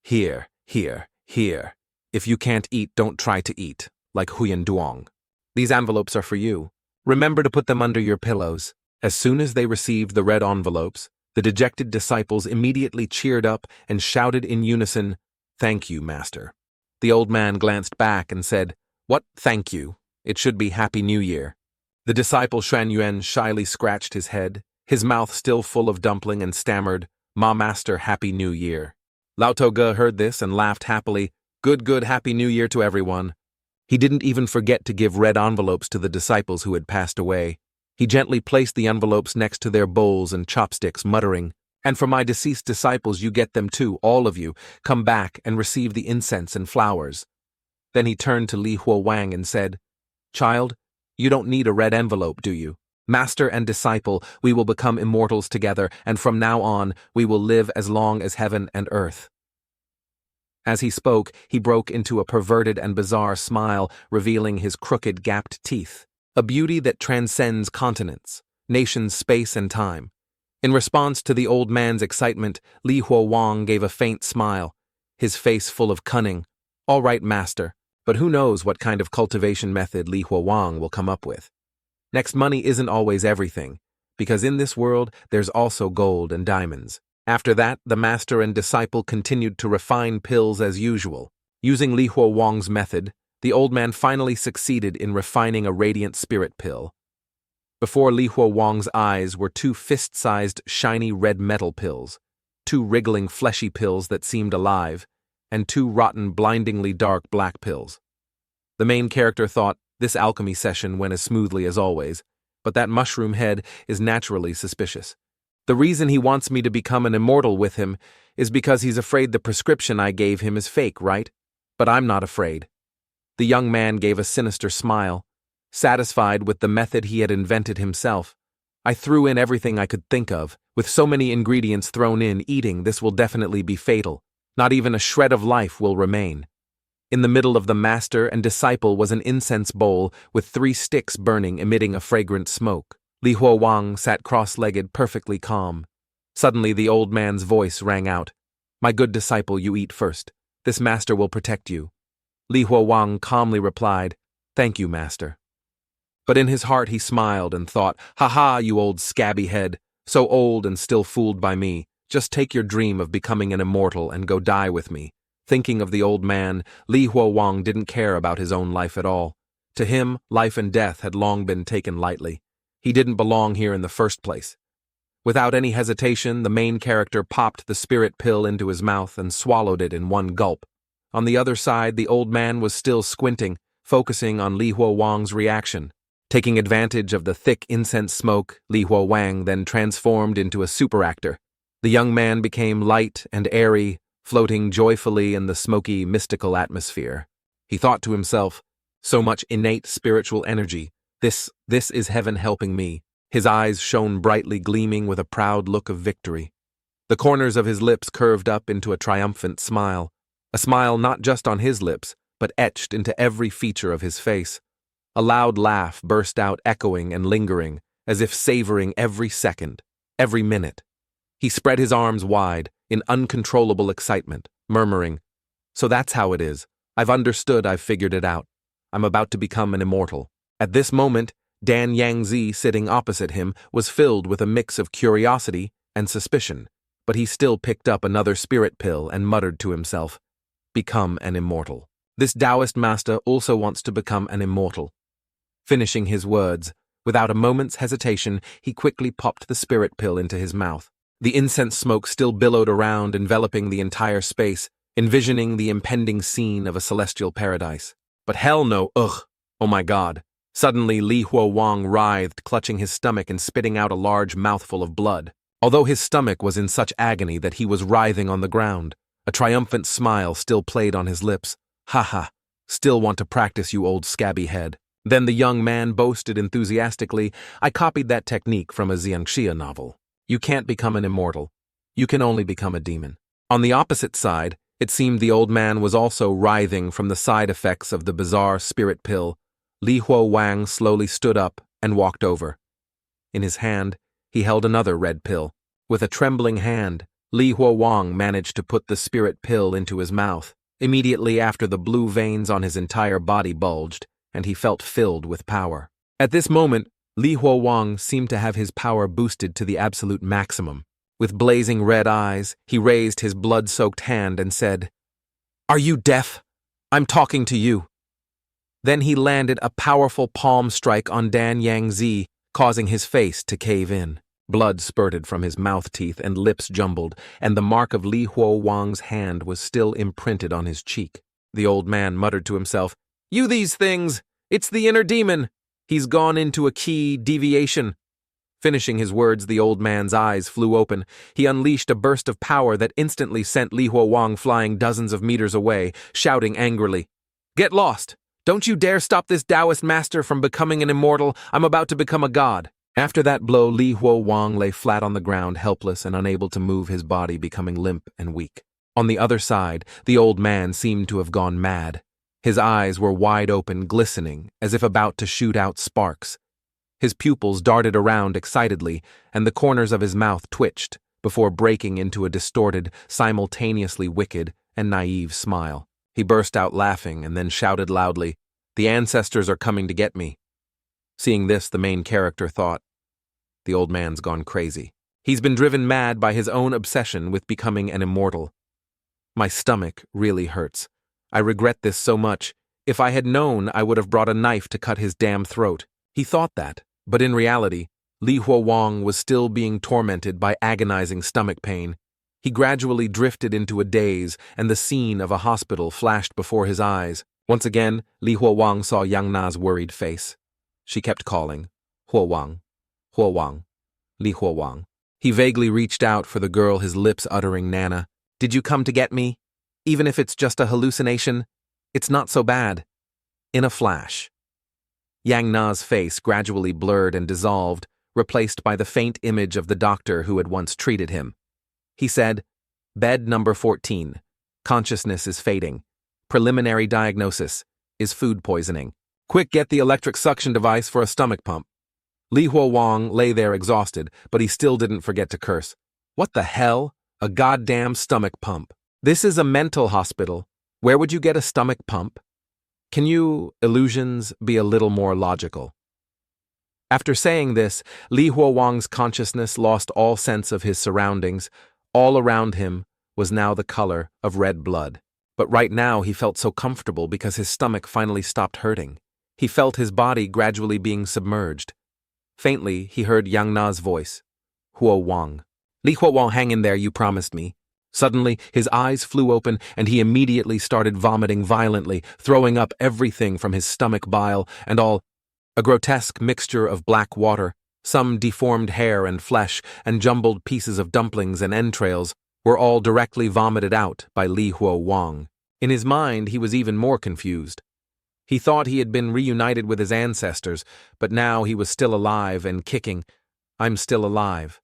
A: "Here, here, here. If you can't eat, don't try to eat, like Huyen Duong. These envelopes are for you. Remember to put them under your pillows." As soon as they received the red envelopes, the dejected disciples immediately cheered up and shouted in unison, "Thank you, Master." The old man glanced back and said, "What thank you? It should be Happy New Year." The disciple Shan Yuan shyly scratched his head, his mouth still full of dumpling, and stammered, "Ma Master, Happy New Year." Lao Toga heard this and laughed happily. Good, Happy New Year to everyone." He didn't even forget to give red envelopes to the disciples who had passed away. He gently placed the envelopes next to their bowls and chopsticks, muttering, "And for my deceased disciples, you get them too, all of you. Come back and receive the incense and flowers." Then he turned to Li Huowang and said, "Child, you don't need a red envelope, do you? Master and disciple, we will become immortals together, and from now on, we will live as long as heaven and earth." As he spoke, he broke into a perverted and bizarre smile, revealing his crooked, gapped teeth, a beauty that transcends continents, nations, space, and time. In response to the old man's excitement, Li Huowang gave a faint smile, his face full of cunning. "All right, Master, but who knows what kind of cultivation method Li Huowang will come up with. Next, money isn't always everything, because in this world there's also gold and diamonds." After that, the master and disciple continued to refine pills as usual. Using Li Huowang's method, the old man finally succeeded in refining a radiant spirit pill. Before Li Huowang's eyes were two fist-sized, shiny red metal pills, two wriggling fleshy pills that seemed alive, and two rotten, blindingly dark black pills. The main character thought this alchemy session went as smoothly as always, but that mushroom head is naturally suspicious. The reason he wants me to become an immortal with him is because he's afraid the prescription I gave him is fake, right? But I'm not afraid. The young man gave a sinister smile, satisfied with the method he had invented himself. "I threw in everything I could think of. With so many ingredients thrown in, eating this will definitely be fatal. Not even a shred of life will remain." In the middle of the master and disciple was an incense bowl with 3 sticks burning, emitting a fragrant smoke. Li Huo Wang sat cross-legged, perfectly calm. Suddenly the old man's voice rang out. "My good disciple, you eat first. This master will protect you." Li Huo Wang calmly replied, "Thank you, master." But in his heart he smiled and thought, "Ha ha, you old scabby head, so old and still fooled by me. Just take your dream of becoming an immortal and go die with me." Thinking of the old man, Li Huo Wang didn't care about his own life at all. To him, life and death had long been taken lightly. He didn't belong here in the first place. Without any hesitation, the main character popped the spirit pill into his mouth and swallowed it in one gulp. On the other side, the old man was still squinting, focusing on Li Huo Wang's reaction. Taking advantage of the thick incense smoke, Li Huo Wang then transformed into a super actor. The young man became light and airy, floating joyfully in the smoky, mystical atmosphere. He thought to himself, "So much innate spiritual energy. This is heaven helping me." His eyes shone brightly, gleaming with a proud look of victory. The corners of his lips curved up into a triumphant smile, a smile not just on his lips, but etched into every feature of his face. A loud laugh burst out, echoing and lingering, as if savoring every second, every minute. He spread his arms wide, in uncontrollable excitement, murmuring, "So that's how it is. I've understood, I've figured it out. I'm about to become an immortal." At this moment, Dan Yangzi, sitting opposite him, was filled with a mix of curiosity and suspicion, but he still picked up another spirit pill and muttered to himself, "Become an immortal. This Taoist master also wants to become an immortal." Finishing his words, without a moment's hesitation, he quickly popped the spirit pill into his mouth. The incense smoke still billowed around, enveloping the entire space, envisioning the impending scene of a celestial paradise. But hell no, ugh, oh my god. Suddenly, Li Huo Wang writhed, clutching his stomach and spitting out a large mouthful of blood. Although his stomach was in such agony that he was writhing on the ground, a triumphant smile still played on his lips. "Ha ha, still want to practice, you old scabby head." Then the young man boasted enthusiastically, "I copied that technique from a Xiangxia novel. You can't become an immortal. You can only become a demon." On the opposite side, it seemed the old man was also writhing from the side effects of the bizarre spirit pill. Li Huo Wang slowly stood up and walked over. In his hand, he held another red pill. With a trembling hand, Li Huo Wang managed to put the spirit pill into his mouth. Immediately after, the blue veins on his entire body bulged, and he felt filled with power. At this moment, Li Huo Wang seemed to have his power boosted to the absolute maximum. With blazing red eyes, he raised his blood-soaked hand and said, "Are you deaf? I'm talking to you." Then he landed a powerful palm strike on Dan Yangzi, causing his face to cave in. Blood spurted from his mouth teeth and lips jumbled, and the mark of Li Huo Wang's hand was still imprinted on his cheek. The old man muttered to himself, "You these things! It's the inner demon! He's gone into a key deviation." Finishing his words, the old man's eyes flew open. He unleashed a burst of power that instantly sent Li Huo Wang flying dozens of meters away, shouting angrily, "Get lost! Don't you dare stop this Taoist master from becoming an immortal. I'm about to become a god." After that blow, Li Huo Wang lay flat on the ground, helpless and unable to move his body, becoming limp and weak. On the other side, the old man seemed to have gone mad. His eyes were wide open, glistening, as if about to shoot out sparks. His pupils darted around excitedly, and the corners of his mouth twitched, before breaking into a distorted, simultaneously wicked and naive smile. He burst out laughing and then shouted loudly, "The ancestors are coming to get me." Seeing this, the main character thought, "The old man's gone crazy. He's been driven mad by his own obsession with becoming an immortal. My stomach really hurts. I regret this so much. If I had known, I would have brought a knife to cut his damn throat." He thought that, but in reality, Li Huo Wang was still being tormented by agonizing stomach pain. He gradually drifted into a daze, and the scene of a hospital flashed before his eyes. Once again, Li Huo Wang saw Yang Na's worried face. She kept calling, "Huo Wang, Huo Wang, Li Huo Wang." He vaguely reached out for the girl, his lips uttering Nana. "Did you come to get me? Even if it's just a hallucination, it's not so bad." In a flash, Yang Na's face gradually blurred and dissolved, replaced by the faint image of the doctor who had once treated him. He said, "Bed number 14. Consciousness is fading. Preliminary diagnosis is food poisoning. Quick, get the electric suction device for a stomach pump. Li Huowang lay there exhausted, but he still didn't forget to curse. What the hell? A goddamn stomach pump. This is a mental hospital. Where would you get a stomach pump? Can you, illusions, be a little more logical? After saying this, Li Huowang's consciousness lost all sense of his surroundings. All around him was now the color of red blood. But right now he felt so comfortable because his stomach finally stopped hurting. He felt his body gradually being submerged. Faintly, he heard Yang Na's voice. Huowang. Li Huowang, hang in there, you promised me. Suddenly, his eyes flew open and he immediately started vomiting violently, throwing up everything from his stomach, bile and all. A grotesque mixture of black water, some deformed hair and flesh, and jumbled pieces of dumplings and entrails were all directly vomited out by Li Huowang. In his mind, he was even more confused. He thought he had been reunited with his ancestors, but now he was still alive and kicking. I'm still alive.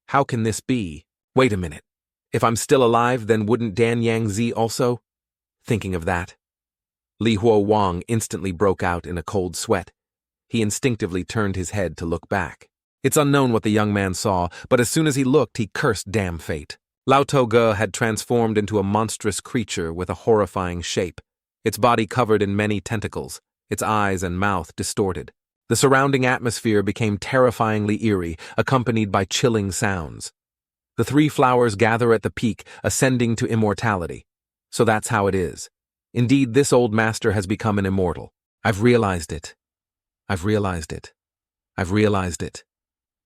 A: How can this be? Wait a minute. If I'm still alive, then wouldn't Dan Yangzi also? Thinking of that, Li Huowang instantly broke out in a cold sweat. He instinctively turned his head to look back. It's unknown what the young man saw, but as soon as he looked, he cursed damn fate. Lao Toge had transformed into a monstrous creature with a horrifying shape, its body covered in many tentacles, its eyes and mouth distorted. The surrounding atmosphere became terrifyingly eerie, accompanied by chilling sounds. The three flowers gather at the peak, ascending to immortality. So that's how it is. Indeed, this old master has become an immortal. I've realized it. I've realized it. I've realized it.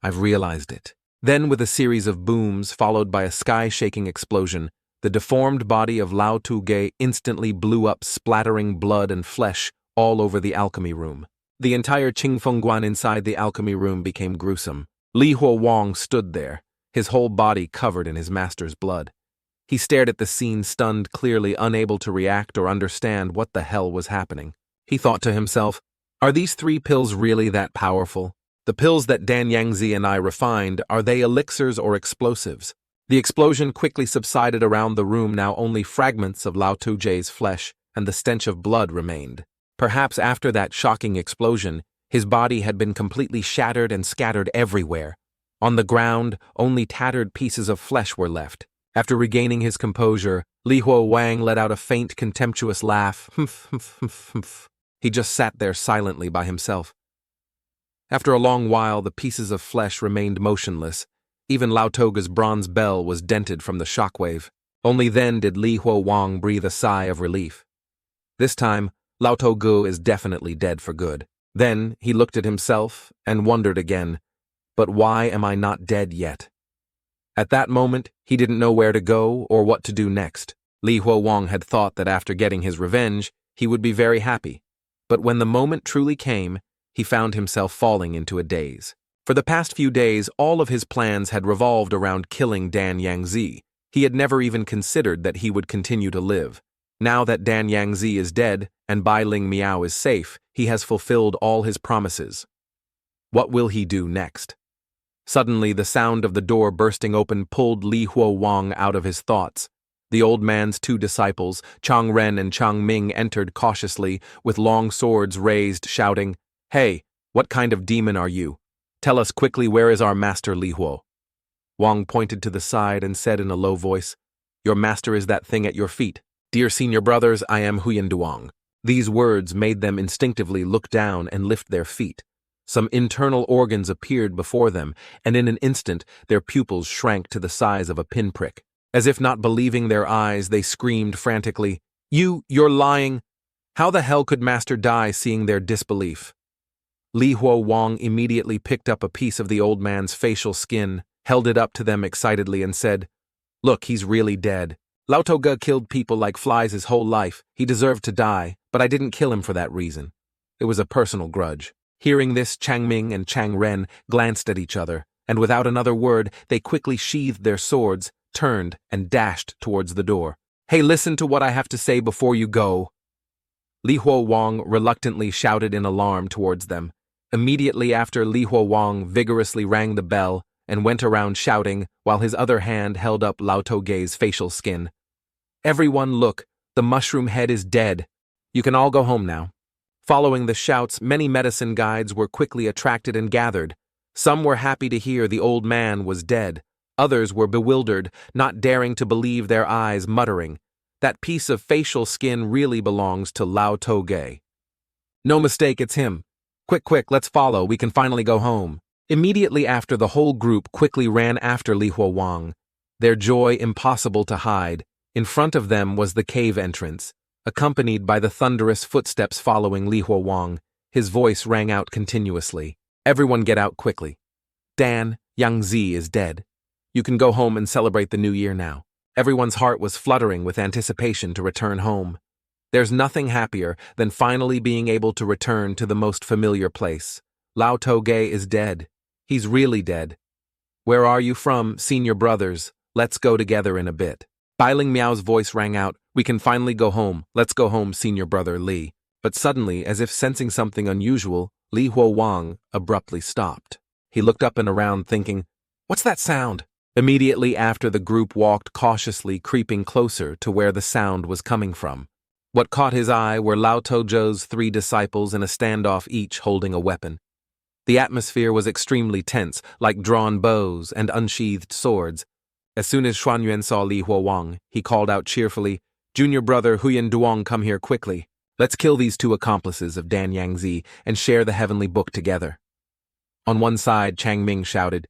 A: I've realized it. Then, with a series of booms followed by a sky-shaking explosion, the deformed body of Lao Toge instantly blew up, splattering blood and flesh all over the alchemy room. The entire Qingfengguan inside the alchemy room became gruesome. Li Huowang stood there, his whole body covered in his master's blood. He stared at the scene, stunned, clearly unable to react or understand what the hell was happening. He thought to himself, are these 3 pills really that powerful? The pills that Dan Yangzi and I refined, are they elixirs or explosives? The explosion quickly subsided around the room. Now only fragments of Lao Toge's flesh and the stench of blood remained. Perhaps after that shocking explosion, his body had been completely shattered and scattered everywhere. On the ground, only tattered pieces of flesh were left. After regaining his composure, Li Huowang let out a faint, contemptuous laugh. He just sat there silently by himself. After a long while, the pieces of flesh remained motionless. Even Lao Toge's bronze bell was dented from the shockwave. Only then did Li Huowang breathe a sigh of relief. This time, Lao Toge is definitely dead for good. Then he looked at himself and wondered again, but why am I not dead yet? At that moment, he didn't know where to go or what to do next. Li Huowang had thought that after getting his revenge, he would be very happy. But when the moment truly came, he found himself falling into a daze. For the past few days, all of his plans had revolved around killing Dan Yangzi. He had never even considered that he would continue to live. Now that Dan Yangzi is dead and Bai Ling Miao is safe, he has fulfilled all his promises. What will he do next? Suddenly, the sound of the door bursting open pulled Li Huowang out of his thoughts. The old man's 2 disciples, Chang Ren and Chang Ming, entered cautiously, with long swords raised, shouting, "Hey, what kind of demon are you? Tell us quickly, where is our master Li Huo?" Wang pointed to the side and said in a low voice, "Your master is that thing at your feet. Dear senior brothers, I am Huyan Duong." These words made them instinctively look down and lift their feet. Some internal organs appeared before them, and in an instant their pupils shrank to the size of a pinprick. As if not believing their eyes, they screamed frantically, You're lying! How the hell could Master die, seeing their disbelief?" Li Huowang immediately picked up a piece of the old man's facial skin, held it up to them excitedly, and said, "Look, he's really dead. Lao Toge killed people like flies his whole life. He deserved to die, but I didn't kill him for that reason. It was a personal grudge." Hearing this, Chang Ming and Chang Ren glanced at each other, and without another word, they quickly sheathed their swords, turned, and dashed towards the door. "Hey, listen to what I have to say before you go." Li Huowang reluctantly shouted in alarm towards them. Immediately after, Li Huowang vigorously rang the bell and went around shouting while his other hand held up Lao Toge's facial skin. "Everyone look, The mushroom head is dead. You can all go home now." Following the shouts, many medicine guides were quickly attracted and gathered. Some were happy to hear the old man was dead. Others were bewildered, not daring to believe their eyes, muttering, "That piece of facial skin really belongs to Lao Toge. No mistake, it's him. Quick, quick, let's follow, we can finally go home." Immediately after, the whole group quickly ran after Li Huowang, their joy impossible to hide. In front of them was the cave entrance, accompanied by the thunderous footsteps following Li Huowang. His voice rang out continuously. "Everyone get out quickly. Dan, Yang Zi is dead. You can go home and celebrate the new year now." Everyone's heart was fluttering with anticipation to return home. There's nothing happier than finally being able to return to the most familiar place. Lao Toge is dead. He's really dead. "Where are you from, senior brothers? Let's go together in a bit." Bai Ling Miao's voice rang out, "We can finally go home. Let's go home, senior brother Li." But suddenly, as if sensing something unusual, Li Huowang abruptly stopped. He looked up and around thinking, "What's that sound?" Immediately after, the group walked cautiously, creeping closer to where the sound was coming from. What caught his eye were Lao Tojo's 3 disciples in a standoff, each holding a weapon. The atmosphere was extremely tense, like drawn bows and unsheathed swords. As soon as Xuanyuan saw Li Huowang, he called out cheerfully, "Junior brother Huyan Duong, come here quickly. Let's kill these 2 accomplices of Dan Yangzi and share the heavenly book together." On one side, Chang Ming shouted,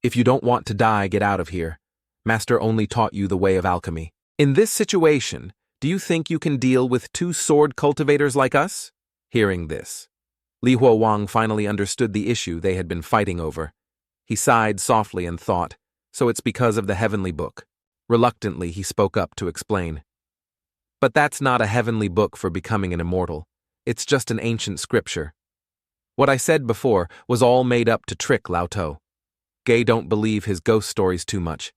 A: "If you don't want to die, get out of here. Master only taught you the way of alchemy. In this situation, do you think you can deal with 2 sword cultivators like us?" Hearing this, Li Huowang finally understood the issue they had been fighting over. He sighed softly and thought, "So it's because of the heavenly book." Reluctantly, he spoke up to explain. "But that's not a heavenly book for becoming an immortal. It's just an ancient scripture. What I said before was all made up to trick Lao To. Gay don't believe his ghost stories too much.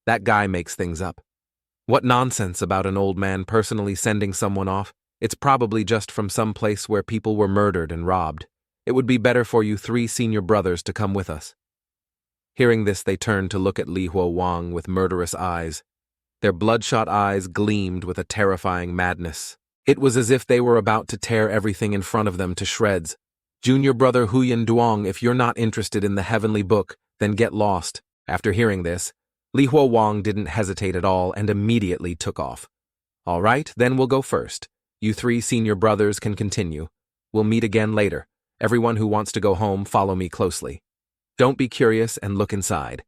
A: That guy makes things up. What nonsense about an old man personally sending someone off. It's probably just from some place where people were murdered and robbed. It would be better for you 3 senior brothers to come with us." Hearing this, they turned to look at Li Huowang with murderous eyes. Their bloodshot eyes gleamed with a terrifying madness. It was as if they were about to tear everything in front of them to shreds. "Junior brother Huyan Duong, if you're not interested in the heavenly book, then get lost." After hearing this, Li Huowang didn't hesitate at all and immediately took off. "All right, then we'll go first. You 3 senior brothers can continue. We'll meet again later. Everyone who wants to go home, follow me closely. Don't be curious and look inside.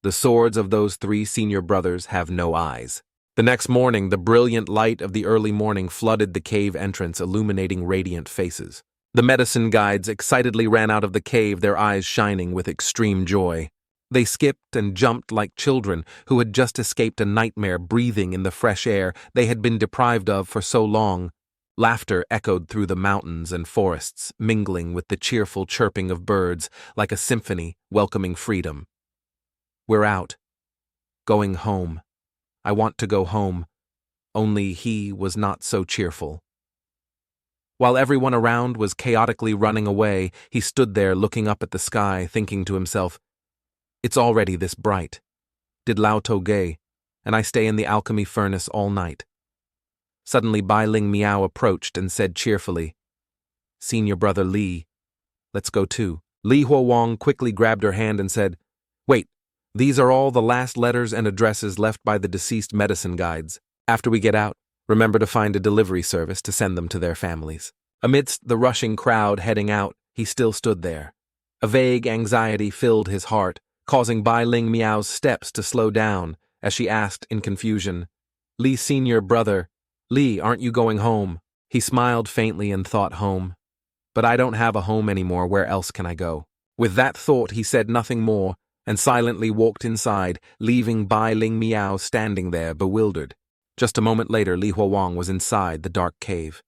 A: The swords of those 3 senior brothers have no eyes." The next morning, the brilliant light of the early morning flooded the cave entrance, illuminating radiant faces. The medicine guides excitedly ran out of the cave, their eyes shining with extreme joy. They skipped and jumped like children who had just escaped a nightmare, breathing in the fresh air they had been deprived of for so long. Laughter echoed through the mountains and forests, mingling with the cheerful chirping of birds like a symphony welcoming freedom. "We're out. Going home. I want to go home." Only he was not so cheerful. While everyone around was chaotically running away, he stood there looking up at the sky, thinking to himself, "It's already this bright. Did Lao Toge, and I stay in the alchemy furnace all night." Suddenly Bai Ling Miao approached and said cheerfully, "Senior brother Li, let's go too." Li Huowang quickly grabbed her hand and said, "Wait, these are all the last letters and addresses left by the deceased medicine guides. After we get out, remember to find a delivery service to send them to their families." Amidst the rushing crowd heading out, he still stood there. A vague anxiety filled his heart, causing Bai Ling Miao's steps to slow down as she asked in confusion, "Li senior brother, Li, aren't you going home?" He smiled faintly and thought, "Home? But I don't have a home anymore, where else can I go?" With that thought, he said nothing more and silently walked inside, leaving Bai Ling Miao standing there, bewildered. Just a moment later, Li Huowang was inside the dark cave.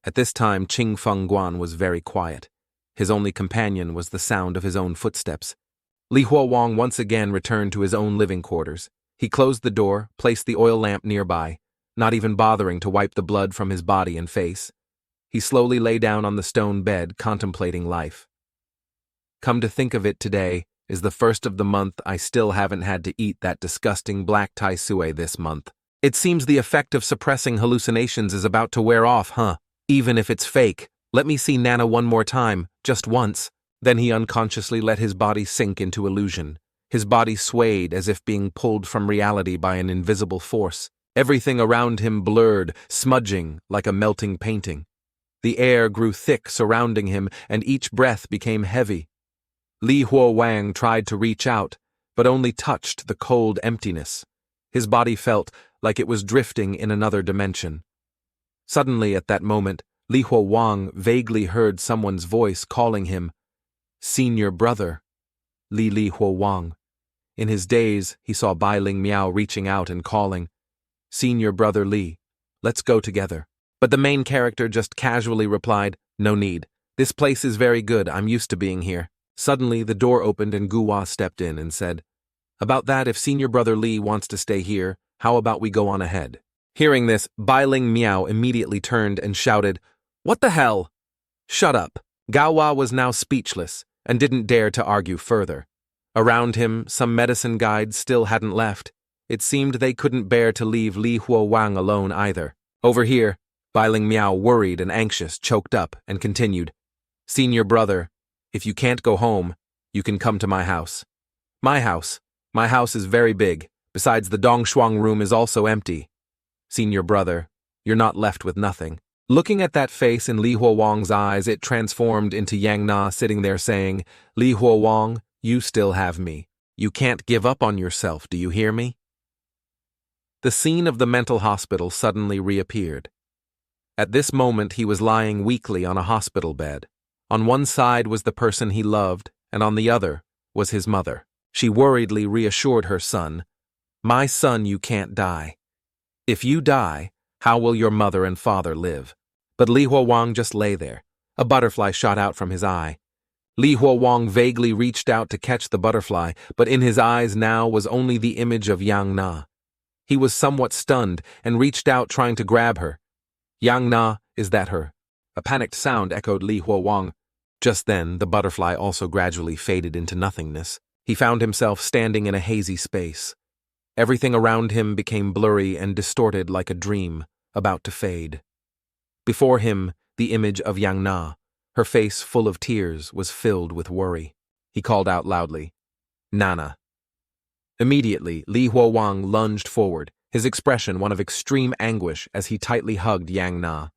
A: At this time, Qing Feng Guan was very quiet. His only companion was the sound of his own footsteps. Li Huowang once again returned to his own living quarters. He closed the door, placed the oil lamp nearby, not even bothering to wipe the blood from his body and face. He slowly lay down on the stone bed, contemplating life. Come to think of it, today is the 1st of the month. I still haven't had to eat that disgusting black tai sui this month. It seems the effect of suppressing hallucinations is about to wear off, huh? Even if it's fake. Let me see Nana one more time, just once. Then he unconsciously let his body sink into illusion. His body swayed as if being pulled from reality by an invisible force. Everything around him blurred, smudging like a melting painting. The air grew thick surrounding him, and each breath became heavy. Li Huo-wang tried to reach out, but only touched the cold emptiness. His body felt like it was drifting in another dimension. Suddenly, at that moment, Li Huo-wang vaguely heard someone's voice calling him, "Senior brother." Li Huo-wang. In his daze, he saw Bai Ling Miao reaching out and calling, "Senior brother Li, let's go together." But the main character just casually replied, "No need. This place is very good, I'm used to being here." Suddenly, the door opened and Guhua stepped in and said, "About that, if senior brother Li wants to stay here, how about we go on ahead?" Hearing this, Bai Ling Miao immediately turned and shouted, "What the hell?" "Shut up." Gaohua was now speechless and didn't dare to argue further. Around him, some medicine guides still hadn't left. It seemed they couldn't bear to leave Li Huo-wang alone either. Over here, Bai Ling Miao, worried and anxious, choked up and continued, "Senior brother, if you can't go home, you can come to my house." "My house? My house is very big. Besides, the Dongshuang room is also empty." "Senior brother, you're not left with nothing." Looking at that face in Li Huo-wang's eyes, it transformed into Yang Na sitting there saying, "Li Huo-wang, you still have me. You can't give up on yourself, do you hear me?" The scene of the mental hospital suddenly reappeared. At this moment he was lying weakly on a hospital bed. On one side was the person he loved, and on the other was his mother. She worriedly reassured her son, "My son, you can't die. If you die, how will your mother and father live?" But Li Huo-wang just lay there. A butterfly shot out from his eye. Li Huo-wang vaguely reached out to catch the butterfly, but in his eyes now was only the image of Yang Na. He was somewhat stunned and reached out trying to grab her. "Yang Na, is that her?" A panicked sound echoed Li Huo-wang. Just then, the butterfly also gradually faded into nothingness. He found himself standing in a hazy space. Everything around him became blurry and distorted like a dream, about to fade. Before him, the image of Yang Na, her face full of tears, was filled with worry. He called out loudly, "Nana." Immediately, Li Huo-wang lunged forward, his expression one of extreme anguish as he tightly hugged Yang Na.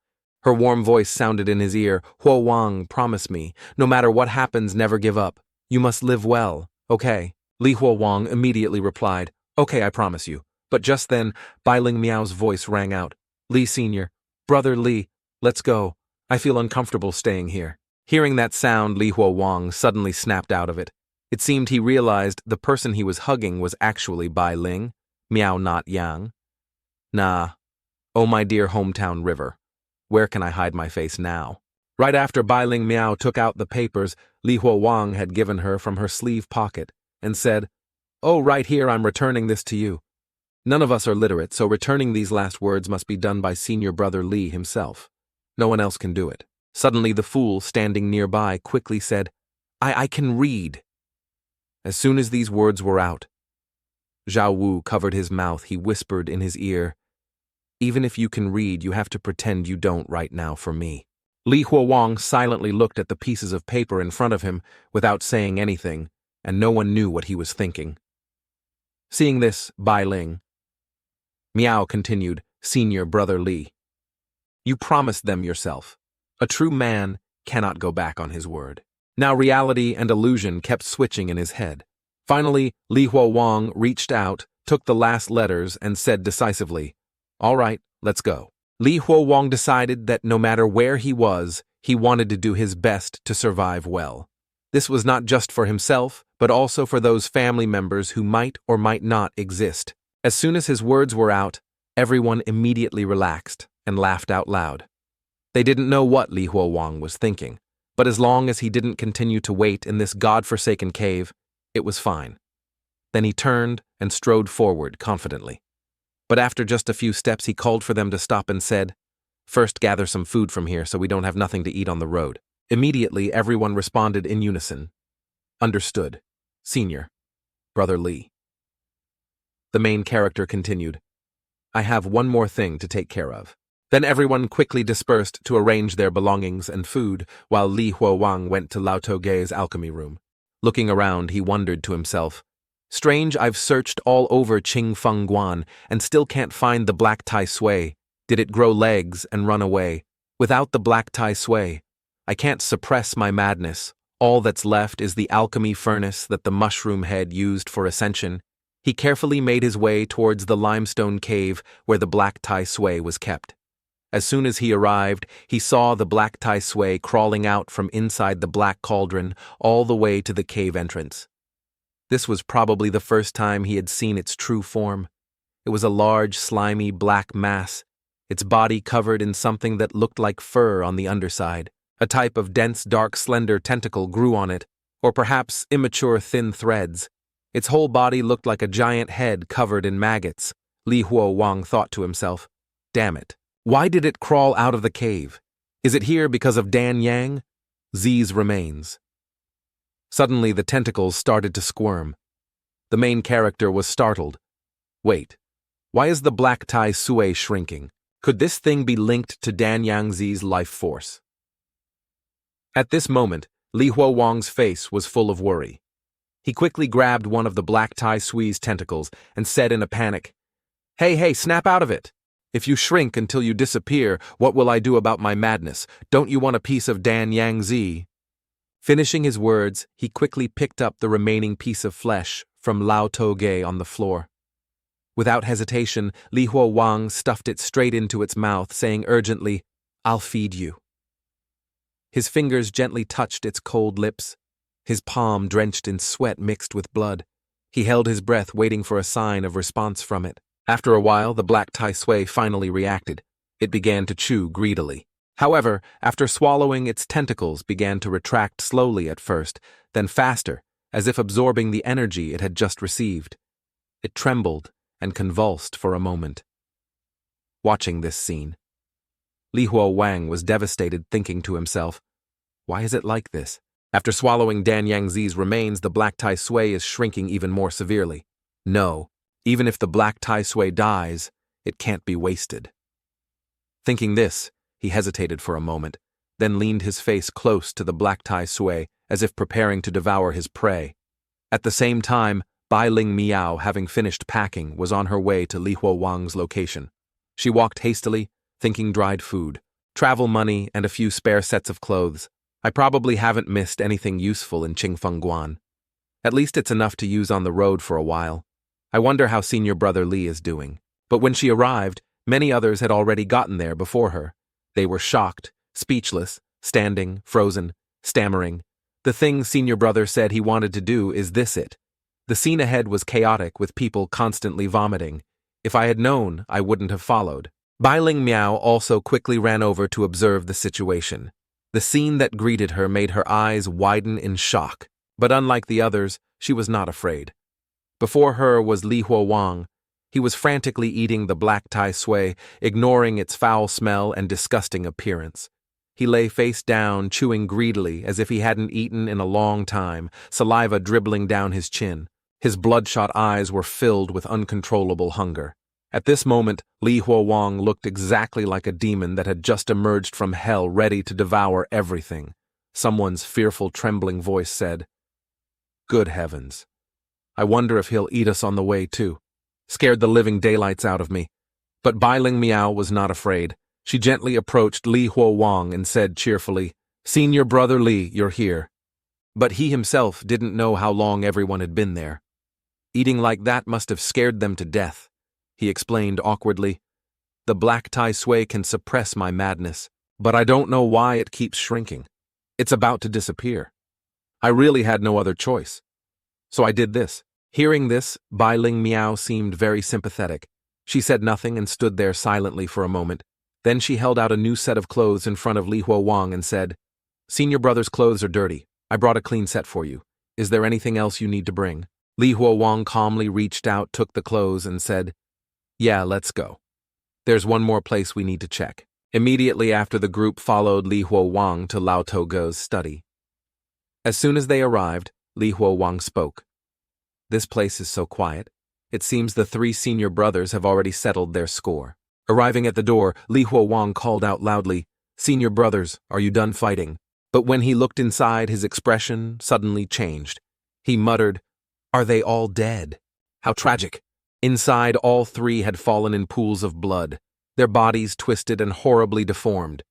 A: Her warm voice sounded in his ear, "Huo-wang, promise me, no matter what happens, never give up. You must live well, okay?" Li Huo-wang immediately replied, "Okay, I promise you." But just then, Bai Ling Miao's voice rang out, "Li Senior, brother Li, let's go. I feel uncomfortable staying here." Hearing that sound, Li Huo-wang suddenly snapped out of it. It seemed he realized the person he was hugging was actually Bai Ling, Miao not Yang. "Nah. Oh my dear hometown river. Where can I hide my face now?" Right after Bai Ling Miao took out the papers Li Huo-wang had given her from her sleeve pocket and said, "Oh, right here, I'm returning this to you. None of us are literate, so returning these last words must be done by senior brother Li himself. No one else can do it." Suddenly the fool standing nearby quickly said, I can read." As soon as these words were out, Zhao Wu covered his mouth. He whispered in his ear, "Even if you can read, you have to pretend you don't right now for me." Li Huo-wang silently looked at the pieces of paper in front of him without saying anything, and no one knew what he was thinking. Seeing this, Bai Ling Miao continued, "Senior brother Li, you promised them yourself. A true man cannot go back on his word." Now reality and illusion kept switching in his head. Finally, Li Huo-wang reached out, took the last letters, and said decisively, "All right, let's go." Li Huo-wang decided that no matter where he was, he wanted to do his best to survive well. This was not just for himself, but also for those family members who might or might not exist. As soon as his words were out, everyone immediately relaxed and laughed out loud. They didn't know what Li Huo-wang was thinking, but as long as he didn't continue to wait in this god-forsaken cave, it was fine. Then he turned and strode forward confidently. But after just a few steps, he called for them to stop and said, "First gather some food from here so we don't have nothing to eat on the road." Immediately, everyone responded in unison, "Understood, Senior, Brother Li." The main character continued, I have one more thing to take care of." Then everyone quickly dispersed to arrange their belongings and food, while Li Huowang went to Lao Togei's alchemy room. Looking around, he wondered to himself, "Strange, I've searched all over Qingfeng Guan and still can't find the black tai sui. Did it grow legs and run away? Without the black tai sui, I can't suppress my madness. All that's left is the alchemy furnace that the mushroom head used for ascension." He carefully made his way towards the limestone cave where the black tai sui was kept. As soon as he arrived, he saw the black tai sui crawling out from inside the black cauldron all the way to the cave entrance. This was probably the first time he had seen its true form. It was a large, slimy black mass, its body covered in something that looked like fur on the underside. A type of dense, dark, slender tentacle grew on it, or perhaps immature thin threads. Its whole body looked like a giant head covered in maggots. Li Huowang thought to himself, "Damn it. Why did it crawl out of the cave? Is it here because of Dan Yang? Z's remains." Suddenly the tentacles started to squirm. The main character was startled. Wait, why is the black tai sui shrinking? Could this thing be linked to Dan Yang Z's life force? At this moment, Li Huowang's face was full of worry. He quickly grabbed one of the black tai sui's tentacles and said in a panic, Hey, snap out of it! If you shrink until you disappear, what will I do about my madness? Don't you want a piece of Dan Yang Z? Finishing his words, he quickly picked up the remaining piece of flesh from Lao Togei on the floor. Without hesitation, Li Huowang stuffed it straight into its mouth, saying urgently, "I'll feed you." His fingers gently touched its cold lips, his palm drenched in sweat mixed with blood. He held his breath, waiting for a sign of response from it. After a while, the black tai sui finally reacted. It began to chew greedily. However, after swallowing, its tentacles began to retract slowly at first, then faster, as if absorbing the energy it had just received. It trembled and convulsed for a moment. Watching this scene, Li Huowang was devastated, thinking to himself, "Why is it like this? After swallowing Dan Yang Z's remains, the black tai sui is shrinking even more severely. No, even if the black tai sui dies, it can't be wasted." Thinking this, he hesitated for a moment, then leaned his face close to the black tai sui as if preparing to devour his prey. At the same time, Bai Ling Miao, having finished packing, was on her way to Li Huowang's location. She walked hastily, thinking dried food, travel money, and a few spare sets of clothes. I probably haven't missed anything useful in Qingfeng Guan. At least it's enough to use on the road for a while. I wonder how senior brother Li is doing. But when she arrived, many others had already gotten there before her. They were shocked, speechless, standing, frozen, stammering. The thing senior brother said he wanted to do, is this it? The scene ahead was chaotic, with people constantly vomiting. If I had known, I wouldn't have followed. Bai Ling Miao also quickly ran over to observe the situation. The scene that greeted her made her eyes widen in shock, but unlike the others, she was not afraid. Before her was Li Huowang. He was frantically eating the black tai sui, ignoring its foul smell and disgusting appearance. He lay face down, chewing greedily as if he hadn't eaten in a long time, saliva dribbling down his chin. His bloodshot eyes were filled with uncontrollable hunger. At this moment, Li Huowang looked exactly like a demon that had just emerged from hell, ready to devour everything. Someone's fearful, trembling voice said, "Good heavens. I wonder if he'll eat us on the way, too." Scared the living daylights out of me. But Bai Ling Miao was not afraid. She gently approached Li Huowang and said cheerfully, "Senior brother Li, you're here." But he himself didn't know how long everyone had been there. Eating like that must have scared them to death. He explained awkwardly, "The black tai sui can suppress my madness, but I don't know why it keeps shrinking. It's about to disappear. I really had no other choice. So I did this." Hearing this, Bai Ling Miao seemed very sympathetic. She said nothing and stood there silently for a moment. Then she held out a new set of clothes in front of Li Huowang and said, "Senior brother's clothes are dirty. I brought a clean set for you. Is there anything else you need to bring?" Li Huowang calmly reached out, took the clothes, and said, "Yeah, let's go. There's one more place we need to check." Immediately after, the group followed Li Huowang to Lao Togei's study. As soon as they arrived, Li Huowang spoke. "This place is so quiet. It seems the three senior brothers have already settled their score. Arriving at the door, Li Huowang called out loudly, "Senior brothers, are you done fighting?" But when he looked inside, his expression suddenly changed. He muttered, "Are they all dead? How tragic." Inside, all three had fallen in pools of blood, their bodies twisted and horribly deformed.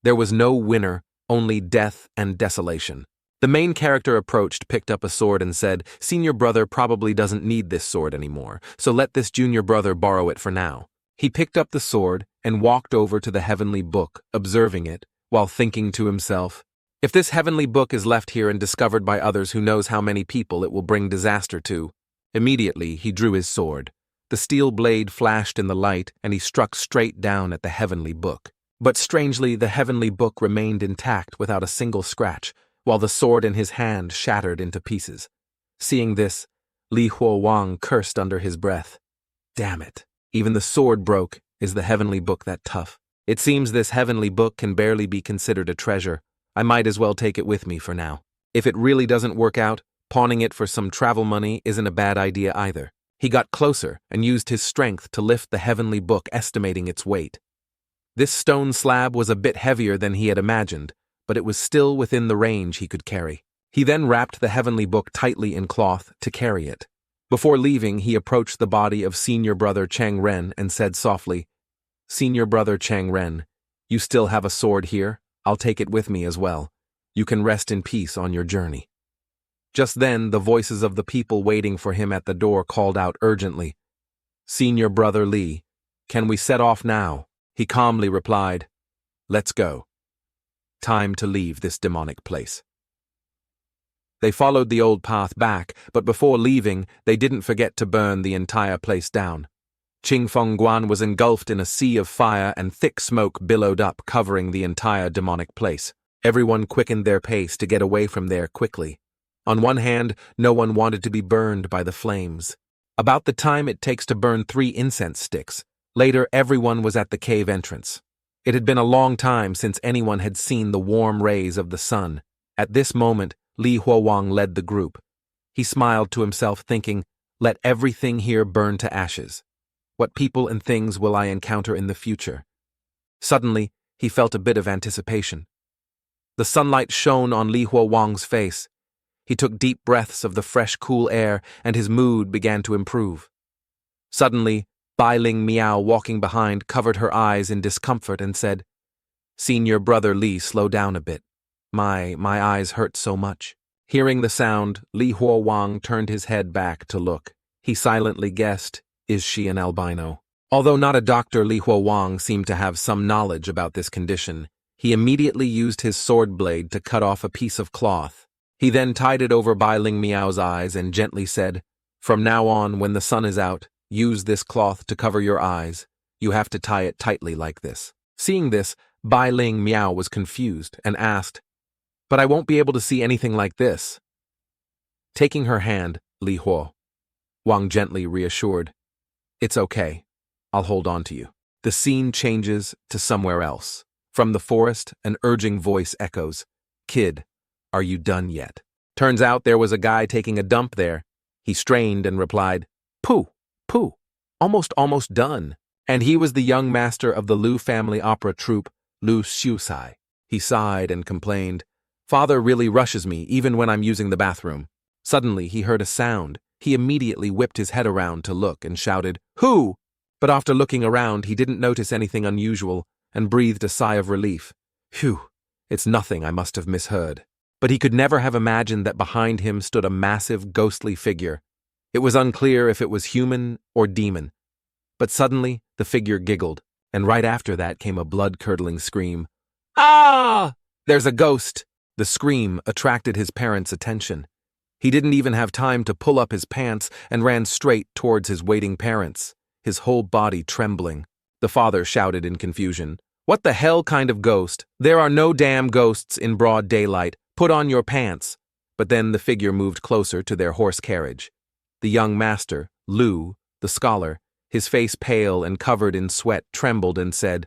A: There was no winner, only death and desolation. The main character approached, picked up a sword and said, "Senior brother probably doesn't need this sword anymore, so let this junior brother borrow it for now." He picked up the sword and walked over to the heavenly book, observing it, while thinking to himself, "If this heavenly book is left here and discovered by others, who knows how many people it will bring disaster to." Immediately, he drew his sword. The steel blade flashed in the light, and he struck straight down at the heavenly book. But strangely, the heavenly book remained intact without a single scratch, while the sword in his hand shattered into pieces. Seeing this, Li Huowang cursed under his breath. "Damn it. Even the sword broke. Is the heavenly book that tough? It seems this heavenly book can barely be considered a treasure. I might as well take it with me for now. If it really doesn't work out, pawning it for some travel money isn't a bad idea either." He got closer and used his strength to lift the heavenly book, estimating its weight. This stone slab was a bit heavier than he had imagined, but it was still within the range he could carry. He then wrapped the heavenly book tightly in cloth to carry it. Before leaving, he approached the body of senior brother Chang Ren and said softly, "Senior brother Chang Ren, you still have a sword here? I'll take it with me as well. You can rest in peace on your journey." Just then, the voices of the people waiting for him at the door called out urgently, "Senior brother Li, can we set off now?" He calmly replied, "Let's go. Time to leave this demonic place." They followed the old path back, but before leaving, they didn't forget to burn the entire place down. Qingfengguan was engulfed in a sea of fire, and thick smoke billowed up, covering the entire demonic place. Everyone quickened their pace to get away from there quickly. On one hand, no one wanted to be burned by the flames. About the time it takes to burn 3 incense sticks, later everyone was at the cave entrance. It had been a long time since anyone had seen the warm rays of the sun. At this moment, Li Huowang led the group. He smiled to himself, thinking, "Let everything here burn to ashes. What people and things will I encounter in the future?" Suddenly, he felt a bit of anticipation. The sunlight shone on Li Huowang's face. He took deep breaths of the fresh, cool air, and his mood began to improve. Suddenly, Bai Ling Miao, walking behind, covered her eyes in discomfort and said, "Senior brother Li, slow down a bit. My eyes hurt so much." Hearing the sound, Li Huowang turned his head back to look. He silently guessed, "Is she an albino?" Although not a doctor, Li Huowang seemed to have some knowledge about this condition. He immediately used his sword blade to cut off a piece of cloth. He then tied it over Bai Ling Miao's eyes and gently said, "From now on, when the sun is out, use this cloth to cover your eyes. You have to tie it tightly like this." Seeing this, Bai Ling Miao was confused and asked, "But I won't be able to see anything like this." Taking her hand, Li Huowang gently reassured, "It's okay. I'll hold on to you." The scene changes to somewhere else. From the forest, an urging voice echoes, "Kid, are you done yet?" Turns out there was a guy taking a dump there. He strained and replied, "Pooh, pooh, almost done." And he was the young master of the Lu family opera troupe, Lu Xiusai. He sighed and complained, "Father really rushes me, even when I'm using the bathroom." Suddenly, he heard a sound. He immediately whipped his head around to look and shouted, "Who?" But after looking around, he didn't notice anything unusual and breathed a sigh of relief. "Phew, it's nothing I must have misheard." But he could never have imagined that behind him stood a massive, ghostly figure. It was unclear if it was human or demon. But suddenly, the figure giggled, and right after that came a blood-curdling scream. "Ah! There's a ghost!" The scream attracted his parents' attention. He didn't even have time to pull up his pants and ran straight towards his waiting parents, his whole body trembling. The father shouted in confusion, "What the hell kind of ghost? There are no damn ghosts in broad daylight. Put on your pants." But then the figure moved closer to their horse carriage. The young master, Lu, the scholar, his face pale and covered in sweat, trembled and said,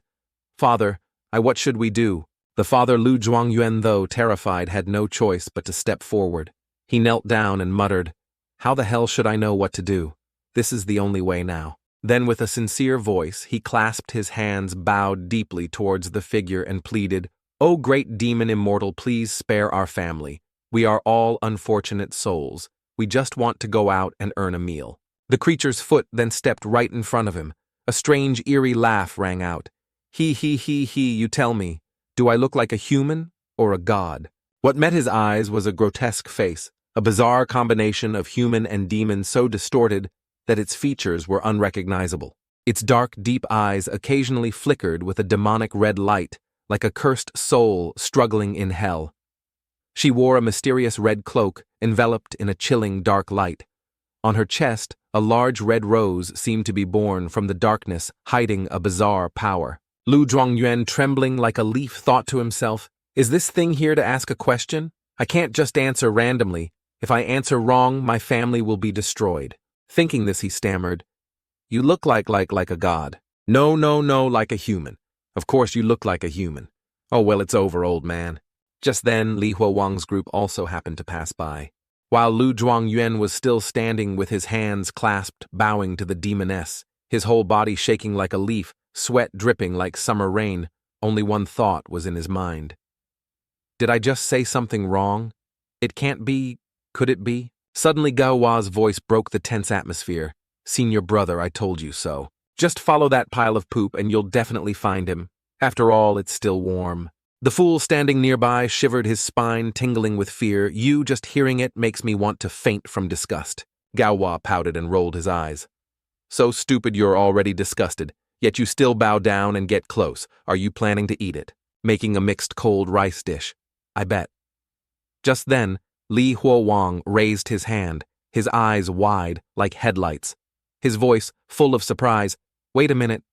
A: "Father, what should we do?" The father Lu Zhuangyuan, though terrified, had no choice but to step forward. He knelt down and muttered, "How the hell should I know what to do? This is the only way now. Then with a sincere voice, he clasped his hands, bowed deeply towards the figure and pleaded, "O great demon immortal, please spare our family. We are all unfortunate souls. We just want to go out and earn a meal." The creature's foot then stepped right in front of him. A strange, eerie laugh rang out. He, you tell me, do I look like a human or a god? What met his eyes was a grotesque face, a bizarre combination of human and demon so distorted that its features were unrecognizable. Its dark, deep eyes occasionally flickered with a demonic red light, like a cursed soul struggling in hell. She wore a mysterious red cloak, enveloped in a chilling dark light. On her chest, a large red rose seemed to be born from the darkness, hiding a bizarre power. Lu Zhuangyuan, trembling like a leaf, thought to himself, "Is this thing here to ask a question? I can't just answer randomly. If I answer wrong, my family will be destroyed." Thinking this, he stammered, "You look like a god." No, like a human. Of course you look like a human. Oh well, it's over, old man." Just then, Li Huowang's group also happened to pass by. While Lu Zhuangyuan was still standing with his hands clasped, bowing to the demoness, his whole body shaking like a leaf, sweat dripping like summer rain, only one thought was in his mind. Did I just say something wrong? It can't be. Could it be? Suddenly Gao Hua's voice broke the tense atmosphere. "Senior brother, I told you so. Just follow that pile of poop and you'll definitely find him. After all, it's still warm." The fool standing nearby shivered, his spine tingling with fear. "You just hearing it makes me want to faint from disgust." Gao Hua pouted and rolled his eyes. "So stupid you're already disgusted, yet you still bow down and get close. Are you planning to eat it? Making a mixed cold rice dish? I bet." Just then, Li Huowang raised his hand, his eyes wide like headlights. His voice full of surprise. "Wait a minute."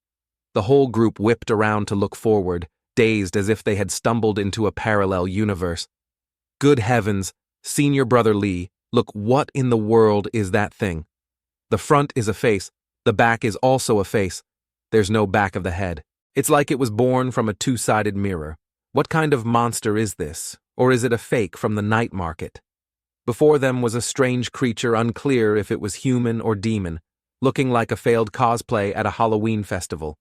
A: The whole group whipped around to look forward, dazed as if they had stumbled into a parallel universe. "Good heavens, Senior Brother Li, look, what in the world is that thing? The front is a face, the back is also a face. There's no back of the head. It's like it was born from a two-sided mirror. What kind of monster is this? Or is it a fake from the night market?" Before them was a strange creature, unclear if it was human or demon, looking like a failed cosplay at a Halloween festival.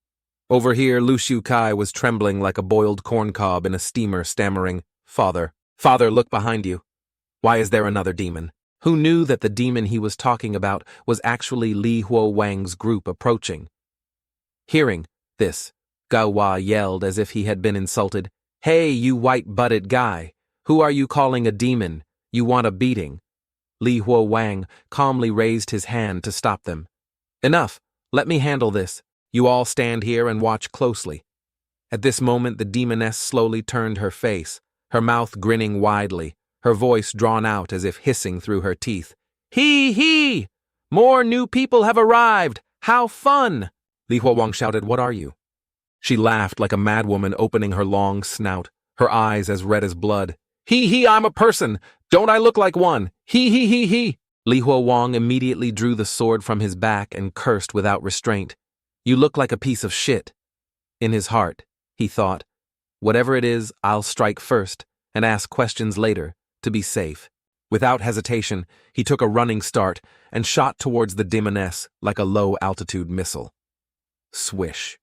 A: Over here, Lu Xiukai was trembling like a boiled corncob in a steamer, stammering, Father, look behind you. Why is there another demon?" Who knew that the demon he was talking about was actually Li Huowang's group approaching? Hearing this, Gao Hua yelled as if he had been insulted, "Hey, you white-butted guy! Who are you calling a demon? You want a beating?" Li Huowang calmly raised his hand to stop them. "Enough! Let me handle this. You all stand here and watch closely." At this moment, the demoness slowly turned her face, her mouth grinning widely, her voice drawn out as if hissing through her teeth. Hee! More new people have arrived! How fun!" Li Huowang shouted, "What are you?" She laughed like a madwoman, opening her long snout, her eyes as red as blood. Hee, I'm a person! Don't I look like one? Hee. Li Huowang immediately drew the sword from his back and cursed without restraint. "You look like a piece of shit." In his heart, he thought, "Whatever it is, I'll strike first and ask questions later, to be safe." Without hesitation, he took a running start and shot towards the demoness like a low-altitude missile. Swish.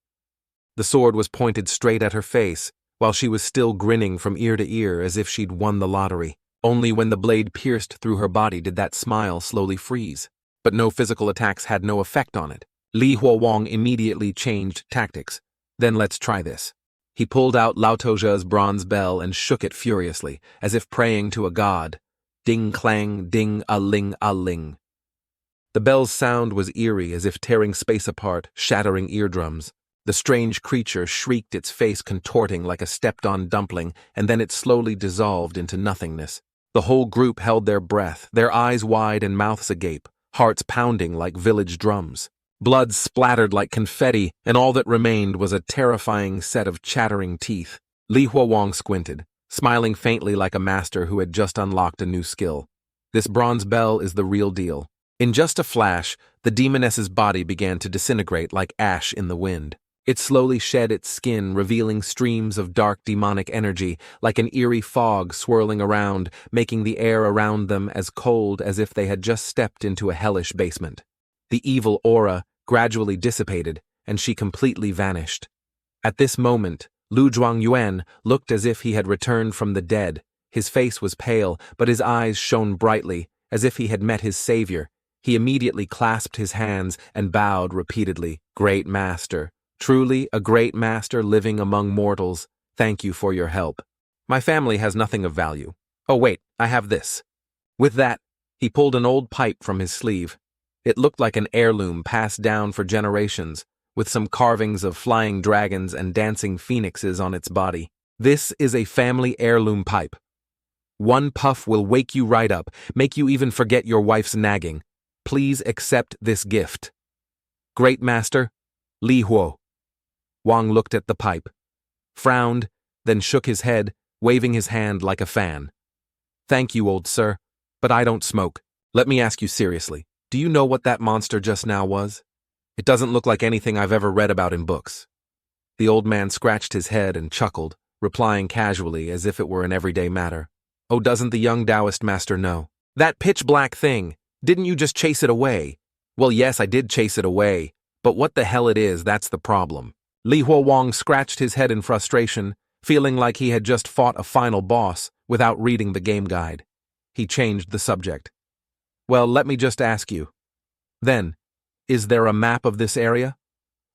A: The sword was pointed straight at her face, while she was still grinning from ear to ear as if she'd won the lottery. Only when the blade pierced through her body did that smile slowly freeze. But no physical attacks had no effect on it. Li Huowang immediately changed tactics. "Then let's try this." He pulled out Lao Toja's bronze bell and shook it furiously, as if praying to a god. Ding clang, ding a ling a ling. The bell's sound was eerie, as if tearing space apart, shattering eardrums. The strange creature shrieked, its face contorting like a stepped-on dumpling, and then it slowly dissolved into nothingness. The whole group held their breath, their eyes wide and mouths agape, hearts pounding like village drums. Blood splattered like confetti, and all that remained was a terrifying set of chattering teeth. Li Huowang squinted, smiling faintly like a master who had just unlocked a new skill. This bronze bell is the real deal. In just a flash, the demoness's body began to disintegrate like ash in the wind. It slowly shed its skin, revealing streams of dark demonic energy, like an eerie fog swirling around, making the air around them as cold as if they had just stepped into a hellish basement. The evil aura gradually dissipated, and she completely vanished. At this moment, Lu Zhuangyuan looked as if he had returned from the dead. His face was pale, but his eyes shone brightly, as if he had met his savior. He immediately clasped his hands and bowed repeatedly. Great master, truly a great master living among mortals, thank you for your help. My family has nothing of value. Oh wait, I have this. With that, he pulled an old pipe from his sleeve. It looked like an heirloom passed down for generations, with some carvings of flying dragons and dancing phoenixes on its body. This is a family heirloom pipe. One puff will wake you right up, make you even forget your wife's nagging. Please accept this gift. Great Master, Li Huo. Wang looked at the pipe, frowned, then shook his head, waving his hand like a fan. Thank you, old sir, but I don't smoke. Let me ask you seriously, do you know what that monster just now was? It doesn't look like anything I've ever read about in books. The old man scratched his head and chuckled, replying casually as if it were an everyday matter. Oh, doesn't the young Taoist master know? That pitch-black thing, didn't you just chase it away? Well, yes, I did chase it away, but what the hell it is, that's the problem. Li Huo scratched his head in frustration, feeling like he had just fought a final boss without reading the game guide. He changed the subject. Well, let me just ask you. Then, is there a map of this area?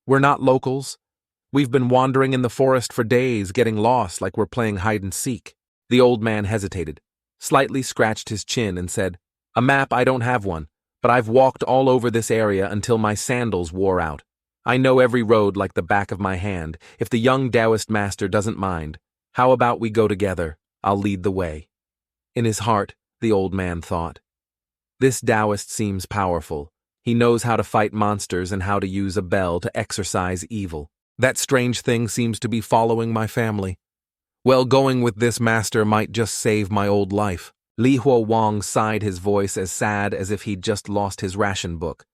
A: We're not locals. We've been wandering in the forest for days, getting lost like we're playing hide and seek. The old man hesitated, slightly scratched his chin and said, A map, I don't have one, but I've walked all over this area until my sandals wore out. I know every road like the back of my hand. If the young Taoist master doesn't mind, how about we go together? I'll lead the way. In his heart, the old man thought, this Taoist seems powerful. He knows how to fight monsters and how to use a bell to exorcise evil. That strange thing seems to be following my family. Well, going with this master might just save my old life. Li Huo sighed, his voice as sad as if he'd just lost his ration book.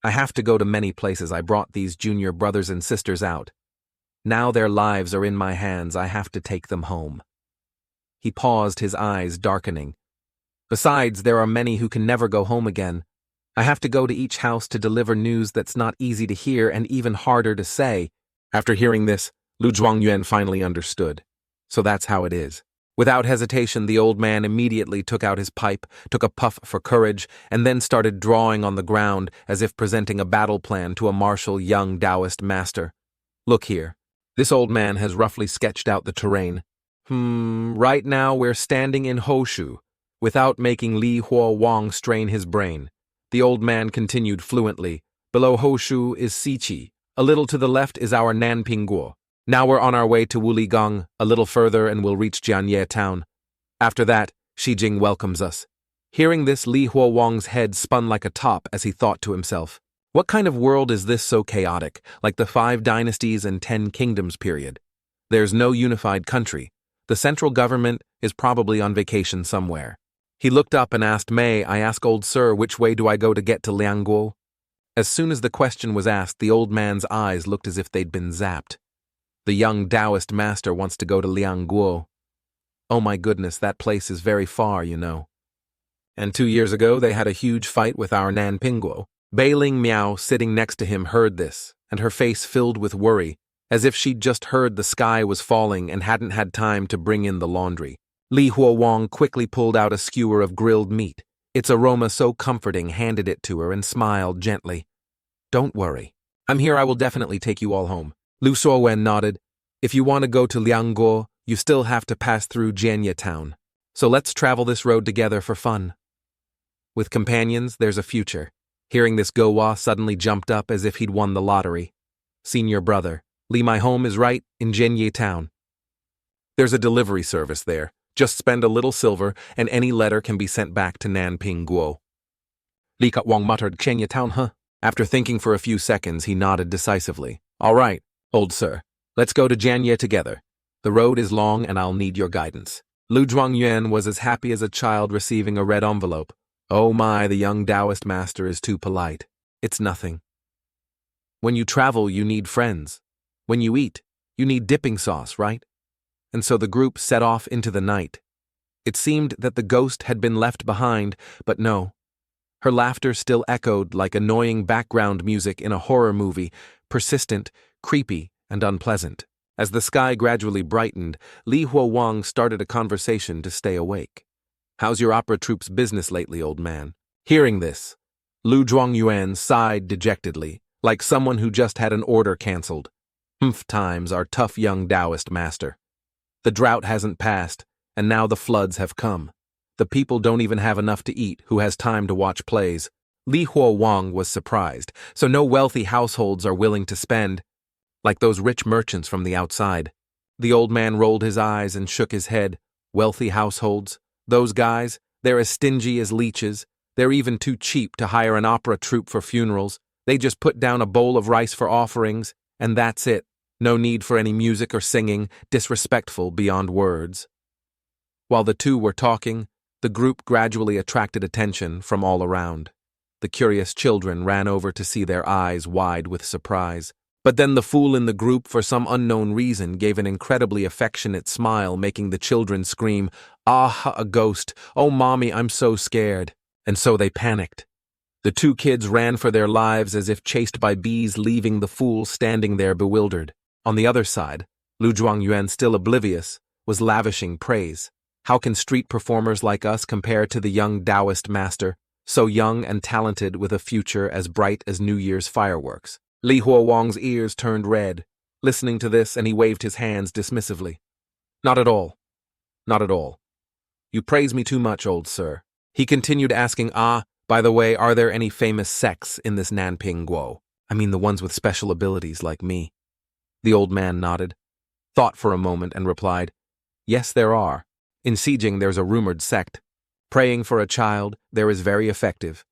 A: I have to go to many places. I brought these junior brothers and sisters out. Now their lives are in my hands. I have to take them home. He paused, his eyes darkening. Besides, there are many who can never go home again. I have to go to each house to deliver news that's not easy to hear and even harder to say. After hearing this, Lu Zhuangyuan finally understood. So that's how it is. Without hesitation, the old man immediately took out his pipe, took a puff for courage, and then started drawing on the ground as if presenting a battle plan to a martial young Taoist master. Look here. This old man has roughly sketched out the terrain. Right now we're standing in Hoshu. Without making Li Huo strain his brain, the old man continued fluently. Below Hoshu is Siqi. A little to the left is our Nanpingguo. Now we're on our way to Wuligang, a little further and we'll reach Jianye town. After that, Xijing welcomes us. Hearing this, Li Huo's head spun like a top as he thought to himself, what kind of world is this so chaotic, like the 5 dynasties and 10 kingdoms period? There's no unified country. The central government is probably on vacation somewhere. He looked up and asked, May I ask old sir, which way do I go to get to Liangguo? As soon as the question was asked, the old man's eyes looked as if they'd been zapped. The young Taoist master wants to go to Liangguo. Oh my goodness, that place is very far, you know. And 2 years ago, they had a huge fight with our Nanpingguo. Bailing Miao, sitting next to him, heard this, and her face filled with worry, as if she'd just heard the sky was falling and hadn't had time to bring in the laundry. Li Huo quickly pulled out a skewer of grilled meat. Its aroma so comforting, handed it to her and smiled gently. Don't worry. I'm here. I will definitely take you all home. Lu Suowen nodded. If you want to go to Liangguo, you still have to pass through Jianye town. So let's travel this road together for fun. With companions, there's a future. Hearing this, Gowa suddenly jumped up as if he'd won the lottery. Senior brother, Li, my home is right in Jianye town. There's a delivery service there. Just spend a little silver and any letter can be sent back to Nanpingguo. Li Katwang muttered, Jianye town, huh? After thinking for a few seconds, he nodded decisively. All right, old sir. Let's go to Jianye together. The road is long and I'll need your guidance. Lu Zhuangyuan was as happy as a child receiving a red envelope. Oh my, the young Taoist master is too polite. It's nothing. When you travel, you need friends. When you eat, you need dipping sauce, right? And so the group set off into the night. It seemed that the ghost had been left behind, but no. Her laughter still echoed like annoying background music in a horror movie, persistent, creepy, and unpleasant. As the sky gradually brightened, Li Huowang started a conversation to stay awake. "How's your opera troupe's business lately, old man?" Hearing this, Lu Zhuangyuan sighed dejectedly, like someone who just had an order cancelled. "Humph times, our tough young Taoist master. The drought hasn't passed, and now the floods have come. The people don't even have enough to eat who has time to watch plays." Li Huowang was surprised, so no wealthy households are willing to spend, like those rich merchants from the outside. The old man rolled his eyes and shook his head. Wealthy households? Those guys? They're as stingy as leeches. They're even too cheap to hire an opera troupe for funerals. They just put down a bowl of rice for offerings, and that's it. No need for any music or singing, disrespectful beyond words. While the two were talking, the group gradually attracted attention from all around. The curious children ran over to see, their eyes wide with surprise. But then the fool in the group, for some unknown reason, gave an incredibly affectionate smile, making the children scream, "Ah, a ghost! Oh, mommy, I'm so scared!" And so they panicked. The two kids ran for their lives as if chased by bees, leaving the fool standing there bewildered. On the other side, Lu Zhuangyuan, still oblivious, was lavishing praise. How can street performers like us compare to the young Taoist master, so young and talented with a future as bright as New Year's fireworks? Li Huowang's ears turned red, listening to this, and he waved his hands dismissively. "Not at all. Not at all. You praise me too much, old sir." He continued asking, "By the way, are there any famous sects in this Nanping Guo? I mean the ones with special abilities like me." The old man nodded, thought for a moment, and replied, "Yes, there are. In Xijing there's a rumored sect. Praying for a child, there is very effective.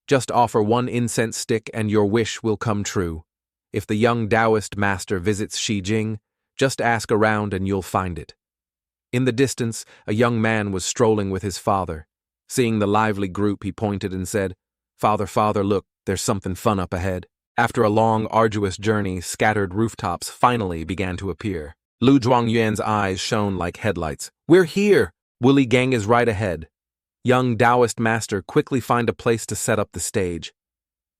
A: Just offer one incense stick and your wish will come true. If the young Taoist master visits Xijing, just ask around and you'll find it." In the distance, a young man was strolling with his father. Seeing the lively group, he pointed and said, "Father, father, look, there's something fun up ahead." After a long, arduous journey, scattered rooftops finally began to appear. Lu Zhuangyuan's eyes shone like headlights. "We're here! Woolly Gang is right ahead." Young Taoist master, quickly find a place to set up the stage.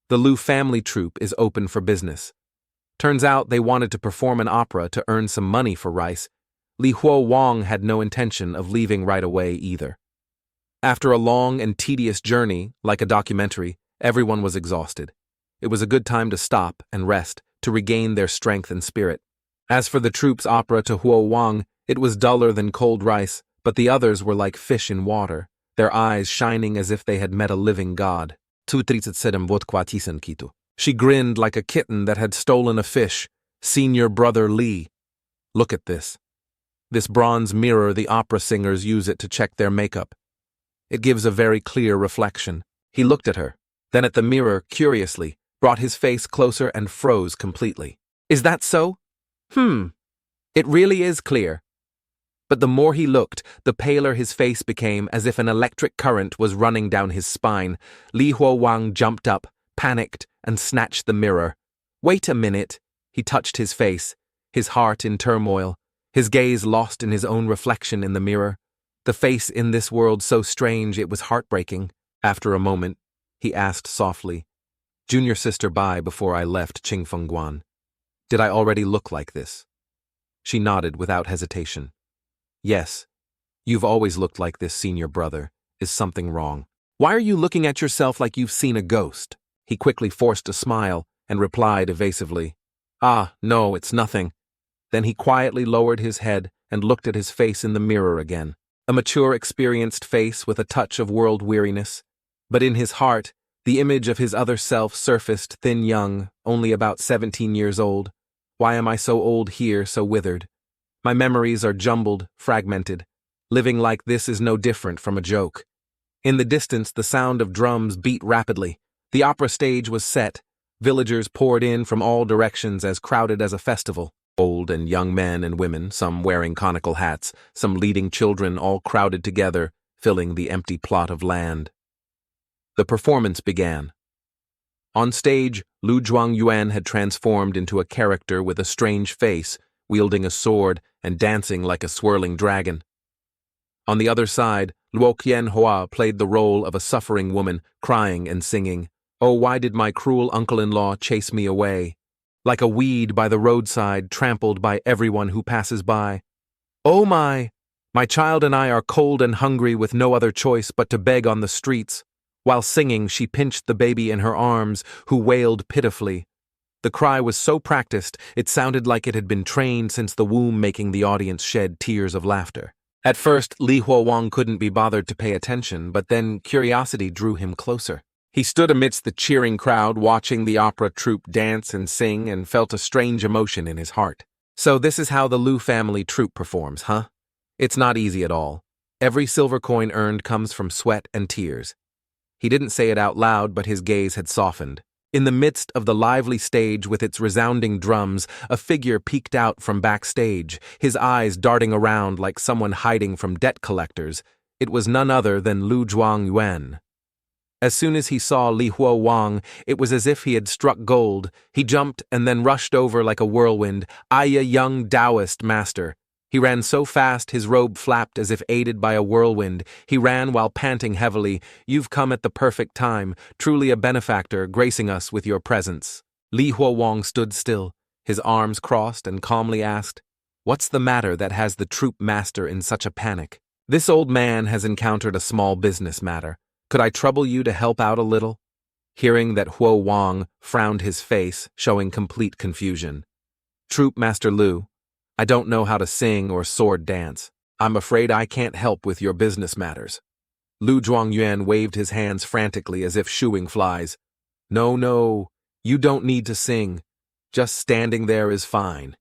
A: The Lu family troupe is open for business. Turns out they wanted to perform an opera to earn some money for rice. Li Huowang had no intention of leaving right away either. After a long and tedious journey, like a documentary, everyone was exhausted. It was a good time to stop and rest, to regain their strength and spirit. As for the troupe's opera to Huowang, it was duller than cold rice, but the others were like fish in water, their eyes shining as if they had met a living god. She grinned like a kitten that had stolen a fish. "Senior brother Li. Look at this. This bronze mirror, the opera singers use it to check their makeup. It gives a very clear reflection." He looked at her, then at the mirror curiously, brought his face closer and froze completely. "Is that so? It really is clear." But the more he looked, the paler his face became, as if an electric current was running down his spine. Li Huowang jumped up, panicked, and snatched the mirror. "Wait a minute." He touched his face, his heart in turmoil, his gaze lost in his own reflection in the mirror. The face in this world so strange it was heartbreaking. After a moment, he asked softly, "Junior sister, bye before I left Qingfengguan. Did I already look like this?" She nodded without hesitation. "Yes, you've always looked like this, senior brother. Is something wrong? Why are you looking at yourself like you've seen a ghost?" He quickly forced a smile and replied evasively, "No, it's nothing." Then he quietly lowered his head and looked at his face in the mirror again. A mature, experienced face with a touch of world weariness. But in his heart, the image of his other self surfaced, thin young, only about 17 years old. Why am I so old here, so withered? My memories are jumbled, fragmented. Living like this is no different from a joke. In the distance, the sound of drums beat rapidly. The opera stage was set. Villagers poured in from all directions, as crowded as a festival. Old and young men and women, some wearing conical hats, some leading children, all crowded together, filling the empty plot of land. The performance began. On stage, Lu Zhuangyuan had transformed into a character with a strange face, wielding a sword and dancing like a swirling dragon. On the other side, Luo Qianhua played the role of a suffering woman, crying and singing, "Oh, why did my cruel uncle-in-law chase me away? Like a weed by the roadside, trampled by everyone who passes by. Oh my child and I are cold and hungry with no other choice but to beg on the streets." While singing, she pinched the baby in her arms, who wailed pitifully. The cry was so practiced, it sounded like it had been trained since the womb, making the audience shed tears of laughter. At first, Li Huowang couldn't be bothered to pay attention, but then curiosity drew him closer. He stood amidst the cheering crowd, watching the opera troupe dance and sing, and felt a strange emotion in his heart. So this is how the Lu family troupe performs, huh? It's not easy at all. Every silver coin earned comes from sweat and tears. He didn't say it out loud, but his gaze had softened. In the midst of the lively stage with its resounding drums, a figure peeked out from backstage, his eyes darting around like someone hiding from debt collectors. It was none other than Lu Zhuangyuan. As soon as he saw Li Huowang, it was as if he had struck gold. He jumped and then rushed over like a whirlwind. "Aya, young Taoist master." He ran so fast his robe flapped as if aided by a whirlwind. He ran while panting heavily. "You've come at the perfect time, truly a benefactor, gracing us with your presence." Li Huowang stood still, his arms crossed, and calmly asked, "What's the matter that has the troupe master in such a panic?" "This old man has encountered a small business matter. Could I trouble you to help out a little?" Hearing that, Huowang frowned his face, showing complete confusion. "Troupe Master Lu, I don't know how to sing or sword dance. I'm afraid I can't help with your business matters." Lu Zhuangyuan waved his hands frantically as if shooing flies. No, you don't need to sing. Just standing there is fine."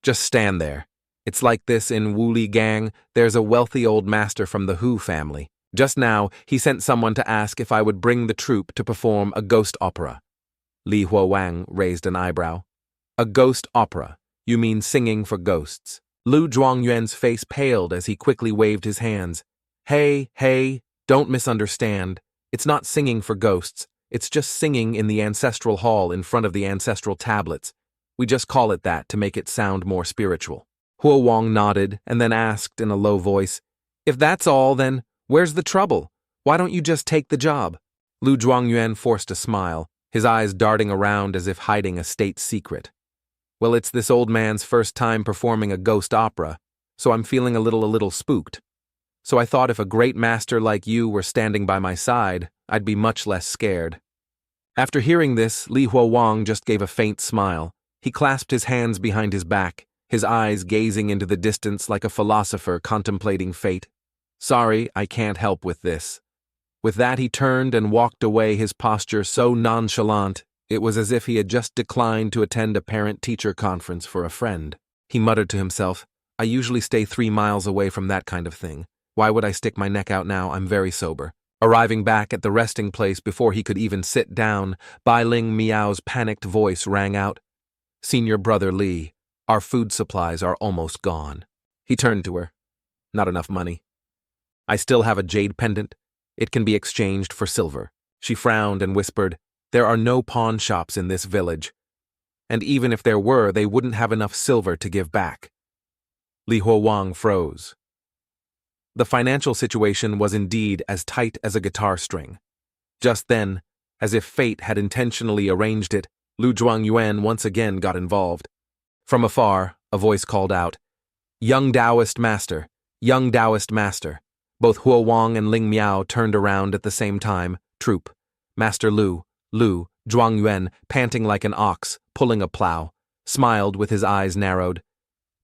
A: Just stand there. It's like this in Wuli Gang. There's a wealthy old master from the Hu family. Just now, he sent someone to ask if I would bring the troupe to perform a ghost opera." Li Huowang raised an eyebrow. "A ghost opera? You mean singing for ghosts?" Lu Zhuangyuan's face paled as he quickly waved his hands. Hey, don't misunderstand. It's not singing for ghosts. It's just singing in the ancestral hall in front of the ancestral tablets. We just call it that to make it sound more spiritual." Huowang nodded and then asked in a low voice, "If that's all, then where's the trouble? Why don't you just take the job?" Lu Zhuangyuan forced a smile, his eyes darting around as if hiding a state secret. "Well, it's this old man's first time performing a ghost opera, so I'm feeling a little spooked. So I thought if a great master like you were standing by my side, I'd be much less scared." After hearing this, Li Huowang just gave a faint smile. He clasped his hands behind his back, his eyes gazing into the distance like a philosopher contemplating fate. "Sorry, I can't help with this." With that, he turned and walked away, his posture so nonchalant, it was as if he had just declined to attend a parent-teacher conference for a friend. He muttered to himself, "I usually stay 3 miles away from that kind of thing. Why would I stick my neck out now? I'm very sober." Arriving back at the resting place before he could even sit down, Bai Ling Miao's panicked voice rang out, "Senior Brother Li, our food supplies are almost gone." He turned to her. "Not enough money. I still have a jade pendant. It can be exchanged for silver." She frowned and whispered, "There are no pawn shops in this village. And even if there were, they wouldn't have enough silver to give back." Li Huowang froze. The financial situation was indeed as tight as a guitar string. Just then, as if fate had intentionally arranged it, Lu Zhuangyuan once again got involved. From afar, a voice called out, "Young Taoist master, young Taoist master." Both Huowang and Ling Miao turned around at the same time. "Troop, Master Lu," Zhuangyuan, panting like an ox, pulling a plow, smiled with his eyes narrowed.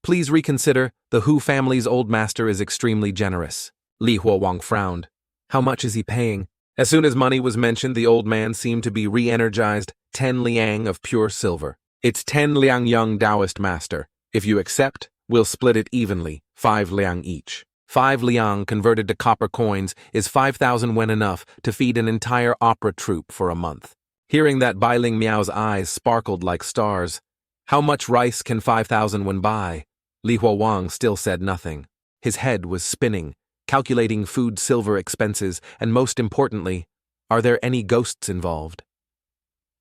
A: "Please reconsider, the Hu family's old master is extremely generous." Li Huowang frowned. "How much is he paying?" As soon as money was mentioned, the old man seemed to be re-energized. 10 liang of pure silver. "It's 10 liang, young Taoist master. If you accept, we'll split it evenly, 5 liang each." 5 liang converted to copper coins is 5,000 wen, enough to feed an entire opera troupe for a month. Hearing that, Bai Ling Miao's eyes sparkled like stars. How much rice can 5,000 wen buy? Li Huowang still said nothing. His head was spinning, calculating food silver expenses, and most importantly, are there any ghosts involved?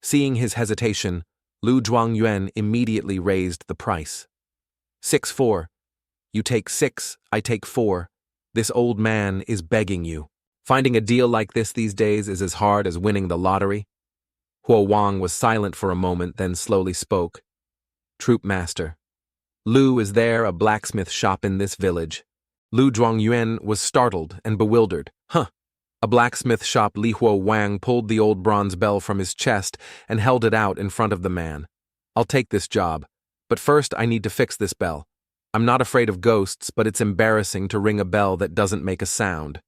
A: Seeing his hesitation, Lu Zhuangyuan immediately raised the price. 6-4. You take 6, I take 4. This old man is begging you. Finding a deal like this these days is as hard as winning the lottery. Huo Wang was silent for a moment, then slowly spoke. Troop master. Lu, is there a blacksmith shop in this village? Lu Zhuangyuan was startled and bewildered. Huh. A blacksmith shop. Li Huo Wang pulled the old bronze bell from his chest and held it out in front of the man. I'll take this job, but first I need to fix this bell. I'm not afraid of ghosts, but it's embarrassing to ring a bell that doesn't make a sound.